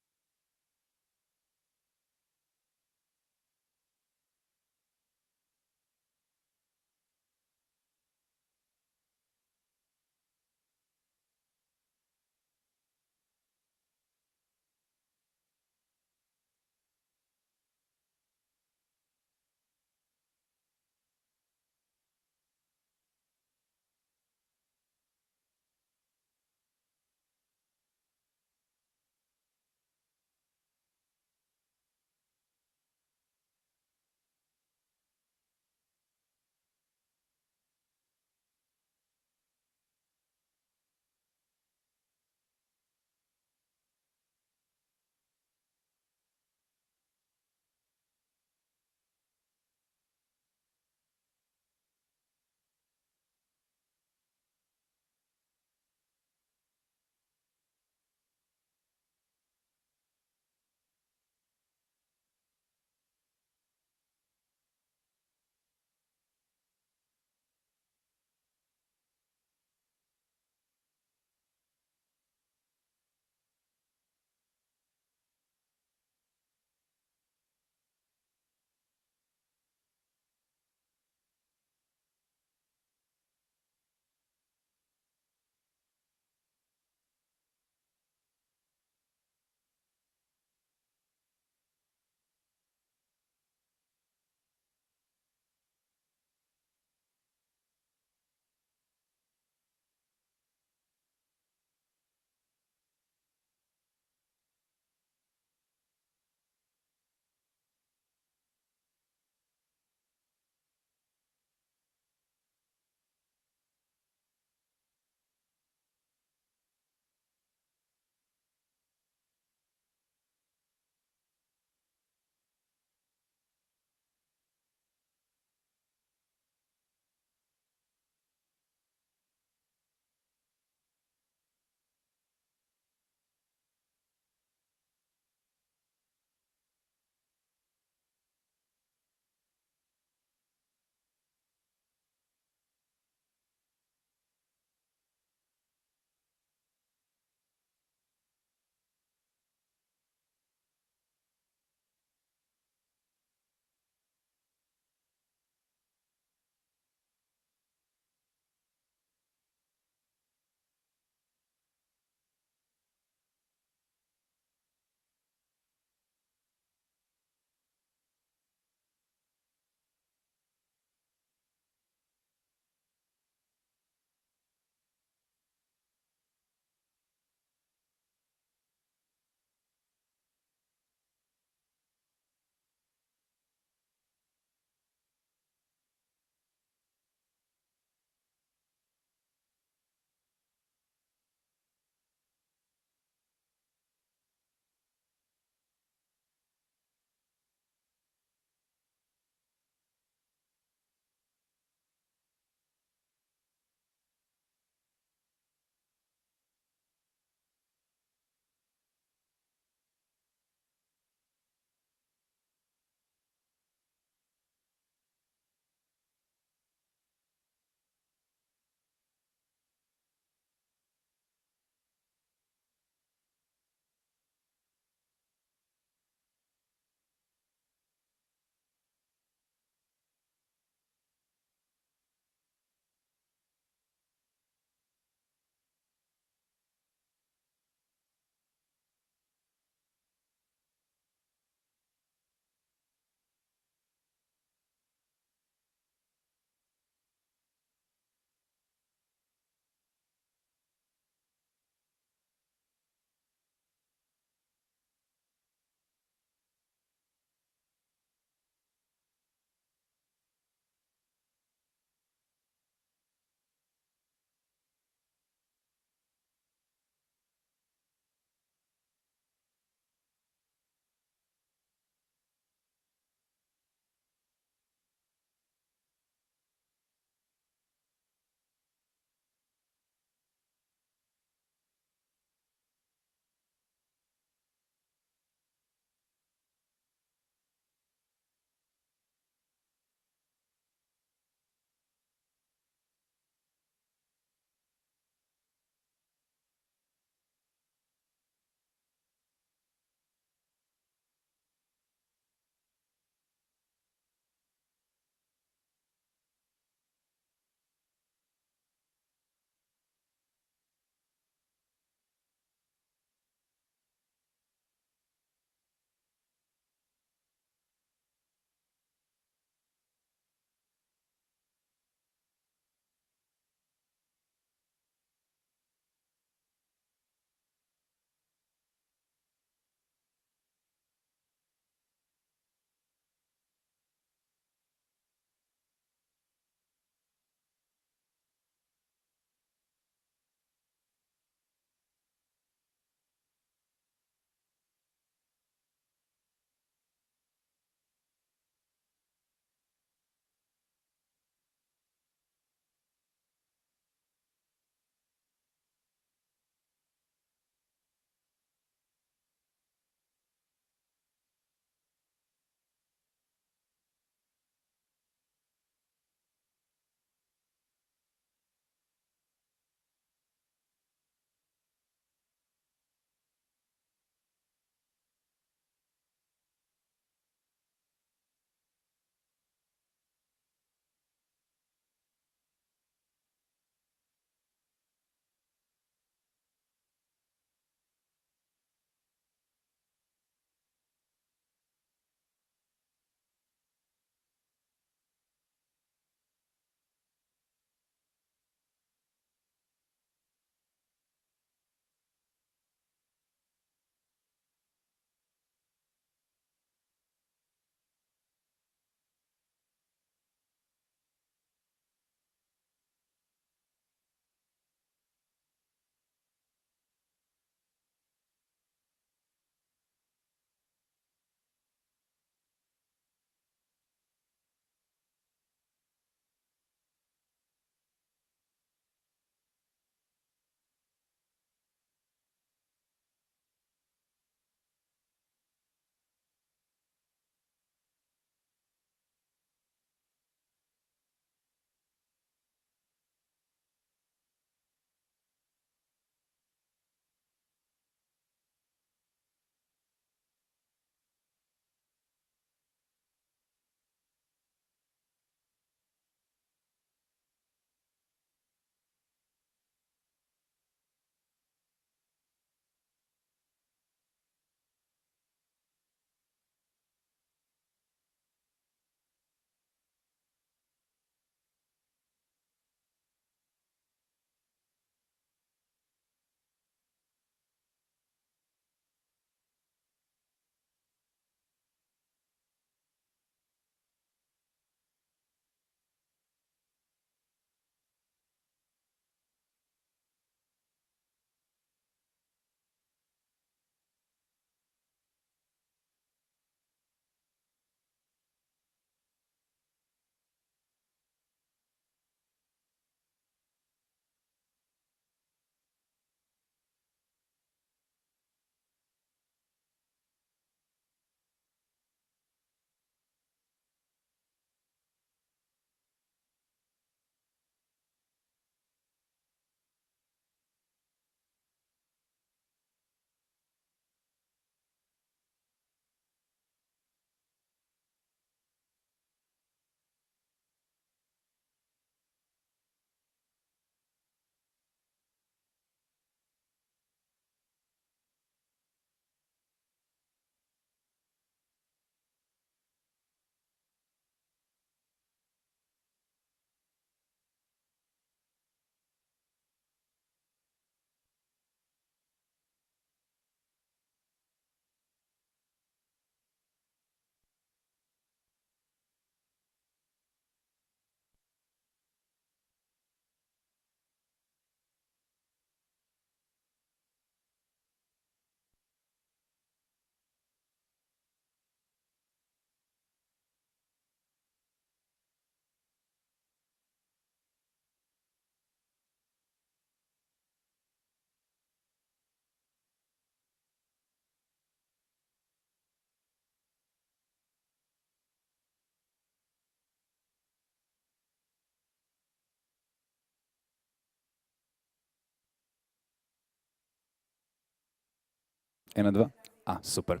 Ena, dva. Super.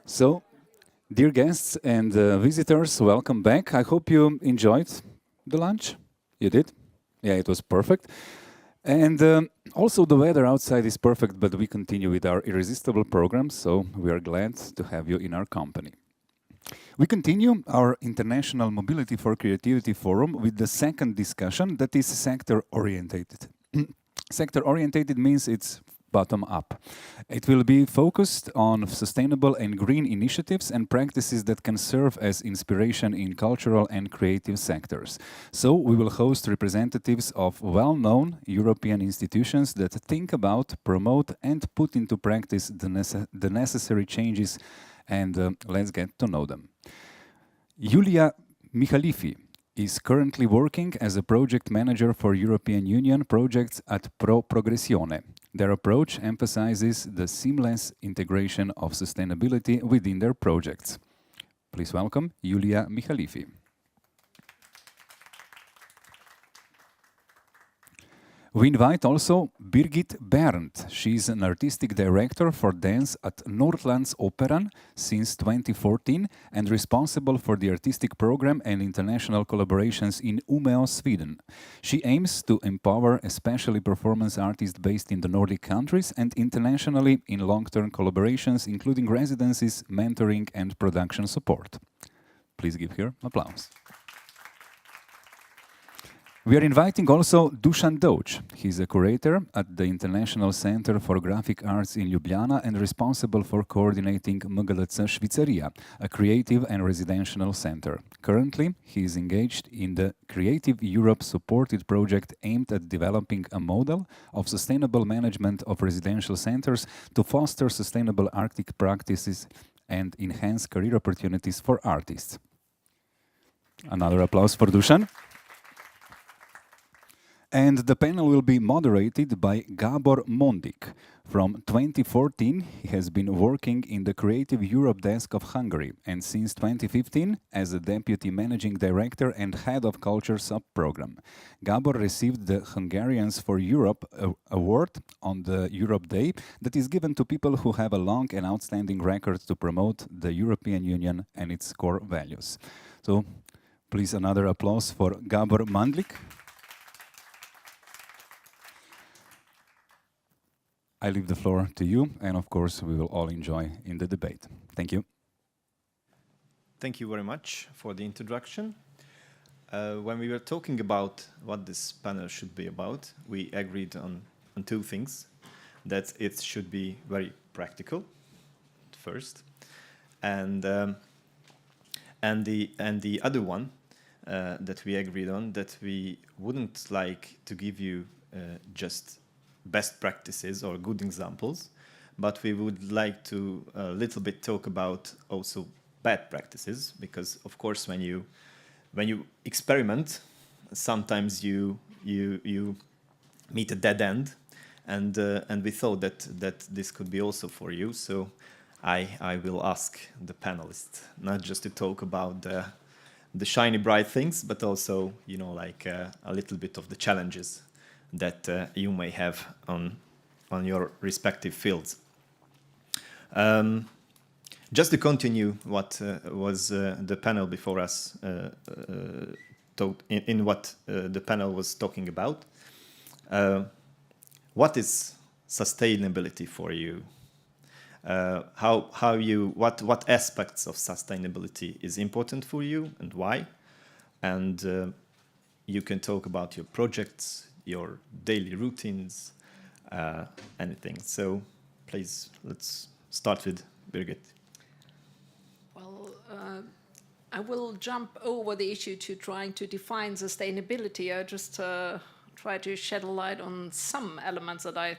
So, dear guests and visitors, welcome back. I hope you enjoyed the lunch. You did? Yeah, it was perfect. And also the weather outside is perfect, but we continue with our irresistible program, so we are glad to have you in our company. We continue our International Mobility4Creativity Forum with the second discussion that is sector-orientated. Sector-orientated means it's bottom-up. It will be focused on sustainable and green initiatives and practices that can serve as inspiration in cultural and creative sectors. So we will host representatives of well-known European institutions that think about, promote and put into practice the necessary changes, and let's get to know them. Julia Michalifi is currently working as a project manager for European Union projects at Pro Progressione. Their approach emphasizes the seamless integration of sustainability within their projects. Please welcome Julia Michalifi. We invite also Birgit Berndt. She's an artistic director for dance at Norrlandsoperan since 2014 and responsible for the artistic program and international collaborations in Umeå, Sweden. She aims to empower especially performance artists based in the Nordic countries and internationally in long-term collaborations, including residencies, mentoring and production support. Please give her applause. We are inviting also Dusan Doc. He's a curator at the International Center for Graphic Arts in Ljubljana and responsible for coordinating MGLC Švicaria, a creative and residential center. Currently, he is engaged in the Creative Europe supported project aimed at developing a model of sustainable management of residential centers to foster sustainable artistic practices and enhance career opportunities for artists. Another applause for Dusan. And the panel will be moderated by Gabor Mondik. From 2014, he has been working in the Creative Europe desk of Hungary, and since 2015 as a deputy managing director and head of culture sub-program. Gabor received the Hungarians for Europe award on the Europe Day that is given to people who have a long and outstanding record to promote the European Union and its core values. So, please another applause for Gabor Mondik. I leave the floor to you, and of course we will all enjoy in the debate. Thank you. Thank you very much for the introduction. When we were talking about what this panel should be about, we agreed on two things. That it should be very practical, first, and the other one that we agreed on, that we wouldn't like to give you just best practices or good examples, but we would like to a little bit talk about also bad practices, because of course when you experiment, sometimes you meet a dead end, and we thought that this could be also for you. So I will ask the panelists not just to talk about the shiny bright things, but also like a little bit of the challenges that you may have on your respective fields. Just to continue what was the panel before us, in what the panel was talking about, what is sustainability for you? What aspects of sustainability is important for you and why? And you can talk about your projects, your daily routines, anything. So please, let's start with Birgit. Well, I will jump over the issue to trying to define sustainability. I just try to shed a light on some elements that I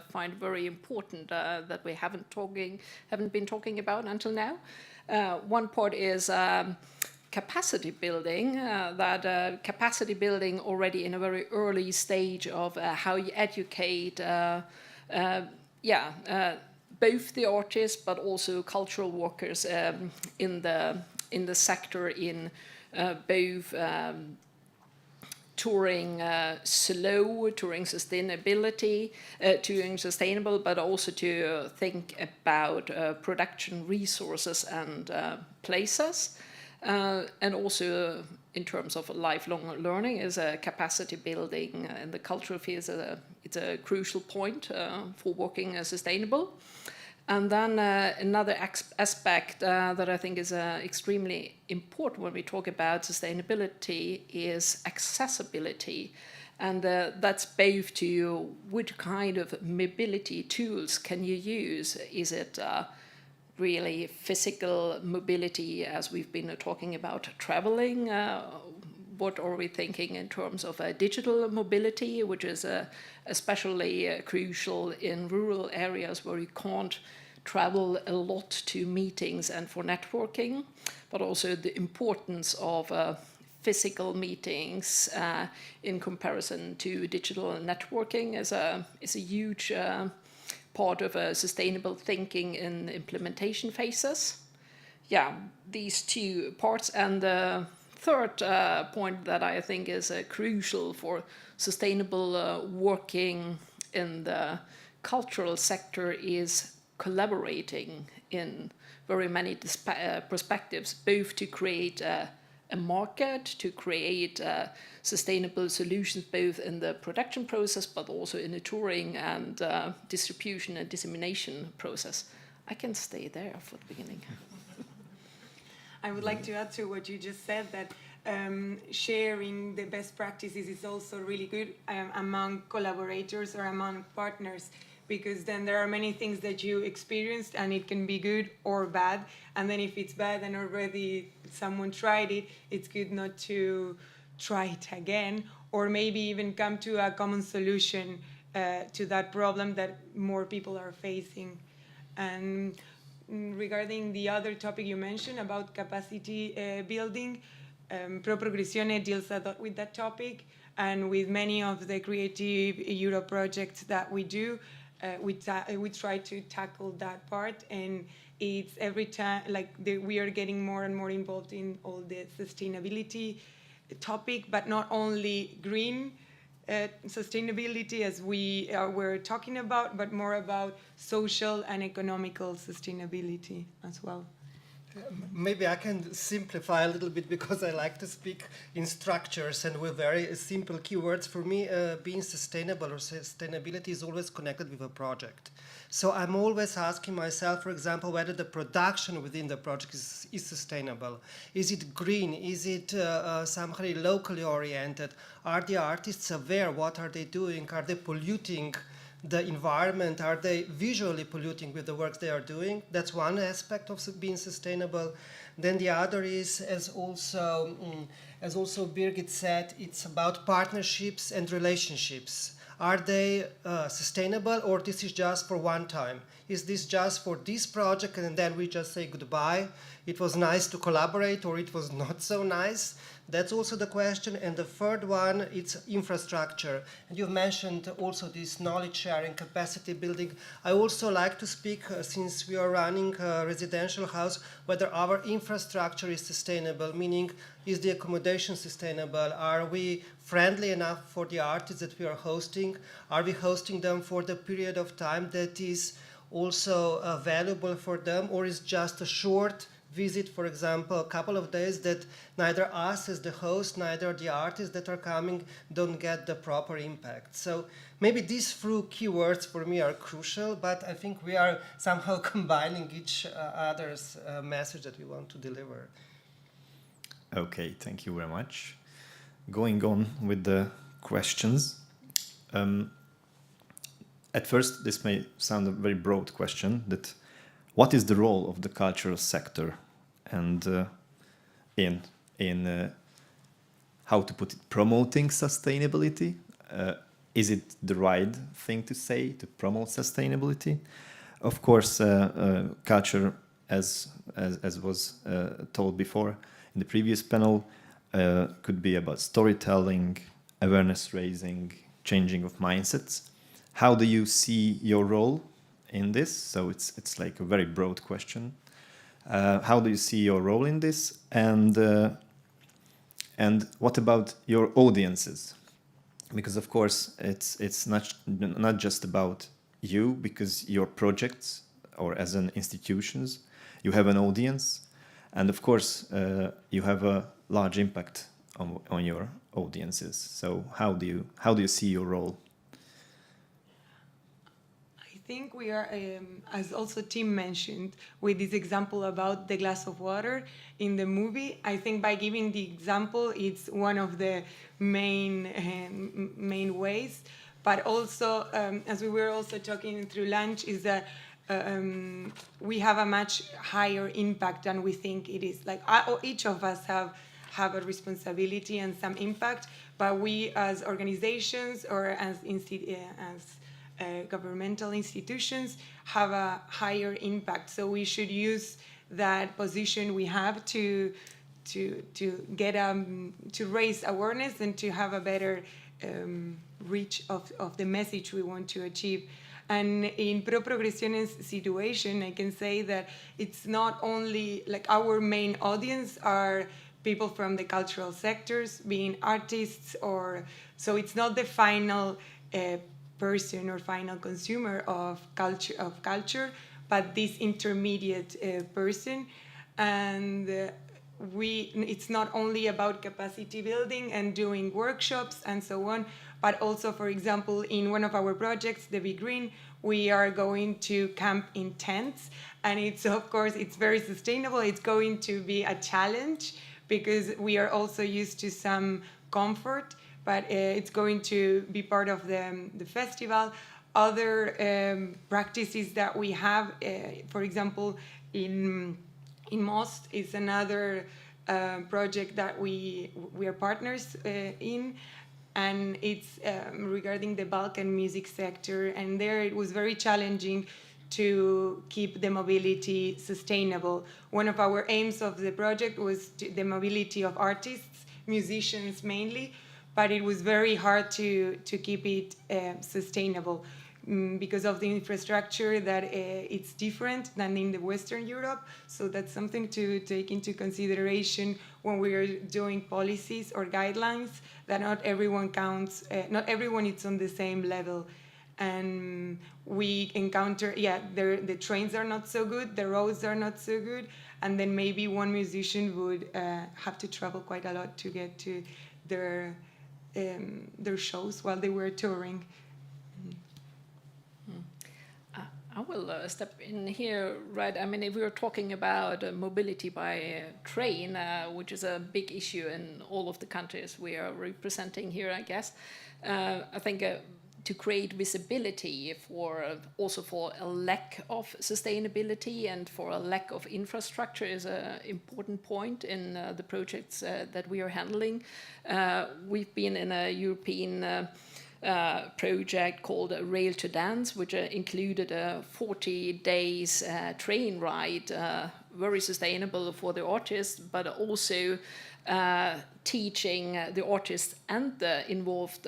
find very important that we haven't been talking about until now. One part is capacity building, capacity building already in a very early stage of how you educate both the artists but also cultural workers in the sector in both touring slow, touring sustainability, touring sustainable, but also to think about production resources and places. And also in terms of lifelong learning is a capacity building in the cultural field. It's a crucial point for working sustainable. And then another aspect that I think is extremely important when we talk about sustainability is accessibility. And that's both to what kind of mobility tools can you use? Is it really physical mobility, as we've been talking about traveling? What are we thinking in terms of digital mobility, which is especially crucial in rural areas where you can't travel a lot to meetings and for networking, but also the importance of physical meetings in comparison to digital networking is a huge part of sustainable thinking in implementation phases. Yeah, these two parts. And the third point that I think is crucial for sustainable working in the cultural sector is collaborating in very many perspectives, both to create a market, to create sustainable solutions, both in the production process, but also in the touring and distribution and dissemination process. I can stay there for the beginning. I would like to add to what you just said, that sharing the best practices is also really good among collaborators or among partners, because then there are many things that you experienced and it can be good or bad. And then if it's bad and already someone tried it, it's good not to try it again, or maybe even come to a common solution to that problem that more people are facing. And regarding the other topic you mentioned about capacity building, Pro Progressione deals a lot with that topic, and with many of the Creative Europe projects that we do, we try to tackle that part, and it's every time we are getting more and more involved in all the sustainability topic, but not only green sustainability as we're talking about, but more about social and economical sustainability as well. Maybe I can simplify a little bit, because I like to speak in structures and with very simple keywords. For me, being sustainable or sustainability is always connected with a project. So I'm always asking myself, for example, whether the production within the project is sustainable. Is it green? Is it somehow locally oriented? Are the artists aware? What are they doing? Are they polluting the environment? Are they visually polluting with the work they are doing? That's one aspect of being sustainable. Then the other is, as also Birgit said, it's about partnerships and relationships. Are they sustainable, or this is just for one time? Is this just for this project and then we just say goodbye? It was nice to collaborate, or it was not so nice? That's also the question. And the third one, it's infrastructure. And you've mentioned also this knowledge sharing, capacity building. I also like to speak, since we are running a residential house, whether our infrastructure is sustainable, meaning is the accommodation sustainable? Are we friendly enough for the artists that we are hosting? Are we hosting them for the period of time that is also valuable for them, or is just a short visit, for example, a couple of days that neither us as the host, neither the artists that are coming don't get the proper impact? So maybe these few keywords for me are crucial, but I think we are somehow combining each other's message that we want to deliver. Okay, thank you very much. Going on with the questions. At first, this may sound a very broad question, that what is the role of the cultural sector, and in how to put it, promoting sustainability? Is it the right thing to say, to promote sustainability? Of course, culture, as was told before in the previous panel, could be about storytelling, awareness raising, changing of mindsets. How do you see your role in this? So it's like a very broad question. How do you see your role in this? And And what about your audiences? Because of course it's not just about you, because your projects or as an institutions, you have an audience, and of course you have a large impact on your audiences. So how do you see your role? I think we are, as also Tim mentioned, with this example about the glass of water in the movie, I think by giving the example, it's one of the main ways. But also, as we were also talking through lunch, is that we have a much higher impact than we think it is. Like each of us have a responsibility and some impact, but we as organizations or as governmental institutions have a higher impact. So we should use that position we have to get to raise awareness and to have a better reach of the message we want to achieve. And in Pro Progresiones situation, I can say that it's not only like our main audience are people from the cultural sectors, being artists, or so it's not the final person or final consumer of culture, but this intermediate person. And it's not only about capacity building and doing workshops and so on, but also, for example, in one of our projects, the Be Green, we are going to camp in tents, and it's very sustainable. It's going to be a challenge because we are also used to some comfort, but it's going to be part of the festival. Other practices that we have, for example, in Most is another project that we are partners in, and it's regarding the Balkan music sector. And there it was very challenging to keep the mobility sustainable. One of our aims of the project was the mobility of artists, musicians mainly, but it was very hard to keep it sustainable because of the infrastructure that it's different than in the Western Europe. So that's something to take into consideration when we are doing policies or guidelines, that not everyone counts, not everyone is on the same level. And we encounter, the trains are not so good, the roads are not so good, and then maybe one musician would have to travel quite a lot to get to their shows while they were touring. I will step in here, right? I mean, if we were talking about mobility by train, which is a big issue in all of the countries we are representing here, I guess, I think to create visibility for a lack of sustainability and for a lack of infrastructure is an important point in the projects that we are handling. We've been in a European project called Rail to Dance, which included a 40 days train ride, very sustainable for the artists, but also teaching the artists and the involved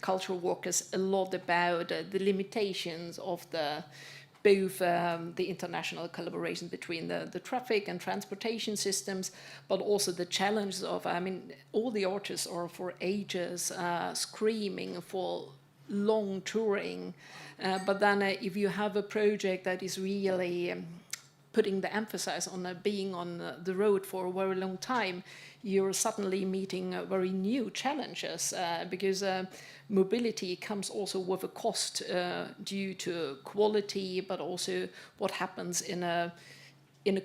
cultural workers a lot about the limitations of both the international collaboration between the traffic and transportation systems, but also the challenges of, I mean, all the artists are for ages screaming for long touring, but then if you have a project that is really putting the emphasis on being on the road for a very long time, you're suddenly meeting very new challenges because mobility comes also with a cost due to quality, but also what happens in a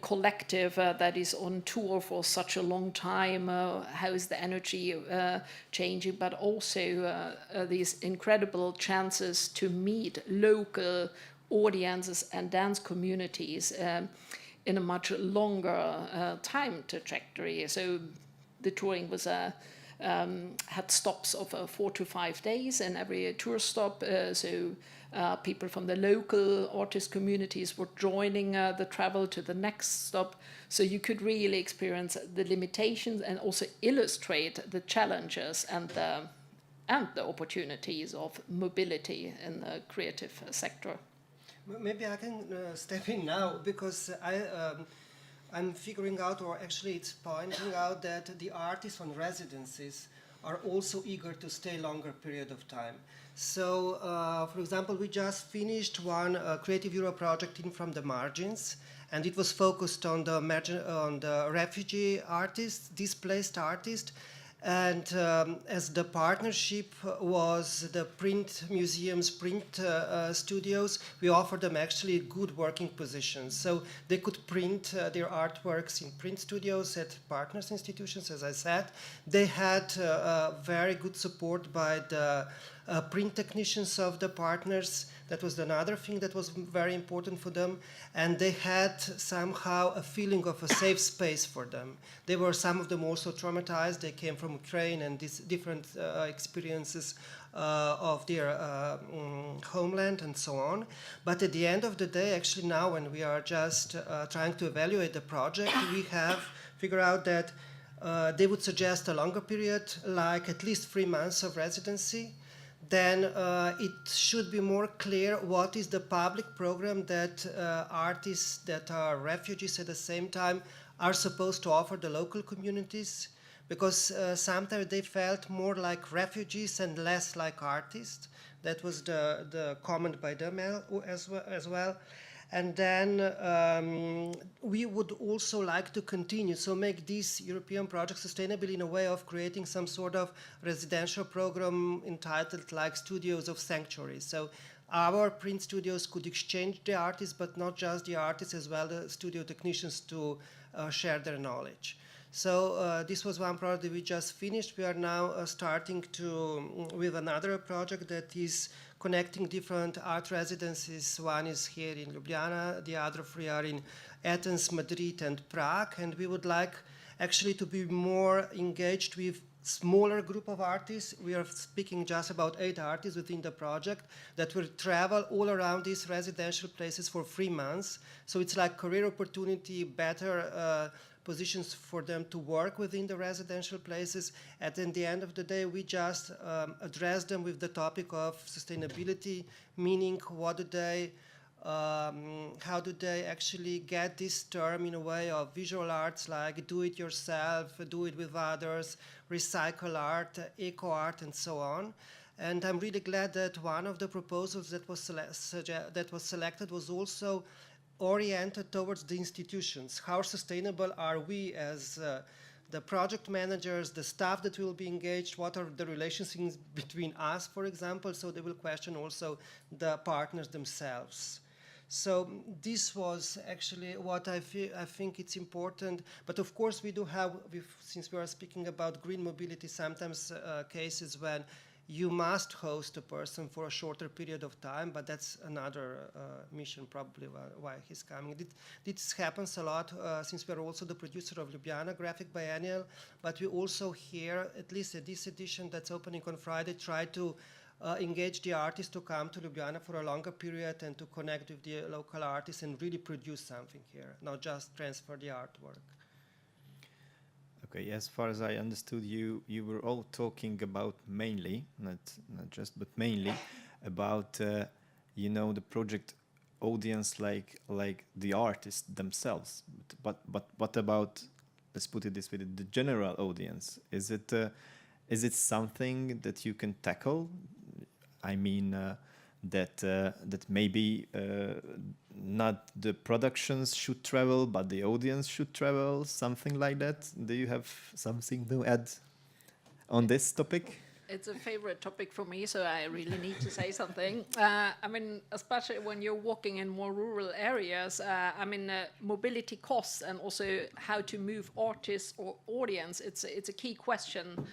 collective that is on tour for such a long time. How is the energy changing? But also these incredible chances to meet local audiences and dance communities in a much longer time trajectory. So the touring was had stops of 4 to 5 days in every tour stop. So people from the local artist communities were joining the travel to the next stop. So you could really experience the limitations and also illustrate the challenges and the opportunities of mobility in the creative sector. Maybe I can step in now, because I'm figuring out, or actually it's pointing out, that the artists on residencies are also eager to stay longer period of time. So, for example, we just finished one Creative Europe project in From the Margins, and it was focused on the refugee artists, displaced artists. And as the partnership was the print museums, print studios, we offered them actually good working positions. So they could print their artworks in print studios at partners institutions, as I said. They had very good support by the print technicians of the partners. That was another thing that was very important for them. And they had somehow a feeling of a safe space for them. They were, some of them, also traumatized. They came from Ukraine and these different experiences of their homeland and so on. But at the end of the day, actually now when we are just trying to evaluate the project, we have figured out that they would suggest a longer period, like at least 3 months of residency. Then it should be more clear what is the public program that artists that are refugees at the same time are supposed to offer the local communities, because sometimes they felt more like refugees and less like artists. That was the comment by them as well. And then we would also like to continue, so make these European projects sustainable in a way of creating some sort of residential program entitled like Studios of Sanctuary. So our print studios could exchange the artists, but not just the artists, as well the studio technicians to share their knowledge. So this was one project that we just finished. We are now starting with another project that is connecting different art residencies. One is here in Ljubljana, the other 3 are in Athens, Madrid, and Prague. And we would like actually to be more engaged with smaller group of artists. We are speaking just about 8 artists within the project that will travel all around these residential places for 3 months. So it's like career opportunity, better positions for them to work within the residential places. And at the end of the day, we just address them with the topic of sustainability, meaning what do they, how do they actually get this term in a way of visual arts, like do it yourself, do it with others, recycle art, eco art, and so on. And I'm really glad that one of the proposals that was selected was also oriented towards the institutions. How sustainable are we as the project managers, the staff that will be engaged, what are the relations between us, for example, so they will question also the partners themselves. So this was actually what I think it's important. But of course we do have, since we are speaking about green mobility, sometimes cases when you must host a person for a shorter period of time, but that's another mission probably why he's coming. This happens a lot since we're also the producer of Ljubljana Graphic Biennial, but we also here, at least at this edition that's opening on Friday, try to engage the artists to come to Ljubljana for a longer period and to connect with the local artists and really produce something here, not just transfer the artwork. Okay, as far as I understood, you were all talking about mainly, not just, but mainly about, you know, the project audience, like the artists themselves. But what about, let's put it this way, the general audience? Is it something that you can tackle? I mean, that maybe not the productions should travel, but the audience should travel, something like that. Do you have something to add on this topic? It's a favorite topic for me, so I really need to say something. I mean, especially when you're walking in more rural areas, I mean, mobility costs and also how to move artists or audience, it's a key question.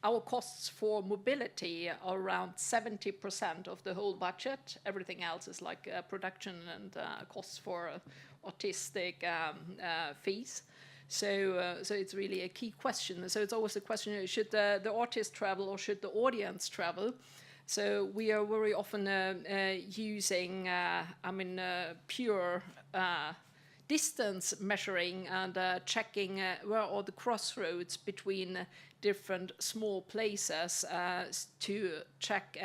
Our costs for mobility are around 70% of the whole budget. Everything else is like production and costs for artistic fees. So it's really a key question. So it's always a question, should the artist travel or should the audience travel? So we are very often using, pure distance measuring and checking where are the crossroads between different small places to check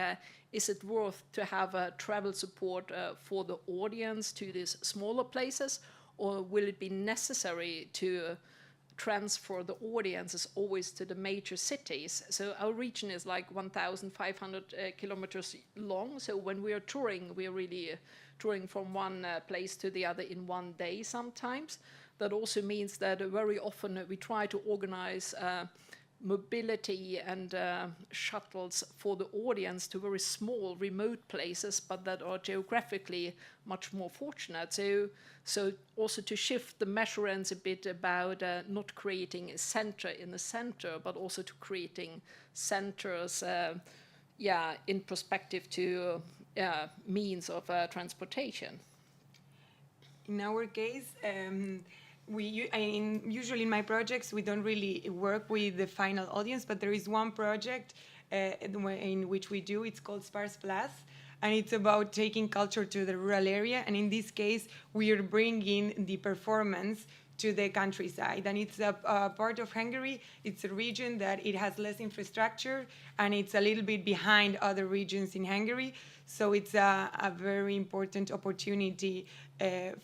is it worth to have travel support for the audience to these smaller places, or will it be necessary to transfer the audiences always to the major cities? So our region is like 1,500 kilometers long. So when we are touring, we are really touring from one place to the other in one day sometimes. That also means that very often we try to organize mobility and shuttles for the audience to very small remote places, but that are geographically much more fortunate. So also to shift the measurements a bit about not creating a center in the center, but also to creating centers in perspective to means of transportation. In our case, usually in my projects, we don't really work with the final audience, but there is one project in which we do. It's called Sparse Plus, and it's about taking culture to the rural area. And in this case, we are bringing the performance to the countryside. And it's a part of Hungary. It's a region that it has less infrastructure, and it's a little bit behind other regions in Hungary. So it's a very important opportunity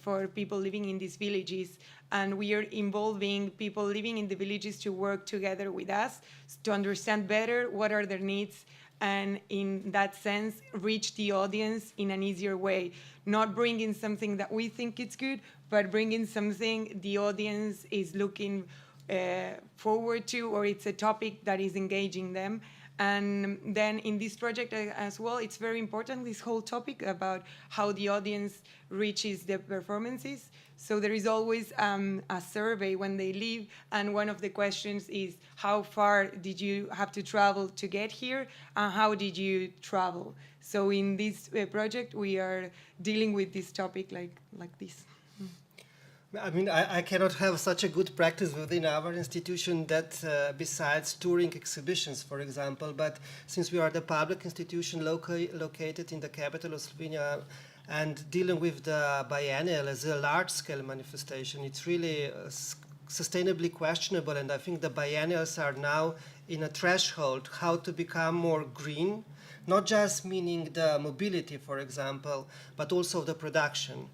for people living in these villages. And we are involving people living in the villages to work together with us to understand better what are their needs, and in that sense, reach the audience in an easier way. Not bringing something that we think is good, but bringing something the audience is looking forward to, or it's a topic that is engaging them. And then in this project as well, it's very important, this whole topic about how the audience reaches the performances. So there is always a survey when they leave, and one of the questions is, how far did you have to travel to get here, and how did you travel? So in this project, we are dealing with this topic like this. I mean, I cannot have such a good practice within our institution that besides touring exhibitions, for example, but since we are the public institution located in the capital of Slovenia and dealing with the biennial as a large-scale manifestation, it's really sustainably questionable, and I think the biennials are now in a threshold how to become more green, not just meaning the mobility, for example, but also the production.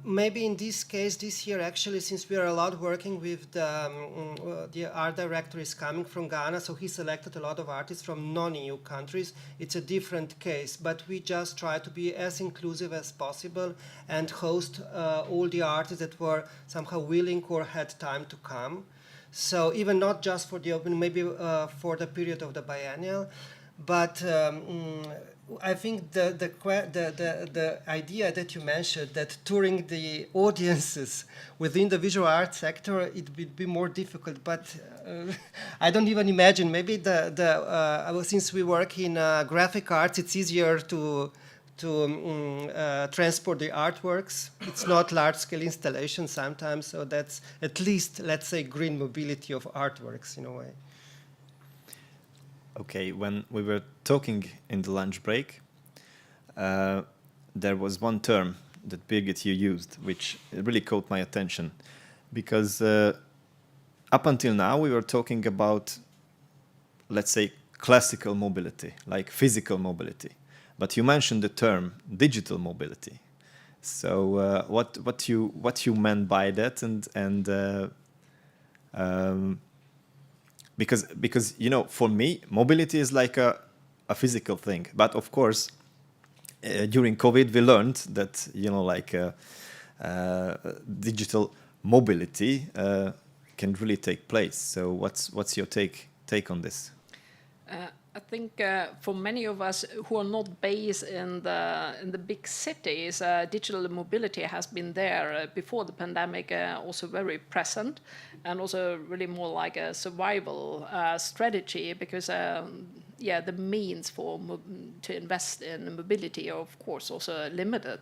Maybe in this case, this year, actually, since we are a lot working with the art director is coming from Ghana, so he selected a lot of artists from non-EU countries. It's a different case, but we just try to be as inclusive as possible and host all the artists that were somehow willing or had time to come. So even not just for the open, maybe for the period of the biennial, but I think the idea that you mentioned, that touring the audiences within the visual art sector, it would be more difficult. But I don't even imagine. Maybe since we work in graphic arts, it's easier to transport the artworks. It's not large-scale installation sometimes, so that's at least, let's say, green mobility of artworks in a way. Okay, when we were talking in the lunch break, there was one term that Birgit, you used, which really caught my attention, because up until now we were talking about, let's say, classical mobility, like physical mobility, but you mentioned the term digital mobility. So what you meant by that, and because you know, for me, mobility is like a physical thing. But of course, during COVID, we learned that, you know, like digital mobility can really take place. So what's your take on this? I think for many of us who are not based in the big cities, digital mobility has been there before the pandemic, also very present, and also really more like a survival strategy, because the means to invest in mobility are of course also limited,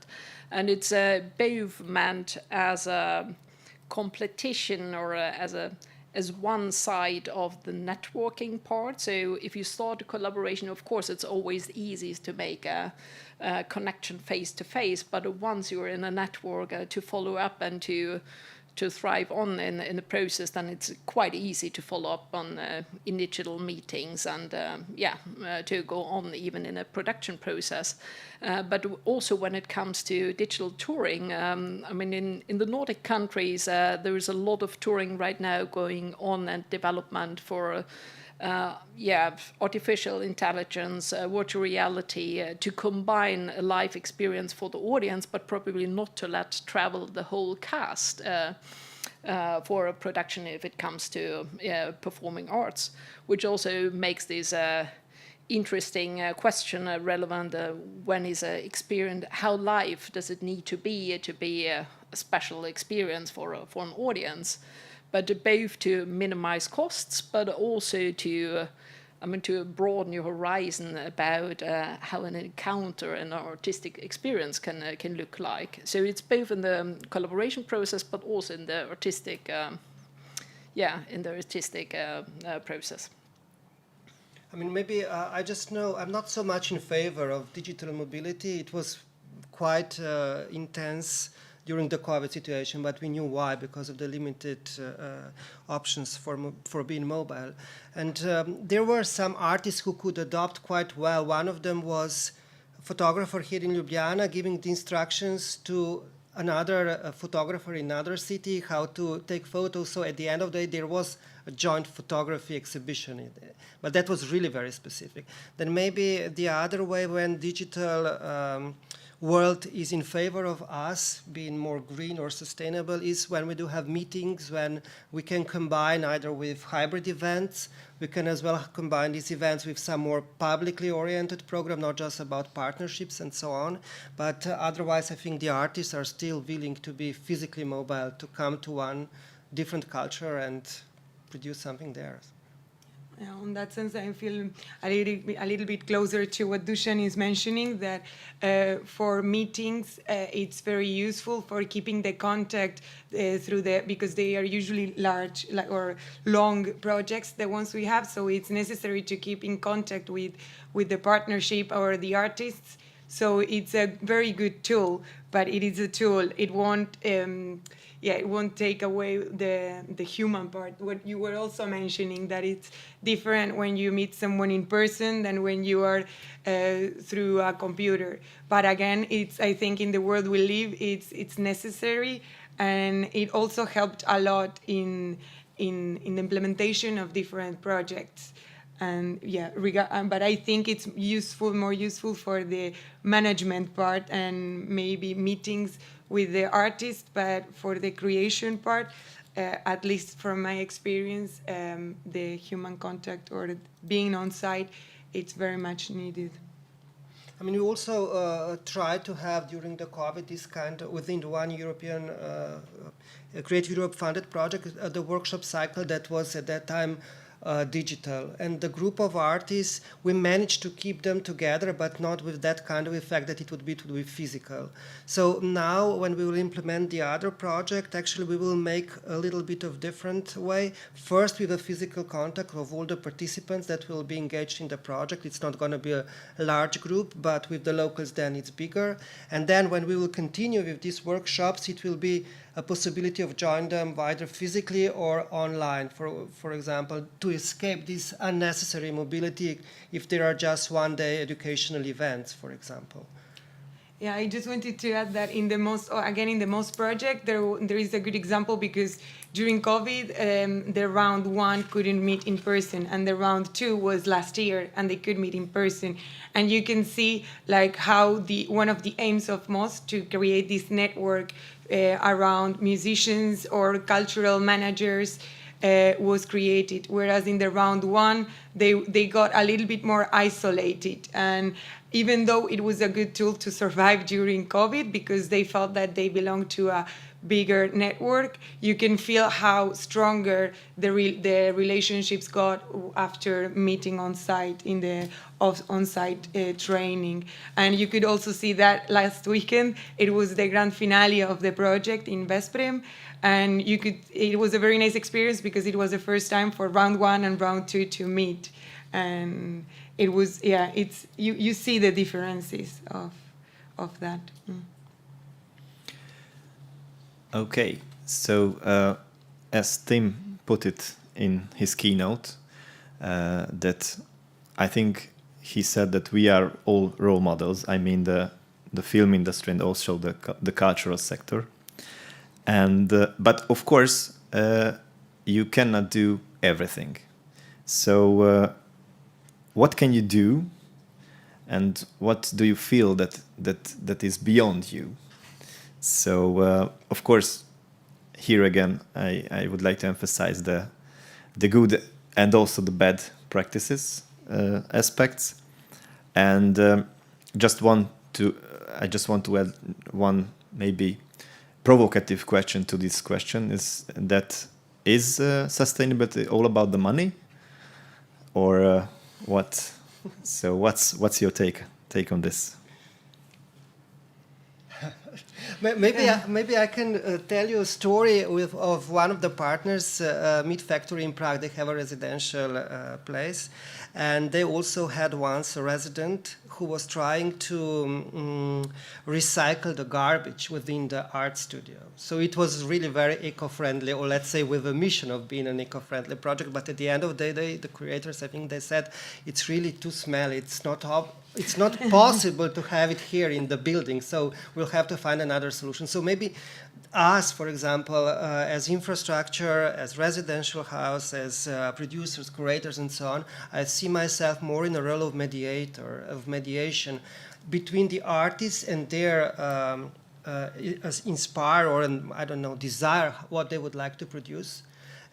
and it's both meant as a competition or as one side of the networking part. So if you start a collaboration, of course, it's always easy to make a connection face to face. But once you're in a network, to follow up and to to thrive on in the process, then it's quite easy to follow up on in digital meetings and to go on even in a production process. But also when it comes to digital touring, I mean, in the Nordic countries, there is a lot of touring right now going on and development for artificial intelligence, virtual reality, to combine a live experience for the audience, but probably not to let travel the whole cast for a production if it comes to performing arts, which also makes this interesting question relevant. When is an experience, how live does it need to be a special experience for an audience? But both to minimize costs, but also to broaden your horizon about how an encounter and artistic experience can look like. So it's both in the collaboration process, but also in the artistic, process. I mean, maybe I just know I'm not so much in favor of digital mobility. It was quite intense during the COVID situation, but we knew why, because of the limited options for being mobile. And there were some artists who could adopt quite well. One of them was a photographer here in Ljubljana giving the instructions to another photographer in another city how to take photos. So at the end of the day, there was a joint photography exhibition. But that was really very specific. Then maybe the other way, when digital world is in favor of us being more green or sustainable, is when we do have meetings, when we can combine either with hybrid events. We can as well combine these events with some more publicly oriented program, not just about partnerships and so on. But otherwise, I think the artists are still willing to be physically mobile, to come to one different culture and produce something there. In that sense, I feel a little bit closer to what Dusan is mentioning, that for meetings, it's very useful for keeping the contact because they are usually large or long projects, the ones we have. So it's necessary to keep in contact with the partnership or the artists. So it's a very good tool, but it is a tool. It won't it won't take away the human part. What you were also mentioning, that it's different when you meet someone in person than when you are through a computer. But again, I think in the world we live, it's necessary, and it also helped a lot in the implementation of different projects. And but I think it's more useful for the management part and maybe meetings with the artist, but for the creation part, at least from my experience, the human contact or being on site, it's very much needed. I mean, we also tried to have during the COVID this kind of, within the one European Creative Europe funded project, the workshop cycle that was at that time digital. And the group of artists, we managed to keep them together, but not with that kind of effect that it would be to be physical. So now when we will implement the other project, actually we will make a little bit of different way. First with a physical contact of all the participants that will be engaged in the project. It's not going to be a large group, but with the locals then it's bigger. And then when we will continue with these workshops, it will be a possibility of joining them either physically or online, for example, to escape this unnecessary mobility if there are just one-day educational events, for example. Yeah, I just wanted to add that in the most project, there is a good example, because during COVID, the round one couldn't meet in person, and the round two was last year, and they could meet in person. And you can see like how one of the aims of MOST to create this network around musicians or cultural managers was created, whereas in the round one, they got a little bit more isolated. And even though it was a good tool to survive during COVID, because they felt that they belonged to a bigger network, you can feel how stronger the relationships got after meeting on site in the on-site training. And you could also see that last weekend. It was the grand finale of the project in Vesprem, and it was a very nice experience because it was the first time for round one and round two to meet. And it was, you see the differences of that. Okay, So, as Tim put it in his keynote, that I think he said that we are all role models. I mean, the film industry and also the cultural sector. And but of course, you cannot do everything. So, what can you do, and what do you feel that is beyond you? So, of course, here again, I would like to emphasize the good and also the bad practices aspects, and I just want to add one maybe provocative question to this question: is sustainability all about the money, or what? So what's your take on this? Maybe I can tell you a story of one of the partners, Meat Factory in Prague. They have a residential place, and they also had once a resident who was trying to recycle the garbage within the art studio. So it was really very eco-friendly, or let's say with a mission of being an eco-friendly project. But at the end of the day, the creators, I think they said, it's really too smelly. It's not possible to have it here in the building, so we'll have to find another solution. So maybe us, for example, as infrastructure, as residential house, as producers, curators, and so on, I see myself more in a role of mediation between the artists and their inspire or, I don't know, desire what they would like to produce.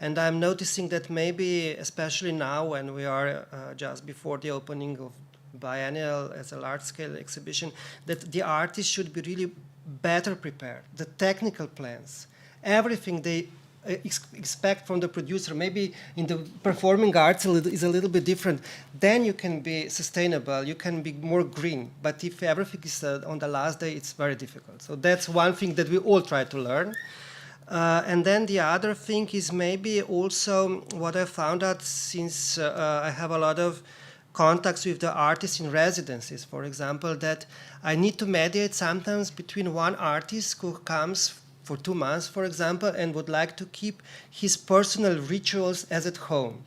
And I'm noticing that maybe, especially now when we are just before the opening of biennial as a large-scale exhibition, that the artists should be really better prepared. The technical plans, everything they expect from the producer, maybe in the performing arts is a little bit different. Then you can be sustainable, you can be more green. But if everything is on the last day, it's very difficult. So that's one thing that we all try to learn. And then the other thing is maybe also what I found out since I have a lot of contacts with the artists in residencies, for example, that I need to mediate sometimes between one artist who comes for 2 months, for example, and would like to keep his personal rituals as at home,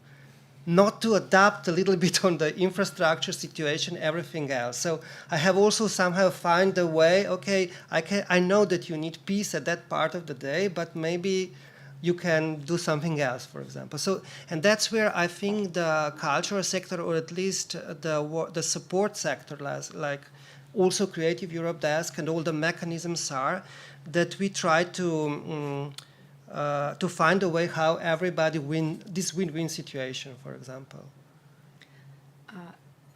not to adapt a little bit on the infrastructure situation, everything else. So I have also somehow find a way, okay, I know that you need peace at that part of the day, but maybe you can do something else, for example. So, and that's where I think the cultural sector, or at least the support sector, like also Creative Europe Desk and all the mechanisms are, that we try to find a way how everybody this win-win situation, for example.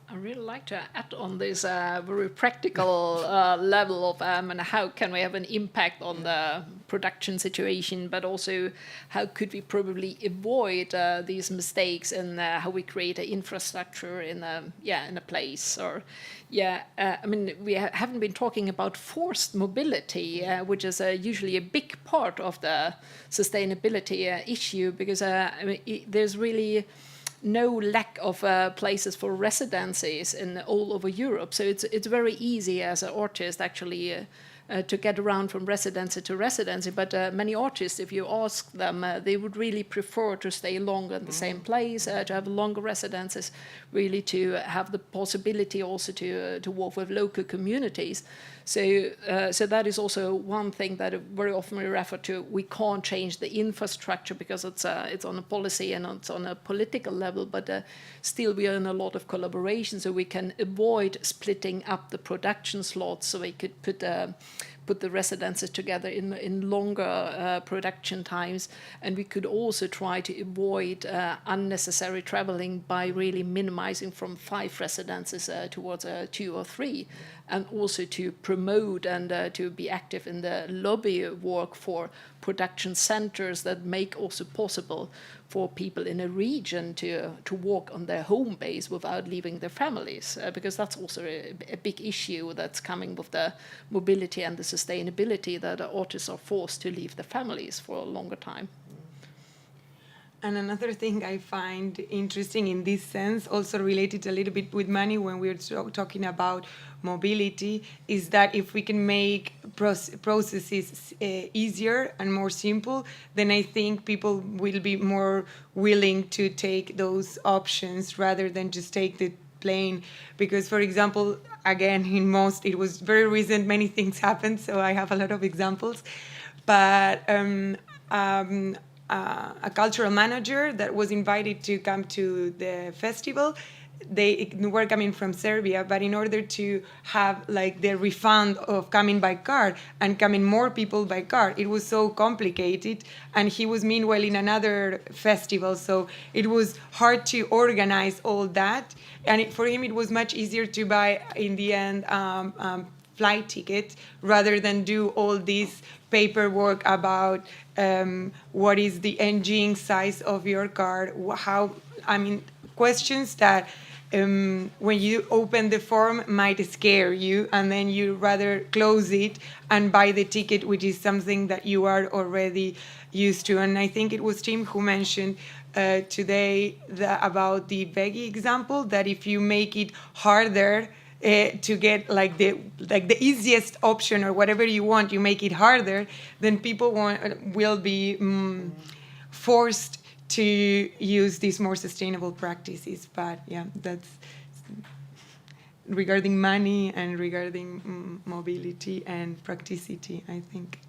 I really like to add on this very practical level of and how can we have an impact on the production situation, but also how could we probably avoid these mistakes and how we create an infrastructure in a place. Or I mean, we haven't been talking about forced mobility, which is usually a big part of the sustainability issue, because I mean, there's really no lack of places for residencies all over Europe. So it's very easy as an artist actually to get around from residency to residency. But many artists, if you ask them, they would really prefer to stay longer in the same place, to have longer residences, really to have the possibility also to work with local communities. So that is also one thing that very often we refer to. We can't change the infrastructure because it's on a policy and it's on a political level, but still we are in a lot of collaboration, so we can avoid splitting up the production slots, so we could put the residences together in longer production times. And we could also try to avoid unnecessary traveling by really minimizing from 5 residences towards 2 or 3, and also to promote and to be active in the lobby work for production centers that make also possible for people in a region to work on their home base without leaving their families, because that's also a big issue that's coming with the mobility and the sustainability, that artists are forced to leave their families for a longer time. And another thing I find interesting in this sense, also related a little bit with money when we're talking about mobility, is that if we can make processes easier and more simple, then I think people will be more willing to take those options rather than just take the plane. Because, for example, again, in Most, it was very recent, many things happened, so I have a lot of examples. But a cultural manager that was invited to come to the festival, they were coming from Serbia, but in order to have like the refund of coming by car and coming more people by car, it was so complicated. And he was meanwhile in another festival, so it was hard to organize all that. And for him, it was much easier to buy, in the end, flight ticket rather than do all this paperwork about what is the engine size of your car, questions that when you open the form might scare you, and then you rather close it and buy the ticket, which is something that you are already used to. And I think it was Tim who mentioned today about the veggie example, that if you make it harder to get like the easiest option or whatever you want, you make it harder, then people will be forced to use these more sustainable practices. But yeah, that's regarding money and regarding mobility and practicity, I think.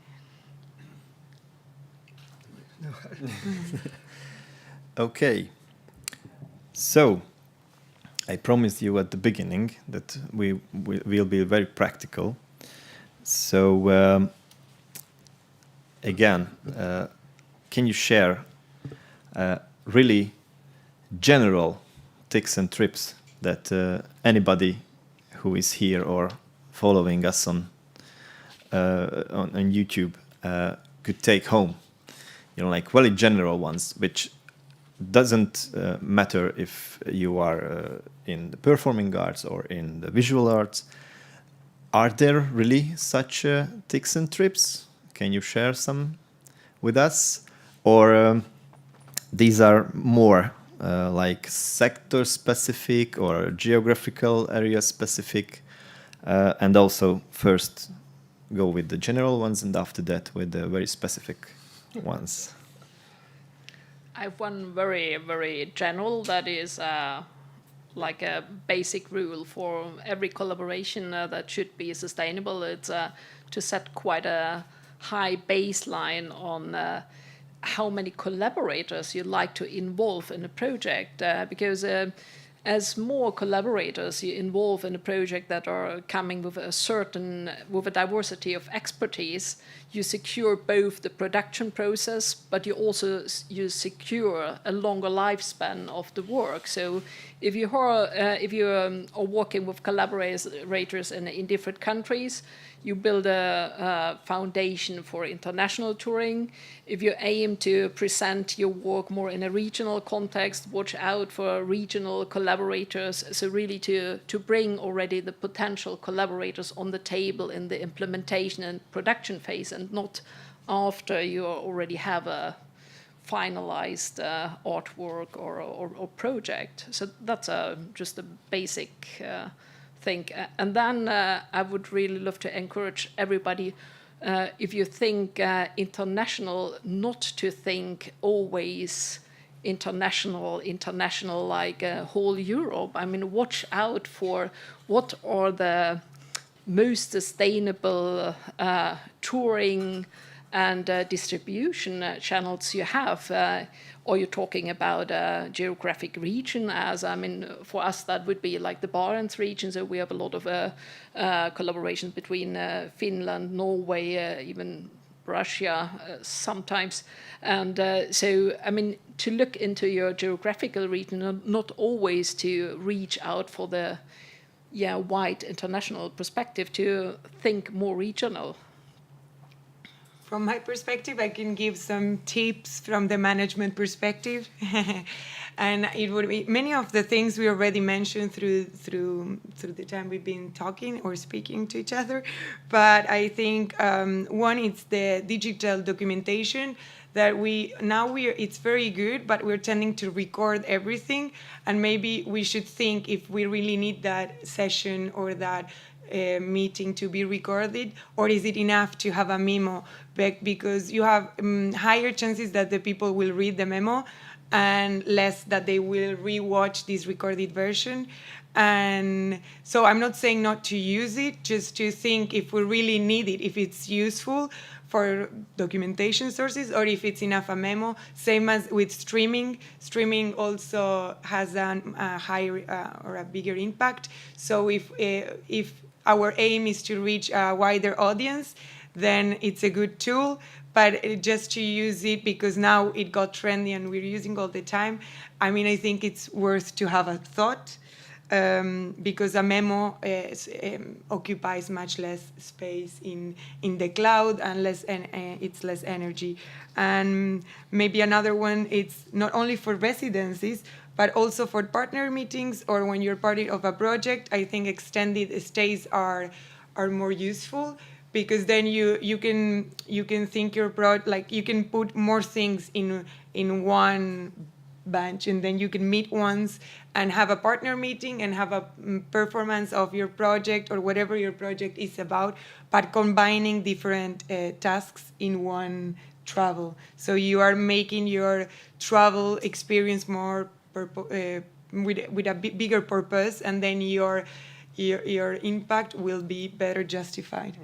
Okay, so I promised you at the beginning that we will be very practical. So again, can you share really general tips and trips that anybody who is here or following us on YouTube could take home? You know, like really general ones, which doesn't matter if you are in the performing arts or in the visual arts. Are there really such tips and trips? Can you share some with us? Or these are more like sector specific or geographical area specific? And also first go with the general ones and after that with the very specific ones. I have one very, very general that is like a basic rule for every collaboration that should be sustainable. It's to set quite a high baseline on how many collaborators you'd like to involve in a project, because as more collaborators you involve in a project that are coming with a diversity of expertise, you secure both the production process, but you secure a longer lifespan of the work. So if you are working with collaborators in different countries, you build a foundation for international touring. If you aim to present your work more in a regional context, watch out for regional collaborators. So really to bring already the potential collaborators on the table in the implementation and production phase, and not after you already have a finalized artwork or project. So that's just a basic thing. And then I would really love to encourage everybody, if you think international, not to think always international like whole Europe. I mean, watch out for what are the most sustainable touring and distribution channels you have. Or you're talking about a geographic region, as I mean, for us that would be like the Barents region. So we have a lot of collaboration between Finland, Norway, even Russia sometimes. And so, I mean, to look into your geographical region, not always to reach out for the wide international perspective, to think more regional. From my perspective, I can give some tips from the management perspective. And it would be many of the things we already mentioned through the time we've been talking or speaking to each other. But I think one is the digital documentation that it's very good, but we're tending to record everything, and maybe we should think if we really need that session or that meeting to be recorded, or is it enough to have a memo? Because you have higher chances that the people will read the memo and less that they will rewatch this recorded version. And so I'm not saying not to use it, just to think if we really need it, if it's useful for documentation sources, or if it's enough a memo. Same as with streaming. Streaming also has a higher or a bigger impact. So if our aim is to reach a wider audience, then it's a good tool. But just to use it because now it got trendy and we're using all the time, I mean, I think it's worth to have a thought. Because a memo occupies much less space in the cloud and it's less energy. And maybe another one, it's not only for residencies, but also for partner meetings or when you're part of a project. I think extended stays are more useful because then you can think your like you can put more things in one bunch, and then you can meet once and have a partner meeting and have a performance of your project or whatever your project is about, but combining different tasks in one travel. So you are making your travel experience more with a bigger purpose, and then your impact will be better justified.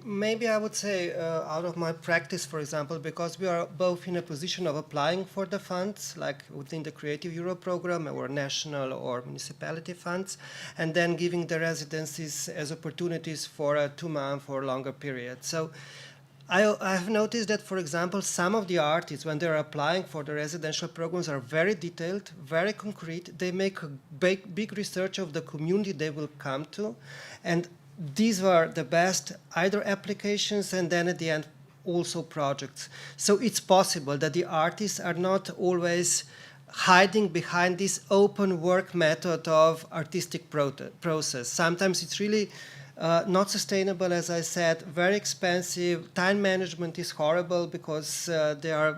Maybe I would say out of my practice, for example, because we are both in a position of applying for the funds, like within the Creative Europe program or national or municipality funds, and then giving the residencies as opportunities for a 2-month or longer period. So I have noticed that, for example, some of the artists, when they're applying for the residential programs, are very detailed, very concrete. They make a big research of the community they will come to, and these were the best either applications and then at the end also projects. So it's possible that the artists are not always hiding behind this open work method of artistic process. Sometimes it's really not sustainable, as I said, very expensive. Time management is horrible because they are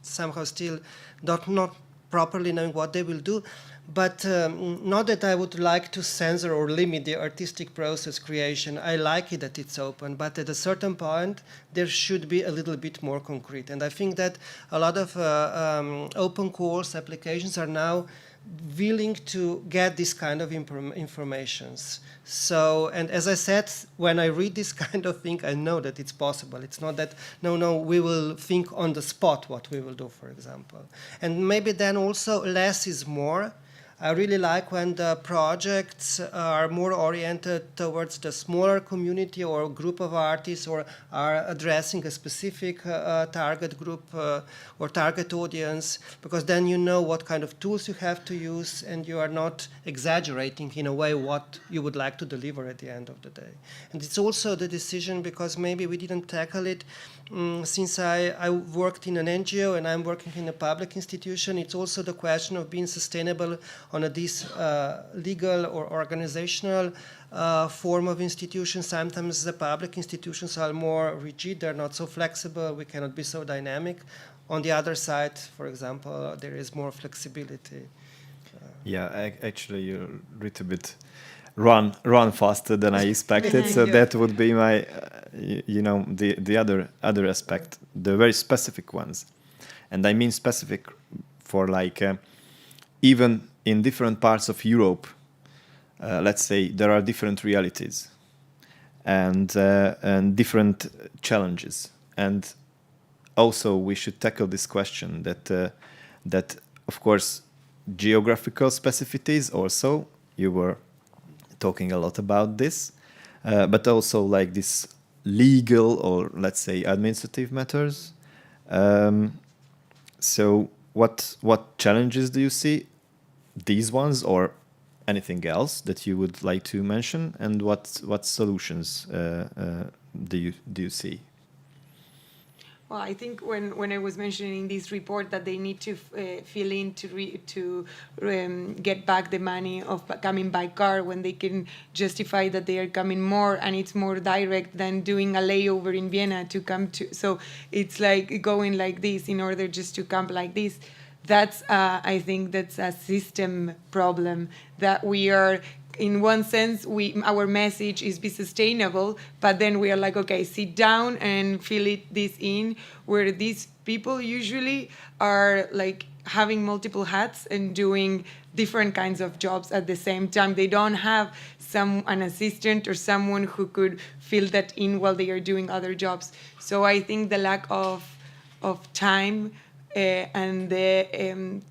somehow still not properly knowing what they will do. But not that I would like to censor or limit the artistic process creation. I like it that it's open, but at a certain point, there should be a little bit more concrete. And I think that a lot of open course applications are now willing to get this kind of informations. So, and as I said, when I read this kind of thing, I know that it's possible. It's not that, no, we will think on the spot what we will do, for example. And maybe then also less is more. I really like when the projects are more oriented towards the smaller community or group of artists, or are addressing a specific target group or target audience, because then you know what kind of tools you have to use and you are not exaggerating in a way what you would like to deliver at the end of the day. And it's also the decision, because maybe we didn't tackle it, since I worked in an NGO and I'm working in a public institution, it's also the question of being sustainable on this legal or organizational form of institution. Sometimes the public institutions are more rigid, they're not so flexible, we cannot be so dynamic. On the other side, for example, there is more flexibility. Yeah, actually you're a little bit run faster than I expected. So that would be my, the other aspect, the very specific ones. And I mean specific for like, even in different parts of Europe, let's say there are different realities and different challenges. And also we should tackle this question that of course, geographical specificities also, you were talking a lot about this, but also like this legal or let's say administrative matters. So what challenges do you see? These ones or anything else that you would like to mention, and what solutions do you see? Well, I think when I was mentioning this report that they need to fill in to get back the money of coming by car when they can justify that they are coming more, and it's more direct than doing a layover in Vienna to come to. So it's like going like this in order just to come like this. That's I think that's a system problem that we are. In one sense, our message is be sustainable, but then we are like, okay, sit down and fill this in, where these people usually are like having multiple hats and doing different kinds of jobs at the same time. They don't have an assistant or someone who could fill that in while they are doing other jobs. So I think the lack of time and the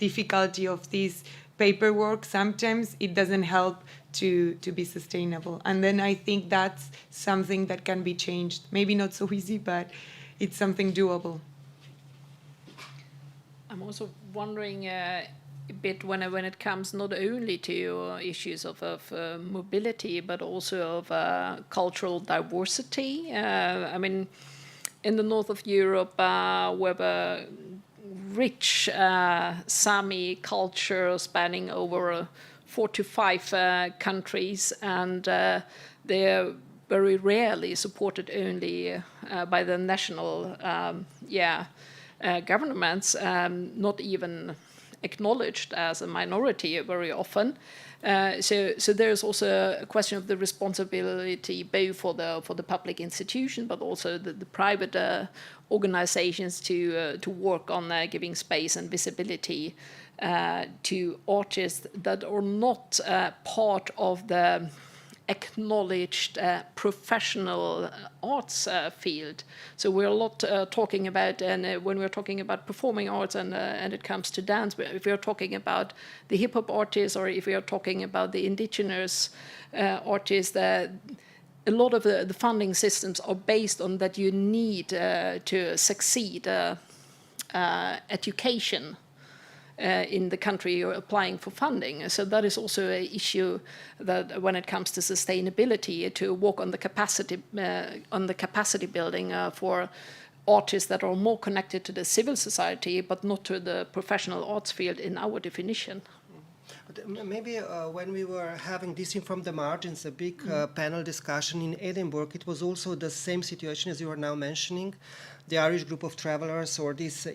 difficulty of this paperwork, sometimes it doesn't help to be sustainable. And then I think that's something that can be changed. Maybe not so easy, but it's something doable. I'm also wondering a bit when it comes not only to issues of mobility, but also of cultural diversity. I mean, in the north of Europe, we have a rich Sami culture spanning over 4 to 5 countries, and they're very rarely supported only by the national governments, not even acknowledged as a minority very often. So there's also a question of the responsibility both for the public institution, but also the private organizations to work on giving space and visibility to artists that are not part of the acknowledged professional arts field. So we're a lot talking about, and when we're talking about performing arts and it comes to dance, if we're talking about the hip hop artists, or if we are talking about the indigenous artists, a lot of the funding systems are based on that you need to succeed education in the country you're applying for funding. So that is also an issue that when it comes to sustainability, to work on the capacity building for artists that are more connected to the civil society, but not to the professional arts field in our definition. Maybe when we were having this in From the Margins, a big panel discussion in Edinburgh, it was also the same situation as you are now mentioning. The Irish group of travelers, or these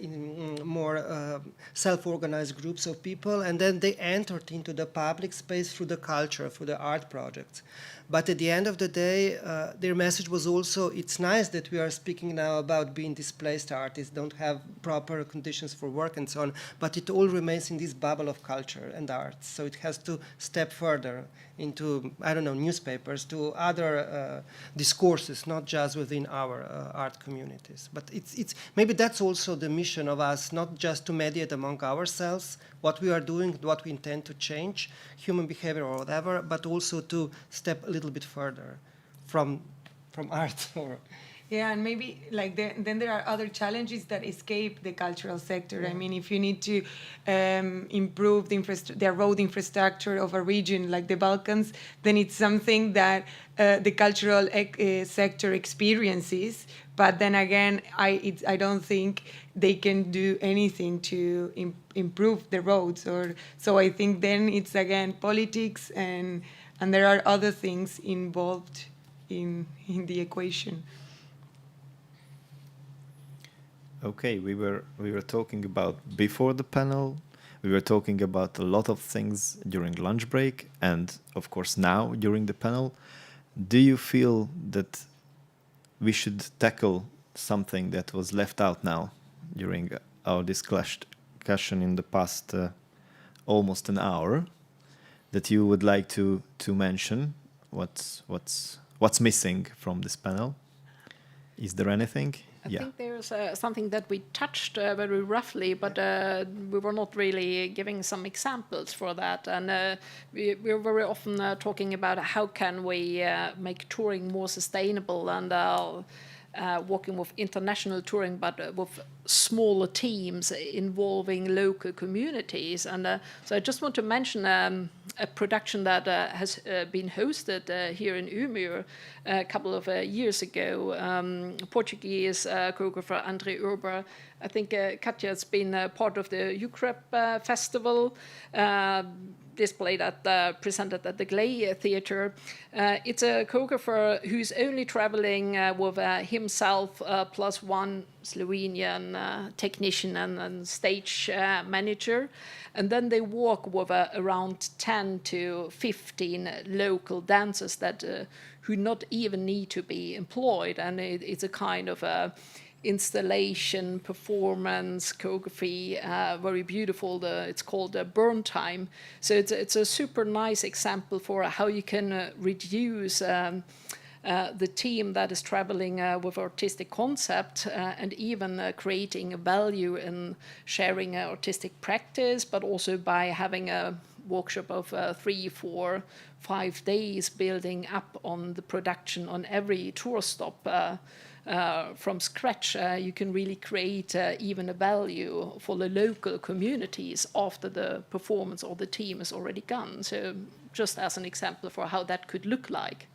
more self-organized groups of people, and then they entered into the public space through the culture, through the art projects. But at the end of the day, their message was also, it's nice that we are speaking now about being displaced artists, don't have proper conditions for work and so on, but it all remains in this bubble of culture and arts. So it has to step further into, I don't know, newspapers, to other discourses, not just within our art communities. But it's maybe that's also the mission of us, not just to mediate among ourselves what we are doing, what we intend to change, human behavior or whatever, but also to step a little bit further from art. Yeah, and maybe like then there are other challenges that escape the cultural sector. Yeah. I mean, if you need to improve the road infrastructure of a region like the Balkans, then it's something that the cultural sector experiences. But then again, I don't think they can do anything to improve the roads. So I think then it's again politics, and there are other things involved in the equation. Okay, we were talking about before the panel. We were talking about a lot of things during lunch break, and of course now during the panel. Do you feel that we should tackle something that was left out now during our discussion in the past almost an hour, that you would like to mention? What's missing from this panel? Is there anything? I think there's something that we touched very roughly, but we were not really giving some examples for that. And we're very often talking about how can we make touring more sustainable. And working with international touring, but with smaller teams involving local communities. And so I just want to mention a production that has been hosted here in Umeå a couple of years ago. Portuguese choreographer André Urber. I think Katja has been part of the UCREP festival. Presented at the Gley Theatre. It's a choreographer who's only traveling with himself plus one Slovenian technician and stage manager. And then they work with around 10 to 15 local dancers that who not even need to be employed. And it's a kind of installation, performance, choreography, very beautiful. It's called Burn Time. So it's a super nice example for how you can reduce the team that is traveling with artistic concept and even creating a value in sharing artistic practice, but also by having a workshop of 3, 4, 5 days building up on the production on every tour stop. From scratch, you can really create even a value for the local communities after the performance or the team is already gone. So just as an example for how that could look like.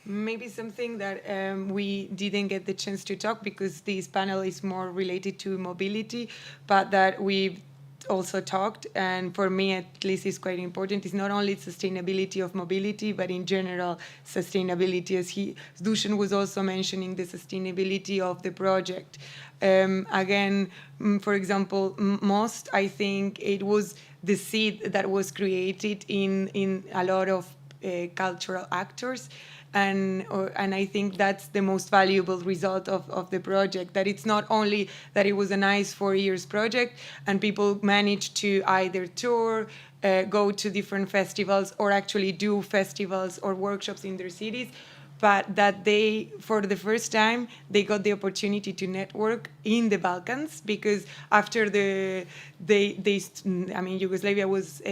Maybe something that we didn't get the chance to talk because this panel is more related to mobility, but that we've also talked, and for me at least is quite important, is not only sustainability of mobility, but in general sustainability, as Dusan was also mentioning, the sustainability of the project. Again, for example, Most, I think it was the seed that was created in a lot of cultural actors. And I think that's the most valuable result of the project, that it's not only that it was a nice 4 years project and people managed to either tour, go to different festivals, or actually do festivals or workshops in their cities, but that they, for the first time, they got the opportunity to network in the Balkans, because after Yugoslavia was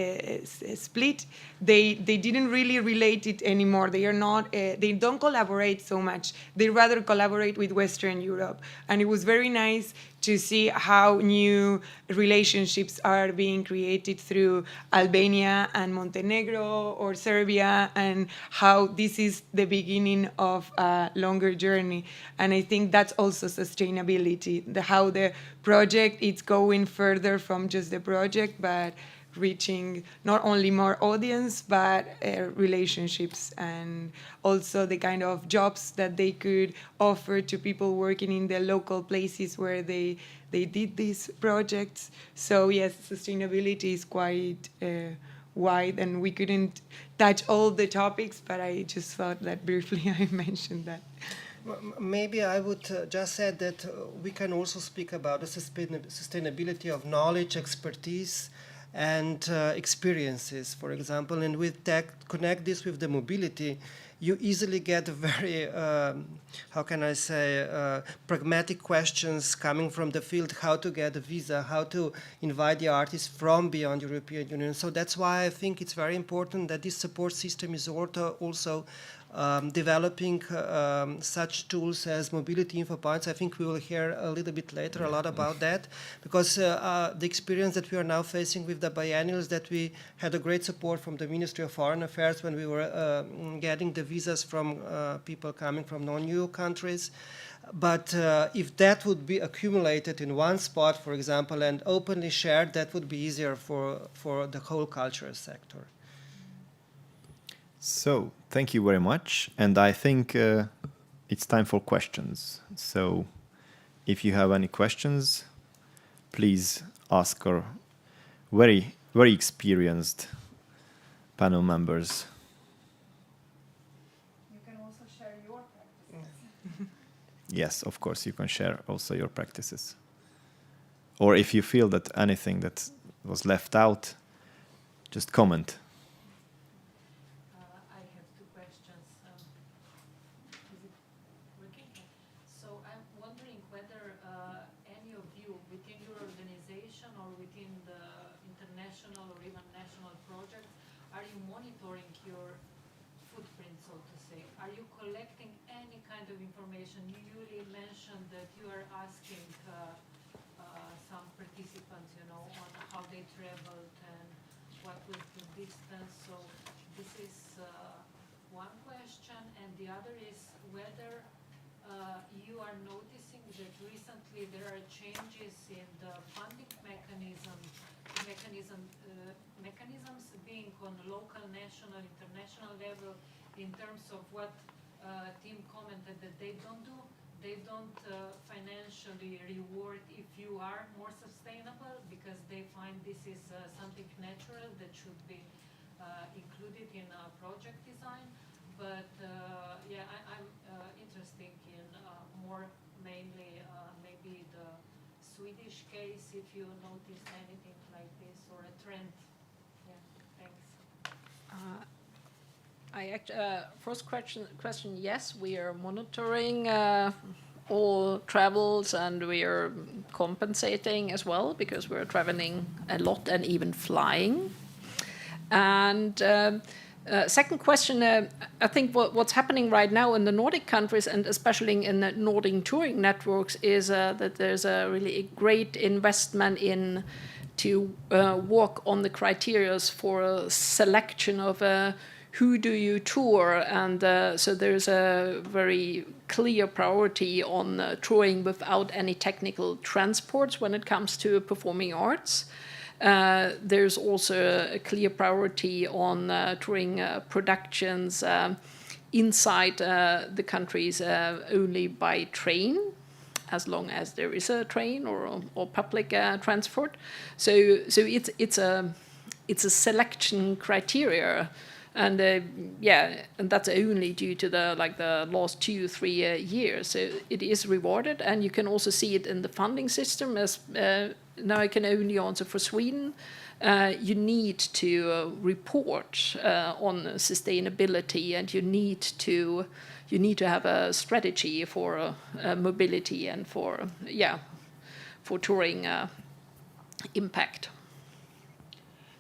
split, they didn't really relate it anymore. They are not, they don't collaborate so much. They rather collaborate with Western Europe. And it was very nice to see how new relationships are being created through Albania and Montenegro or Serbia, and how this is the beginning of a longer journey. And I think that's also sustainability, how the project is going further from just the project, but reaching not only more audience, but relationships, and also the kind of jobs that they could offer to people working in the local places where they did these projects. So yes, sustainability is quite wide, and we couldn't touch all the topics, but I just thought that briefly I mentioned that. Maybe I would just add that we can also speak about the sustainability of knowledge, expertise, and experiences, for example. And with that, connect this with the mobility, you easily get very, how can I say, pragmatic questions coming from the field, how to get a visa, how to invite the artists from beyond European Union. So that's why I think it's very important that this support system is also developing such tools as mobility info points. I think we will hear a little bit later a lot about that, because the experience that we are now facing with the biennials, that we had a great support from the Ministry of Foreign Affairs when we were getting the visas from people coming from non-EU countries. But if that would be accumulated in one spot, for example, and openly shared, that would be easier for the whole cultural sector. So, thank you very much. And I think it's time for questions. So, if you have any questions, please ask our very, very experienced panel members. You can also share your practices. Yes, of course, you can share also your practices. Or if you feel that anything that was left out, just comment. Are you monitoring your footprint, so to say? Are you collecting any kind of information. You mentioned that you are asking some participants, on how they traveled and what was the distance. So this is one question, and the other is whether you are noticing that recently there are changes in the funding mechanisms being on local, national, international level in terms of what Tim commented that they don't do. They don't financially reward if you are more sustainable because they find this is something natural that should be included in project design. But yeah, I'm interested in more mainly maybe the Swedish case, if you noticed anything like this or a trend. Yeah, thanks. First question, yes, we are monitoring all travels and we are compensating as well because we're traveling a lot and even flying. And second question, I think what's happening right now in the Nordic countries and especially in the Nordic touring networks is that there's a really great investment in to work on the criteria for a selection of who do you tour, and so there's a very clear priority on touring without any technical transports when it comes to performing arts. There's also a clear priority on touring productions inside the countries only by train, as long as there is a train or public transport. So it's a selection criteria. And and that's only due to the last 2-3 years. So it is rewarded, and you can also see it in the funding system. As now, I can only answer for Sweden. You need to report on sustainability, and you need to have a strategy for mobility and for touring impact.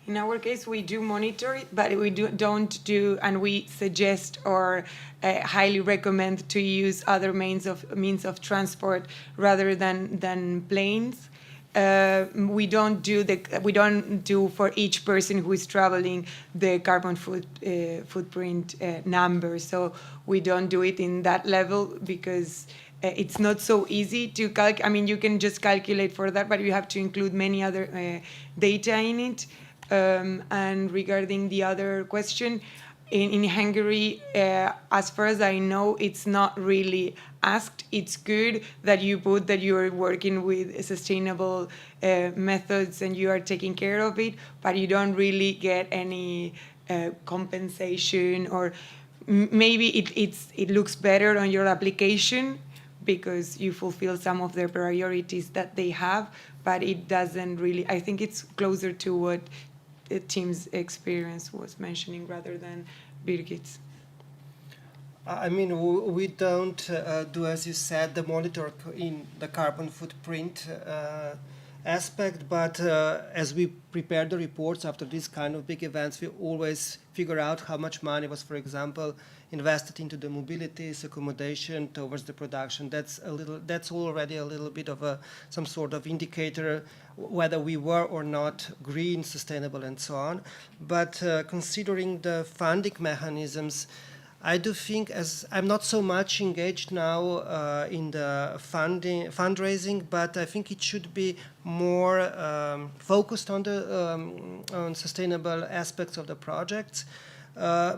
In our case, we do monitor it, but we don't do, and we suggest or highly recommend to use other means of transport rather than planes. We don't do for each person who is traveling the carbon footprint number. So we don't do it in that level because it's not so easy to calculate. I mean, you can just calculate for that, but you have to include many other data in it. And regarding the other question, in Hungary, as far as I know, it's not really asked. It's good that you put that you are working with sustainable methods and you are taking care of it, but you don't really get any compensation, or maybe it looks better on your application because you fulfill some of their priorities that they have, but it doesn't really. I think it's closer to what Tim's experience was mentioning rather than Birgit's. I mean, we don't do, as you said, the monitor in the carbon footprint aspect, but as we prepare the reports after these kind of big events, we always figure out how much money was, for example, invested into the mobilities, accommodation towards the production. That's already a little bit of some sort of indicator whether we were or not green, sustainable, and so on. But considering the funding mechanisms, I do think, as I'm not so much engaged now in the fundraising, but I think it should be more focused on the on sustainable aspects of the projects.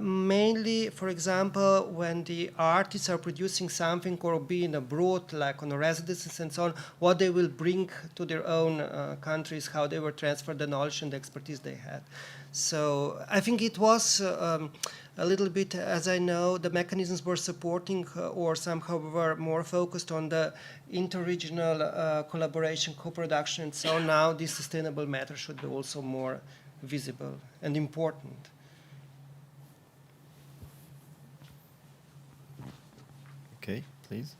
Mainly, for example, when the artists are producing something or being abroad, like on the residences and so on, what they will bring to their own countries, how they will transfer the knowledge and the expertise they had. So I think it was a little bit, as I know, the mechanisms were supporting or somehow were more focused on the interregional collaboration, co-production, and so now this sustainable matter should be also more visible and important. Okay, please.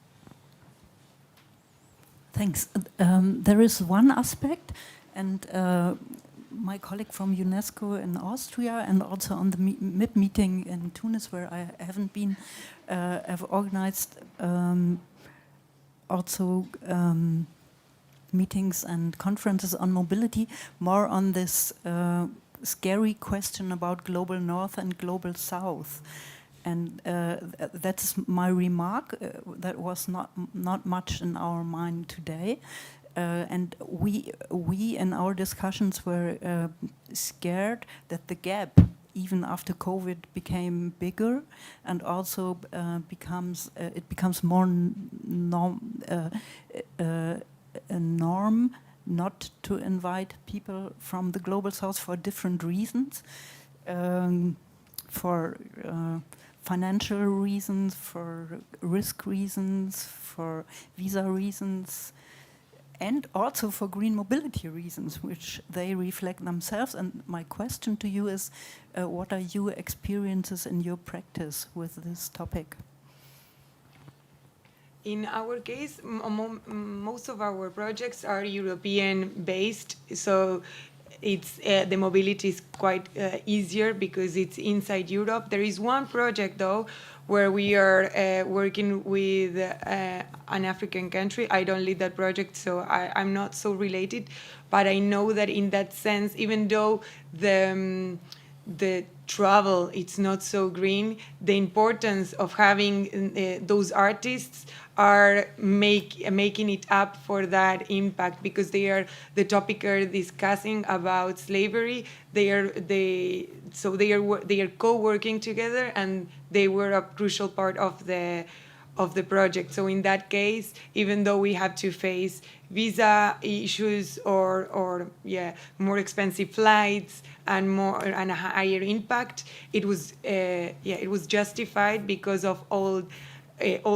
Thanks. There is one aspect, and my colleague from UNESCO in Austria, and also on the MIP meeting in Tunis, where I haven't been, have organized also meetings and conferences on mobility, more on this scary question about global north and global south. And that's my remark. That was not much in our mind today. And we in our discussions were scared that the gap, even after COVID, became bigger, and also becomes more a norm not to invite people from the global south for different reasons, for financial reasons, for risk reasons, for visa reasons, and also for green mobility reasons, which they reflect themselves. And my question to you is, what are your experiences in your practice with this topic? In our case, most of our projects are European-based, so it's the mobility is quite easier because it's inside Europe. There is one project, though, where we are working with an African country. I don't lead that project, so I'm not so related, but I know that in that sense, even though the travel it's not so green, the importance of having those artists are making it up for that impact, because they are the topic are discussing about slavery. They are co-working together, and they were a crucial part of the project. So in that case, even though we have to face visa issues or more expensive flights and a higher impact, it was justified because of all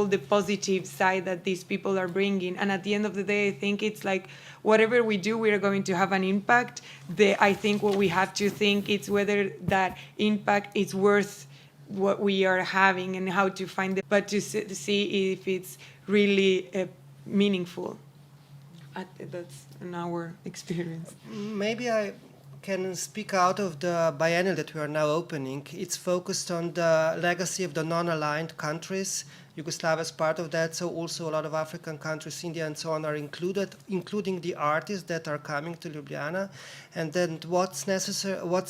the positive side that these people are bringing. And at the end of the day, I think it's like whatever we do, we are going to have an impact. I think what we have to think is whether that impact is worth what we are having and how to find it, but to see if it's really meaningful. That's in our experience. Maybe I can speak out of the biennial that we are now opening. It's focused on the legacy of the non-aligned countries. Yugoslavia is part of that, so also a lot of African countries, India and so on, are included, including the artists that are coming to Ljubljana. And then what's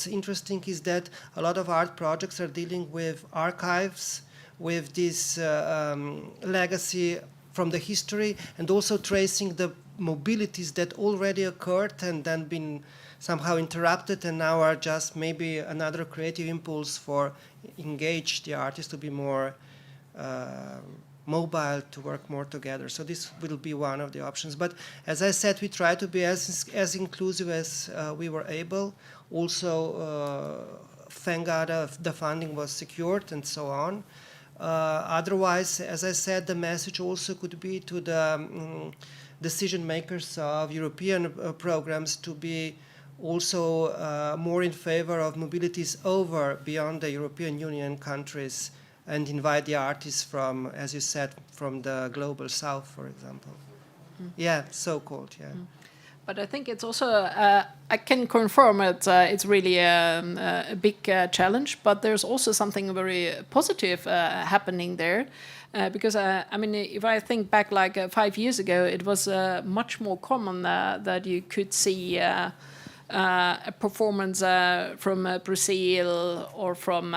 interesting is that a lot of art projects are dealing with archives, with this legacy from the history, and also tracing the mobilities that already occurred and then been somehow interrupted, and now are just maybe another creative impulse for engage the artists to be more mobile, to work more together. So this will be one of the options. But as I said, we try to be as inclusive as we were able. Also, thank God the funding was secured and so on. Otherwise, as I said, the message also could be to the decision makers of European programs to be also more in favor of mobilities beyond the European Union countries, and invite the artists from, as you said, from the global south, for example. Yeah, so-called, yeah. But I think it's also, I can confirm it's really a big challenge, but there's also something very positive happening there. Because, I mean, if I think back like 5 years ago, it was much more common that you could see a performance from Brazil or from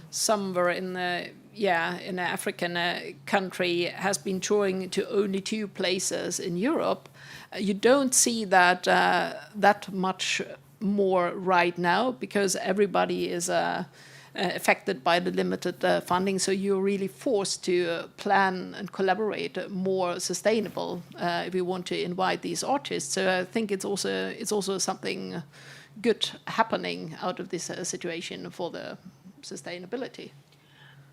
somewhere in an African country has been touring to only 2 places in Europe. You don't see that that much more right now, because everybody is affected by the limited funding. So you're really forced to plan and collaborate more sustainable if you want to invite these artists. So I think it's also something good happening out of this situation for the sustainability.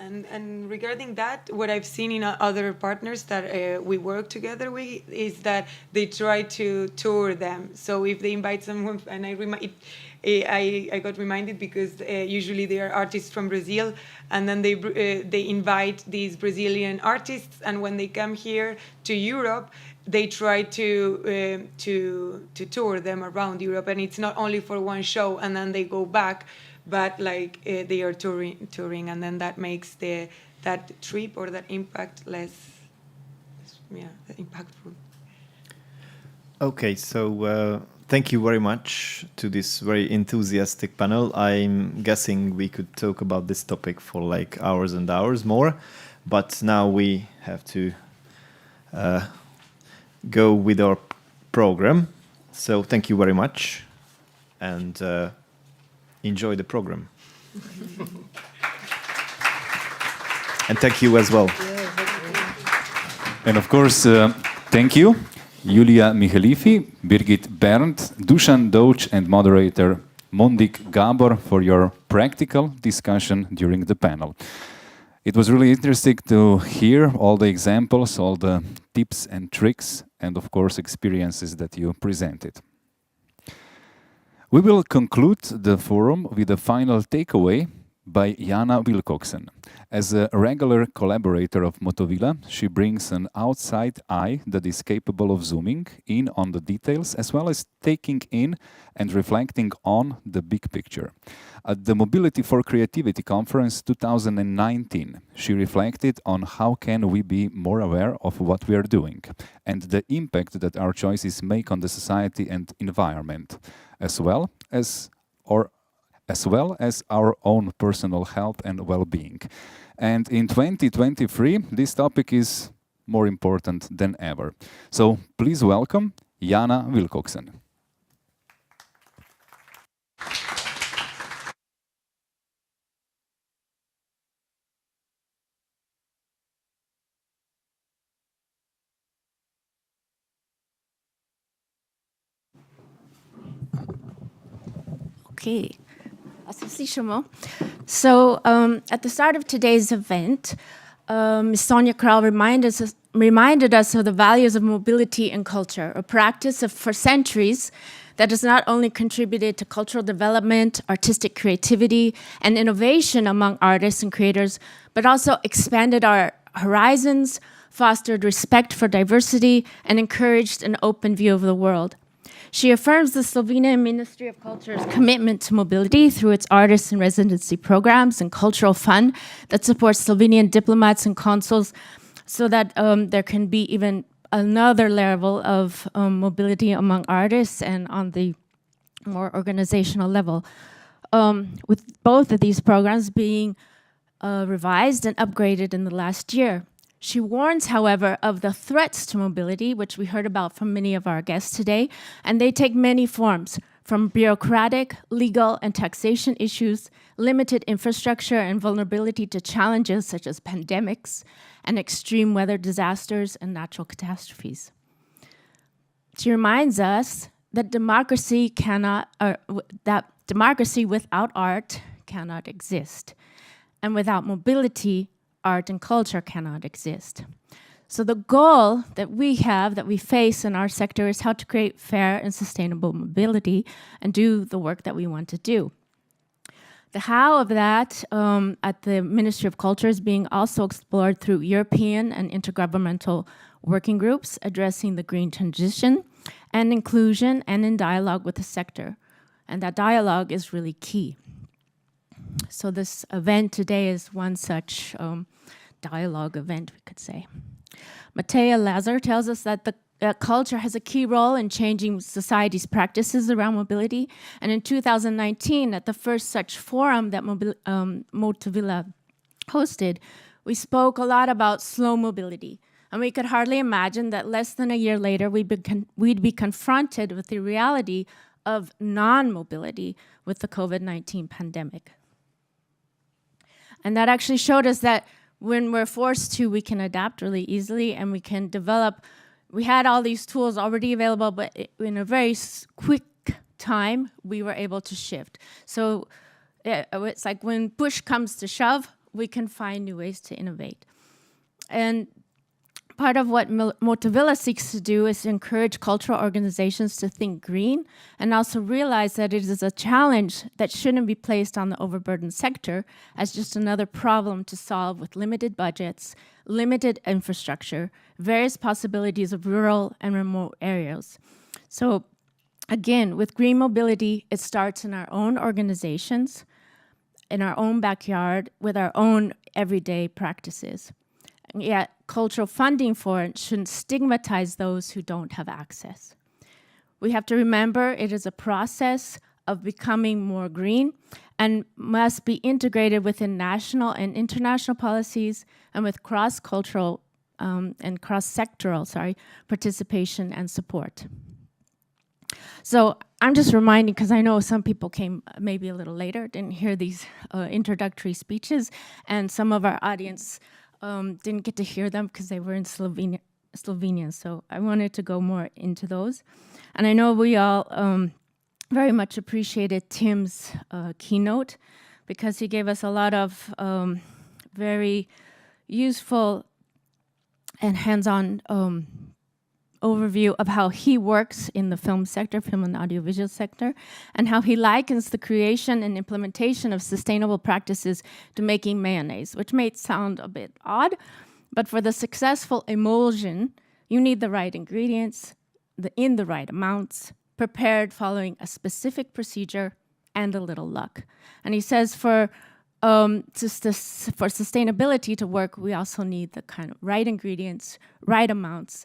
And regarding that, what I've seen in other partners that we work together with is that they try to tour them. So if they invite someone, and I got reminded because usually they are artists from Brazil, and then they invite these Brazilian artists, and when they come here to Europe, they try to tour them around Europe, and it's not only for one show and then they go back, but like they are touring, and then that makes that trip or that impact less impactful. Okay, so thank you very much to this very enthusiastic panel. I'm guessing we could talk about this topic for like hours and hours more, but now we have to go with our program. So thank you very much, and enjoy the program. And thank you as well. And of course, thank you, Julia Michelifi, Birgit Berndt, Dusan Doc, and moderator Mondik Gabor for your practical discussion during the panel. It was really interesting to hear all the examples, all the tips and tricks, and of course experiences that you presented. We will conclude the forum with a final takeaway by Jana Wilcoxen. As a regular collaborator of Motovila, she brings an outside eye that is capable of zooming in on the details as well as taking in and reflecting on the big picture. At the Mobility4Creativity Conference 2019, she reflected on how can we be more aware of what we are doing and the impact that our choices make on the society and environment, as well as our own personal health and well-being. And in 2023, this topic is more important than ever. So please welcome Jana Wilcoxen. Okay. So at the start of today's event, Ms. Sonja Krall reminded us of the values of mobility and culture, a practice for centuries that has not only contributed to cultural development, artistic creativity, and innovation among artists and creators, but also expanded our horizons, fostered respect for diversity, and encouraged an open view of the world. She affirms the Slovenian Ministry of Culture's commitment to mobility through its artists and residency programs and cultural fund that supports Slovenian diplomats and consuls so that there can be even another level of mobility among artists and on the more organizational level. With both of these programs being revised and upgraded in the last year. She warns, however, of the threats to mobility, which we heard about from many of our guests today, and they take many forms, from bureaucratic, legal, and taxation issues, limited infrastructure, and vulnerability to challenges such as pandemics and extreme weather disasters and natural catastrophes. She reminds us that democracy without art cannot exist, and without mobility, art and culture cannot exist. So the goal that we face in our sector is how to create fair and sustainable mobility and do the work that we want to do. The how of that at the Ministry of Culture is being also explored through European and intergovernmental working groups addressing the green transition and inclusion and in dialogue with the sector. And that dialogue is really key. So this event today is one such dialogue event, we could say. Matea Lazar tells us that the culture has a key role in changing society's practices around mobility. And in 2019, at the first such forum that Motovila hosted, we spoke a lot about slow mobility. And we could hardly imagine that less than a year later, we'd be confronted with the reality of non-mobility with the COVID-19 pandemic. And that actually showed us that when we're forced to, we can adapt really easily and we can develop. We had all these tools already available, but in a very quick time, we were able to shift. So it's like when push comes to shove, we can find new ways to innovate. And part of what Motovila seeks to do is encourage cultural organizations to think green and also realize that it is a challenge that shouldn't be placed on the overburdened sector as just another problem to solve with limited budgets, limited infrastructure, various possibilities of rural and remote areas. So again, with green mobility, it starts in our own organizations, in our own backyard, with our own everyday practices. And yet, cultural funding for it shouldn't stigmatize those who don't have access. We have to remember it is a process of becoming more green and must be integrated within national and international policies and with cross-cultural and cross-sectoral, participation and support. So I'm just reminding, because I know some people came maybe a little later, didn't hear these introductory speeches, and some of our audience didn't get to hear them because they were in Slovenia. So I wanted to go more into those. And I know we all very much appreciated Tim's keynote, because he gave us a lot of very useful and hands-on overview of how he works in the film sector, film and audiovisual sector, and how he likens the creation and implementation of sustainable practices to making mayonnaise, which may sound a bit odd, but for the successful emulsion, you need the right ingredients, in the right amounts, prepared following a specific procedure, and a little luck. And he says for sustainability to work, we also need the kind of right ingredients, right amounts,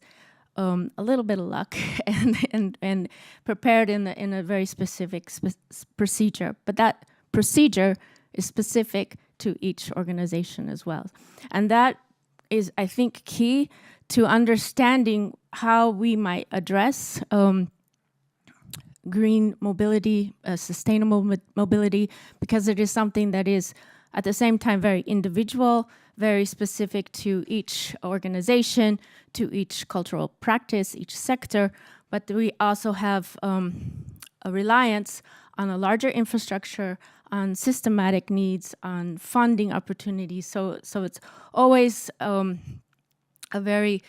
a little bit of luck, and prepared in a very specific procedure. But that procedure is specific to each organization as well. And that is, I think, key to understanding how we might address green mobility, sustainable mobility, because it is something that is at the same time very individual, very specific to each organization, to each cultural practice, each sector, but we also have a reliance on a larger infrastructure, on systematic needs, on funding opportunities. So it's always a very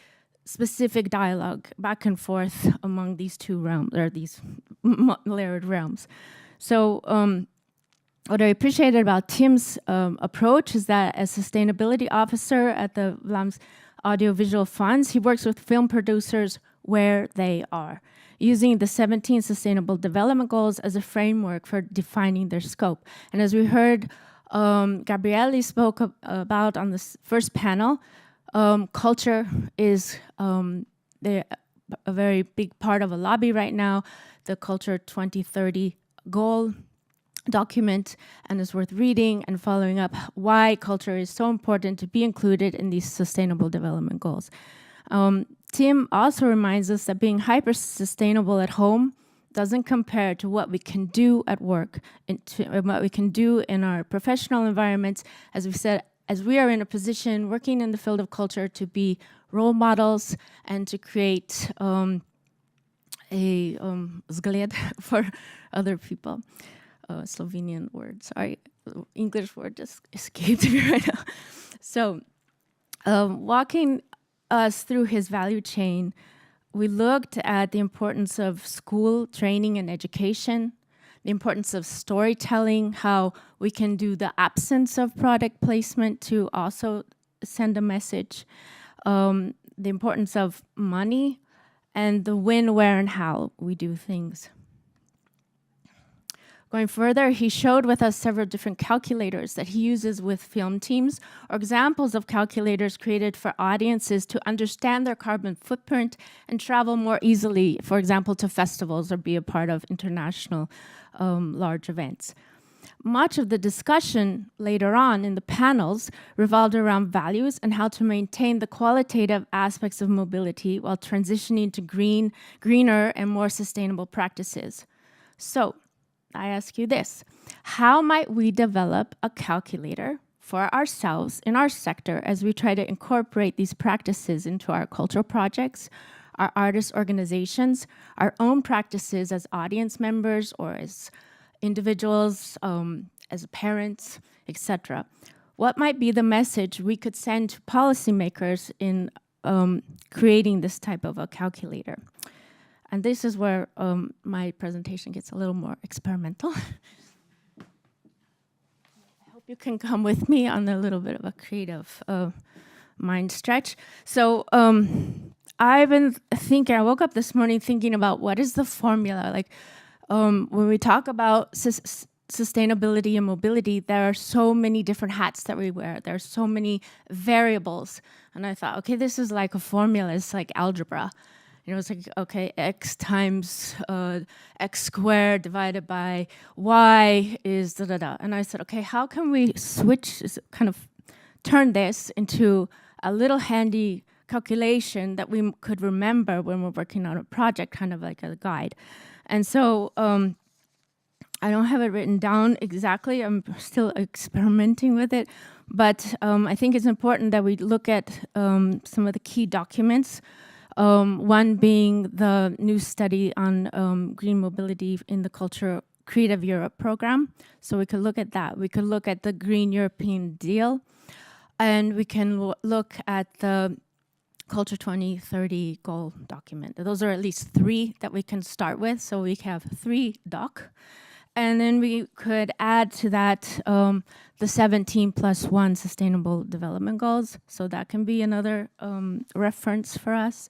specific dialogue back and forth among these two realms, or these layered realms. So what I appreciated about Tim's approach is that as sustainability officer at the Vlaams Audiovisual Funds, he works with film producers where they are, using the 17 Sustainable Development Goals as a framework for defining their scope. And as we heard Gabriele spoke about on this first panel, culture is a very big part of a lobby right now, the Culture 2030 goal document, and is worth reading and following up why culture is so important to be included in these sustainable development goals. Tim also reminds us that being hyper-sustainable at home doesn't compare to what we can do at work, and what we can do in our professional environments. As we said, as we are in a position working in the field of culture to be role models and to create a vzgled for other people. Slovenian word, sorry, English word just escaped me right now. So walking us through his value chain, we looked at the importance of school training and education, the importance of storytelling, how we can do the absence of product placement to also send a message, the importance of money, and the when, where, and how we do things. Going further, he showed with us several different calculators that he uses with film teams, or examples of calculators created for audiences to understand their carbon footprint and travel more easily, for example, to festivals or be a part of international large events. Much of the discussion later on in the panels revolved around values and how to maintain the qualitative aspects of mobility while transitioning to greener and more sustainable practices. So, I ask you this: how might we develop a calculator for ourselves in our sector as we try to incorporate these practices into our cultural projects, our artist organizations, our own practices as audience members or as individuals, as parents, etc.? what might be the message we could send to policymakers in creating this type of a calculator. And this is where my presentation gets a little more experimental. I hope you can come with me on a little bit of a creative mind stretch. So I've been thinking, I woke up this morning thinking about what is the formula? Like when we talk about sustainability and mobility, there are so many different hats that we wear. There are so many variables. And I thought, okay, this is like a formula. It's like algebra. You know, it's like, okay, x times x squared divided by y is da-da-da. And I said, okay, how can we switch, kind of turn this into a little handy calculation that we could remember when we're working on a project, kind of like a guide. And so I don't have it written down exactly. I'm still experimenting with it. But I think it's important that we look at some of the key documents. One being the new study on green mobility in the Creative Europe program. So we could look at that. We could look at the Green European Deal. And we can look at the Culture 2030 goal document. Those are at least 3 that we can start with. So we have 3 doc. And then we could add to that the 17+1 Sustainable Development Goals. So that can be another reference for us.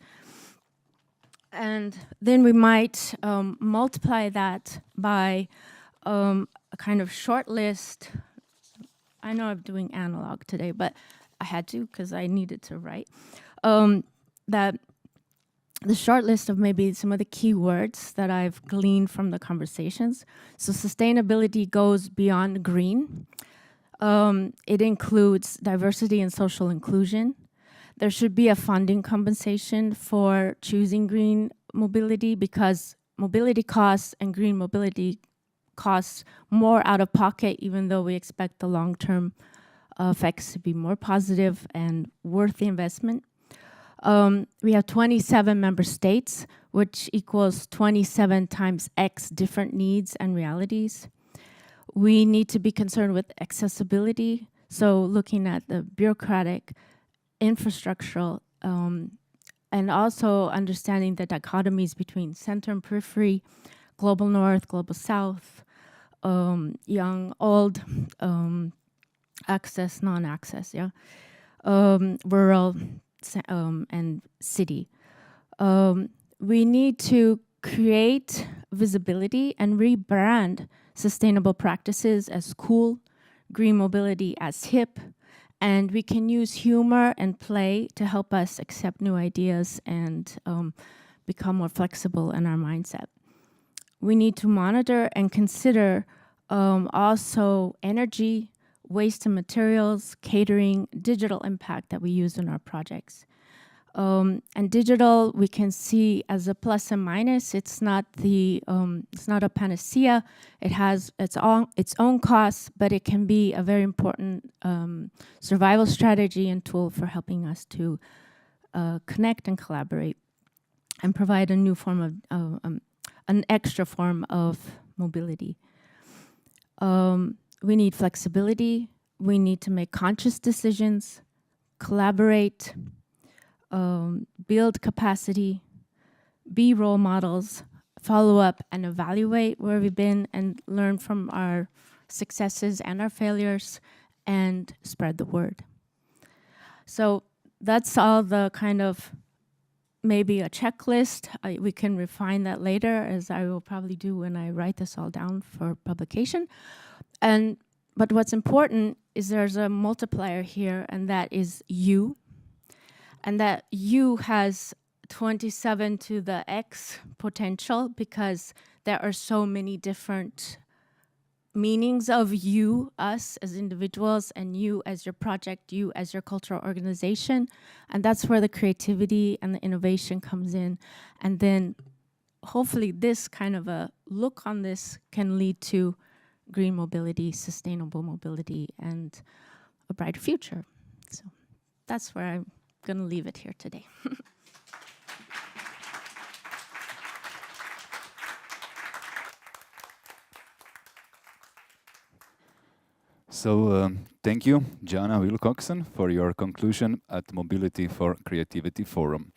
And then we might multiply that by a kind of short list. I know I'm doing analog today, but I had to because I needed to write. That the short list of maybe some of the key words that I've gleaned from the conversations. So sustainability goes beyond green. It includes diversity and social inclusion. There should be a funding compensation for choosing green mobility because mobility costs and green mobility costs more out of pocket, even though we expect the long-term effects to be more positive and worth the investment. We have 27 member states, which equals 27 times X different needs and realities. We need to be concerned with accessibility, so looking at the bureaucratic, infrastructural, and also understanding the dichotomies between center and periphery, global north, global south, young, old, access, non-access, yeah, rural, and city. We need to create visibility and rebrand sustainable practices as cool, green mobility as hip, and we can use humor and play to help us accept new ideas and become more flexible in our mindset. We need to monitor and consider also energy, waste and materials, catering, digital impact that we use in our projects. And digital, we can see as a plus and minus. It's not a panacea. It has its own costs, but it can be a very important survival strategy and tool for helping us to connect and collaborate and provide a new form of, an extra form of mobility. We need flexibility. We need to make conscious decisions, collaborate, build capacity, be role models, follow up and evaluate where we've been and learn from our successes and our failures and spread the word. So that's all the kind of maybe a checklist. We can refine that later, as I will probably do when I write this all down for publication. But what's important is there's a multiplier here, and that is you. And that you has 27 to the X potential because there are so many different meanings of you, us as individuals, and you as your project, you as your cultural organization. And that's where the creativity and the innovation comes in. And then hopefully this kind of a look on this can lead to green mobility, sustainable mobility, and a brighter future. So that's where I'm going to leave it here today. So So thank you, Jana Wilcoxon, for your conclusion at Mobility4Creativity Forum.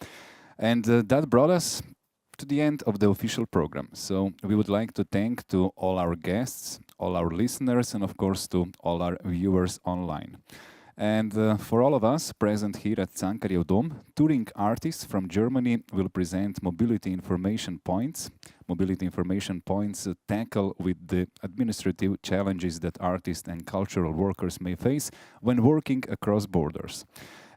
And that brought us to the end of the official program. So we would like to thank to all our guests, all our listeners, and of course to all our viewers online. And for all of us present here at Cankarjev Dom, touring artists from Germany will present mobility information points. Mobility information points tackle with the administrative challenges that artists and cultural workers may face when working across borders.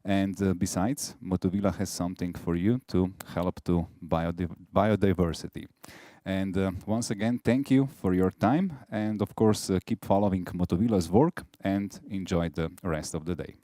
And besides, Motovila has something for you to help to biodiversity. And once again, thank you for your time. And of course, keep following Motovila's work and enjoy the rest of the day.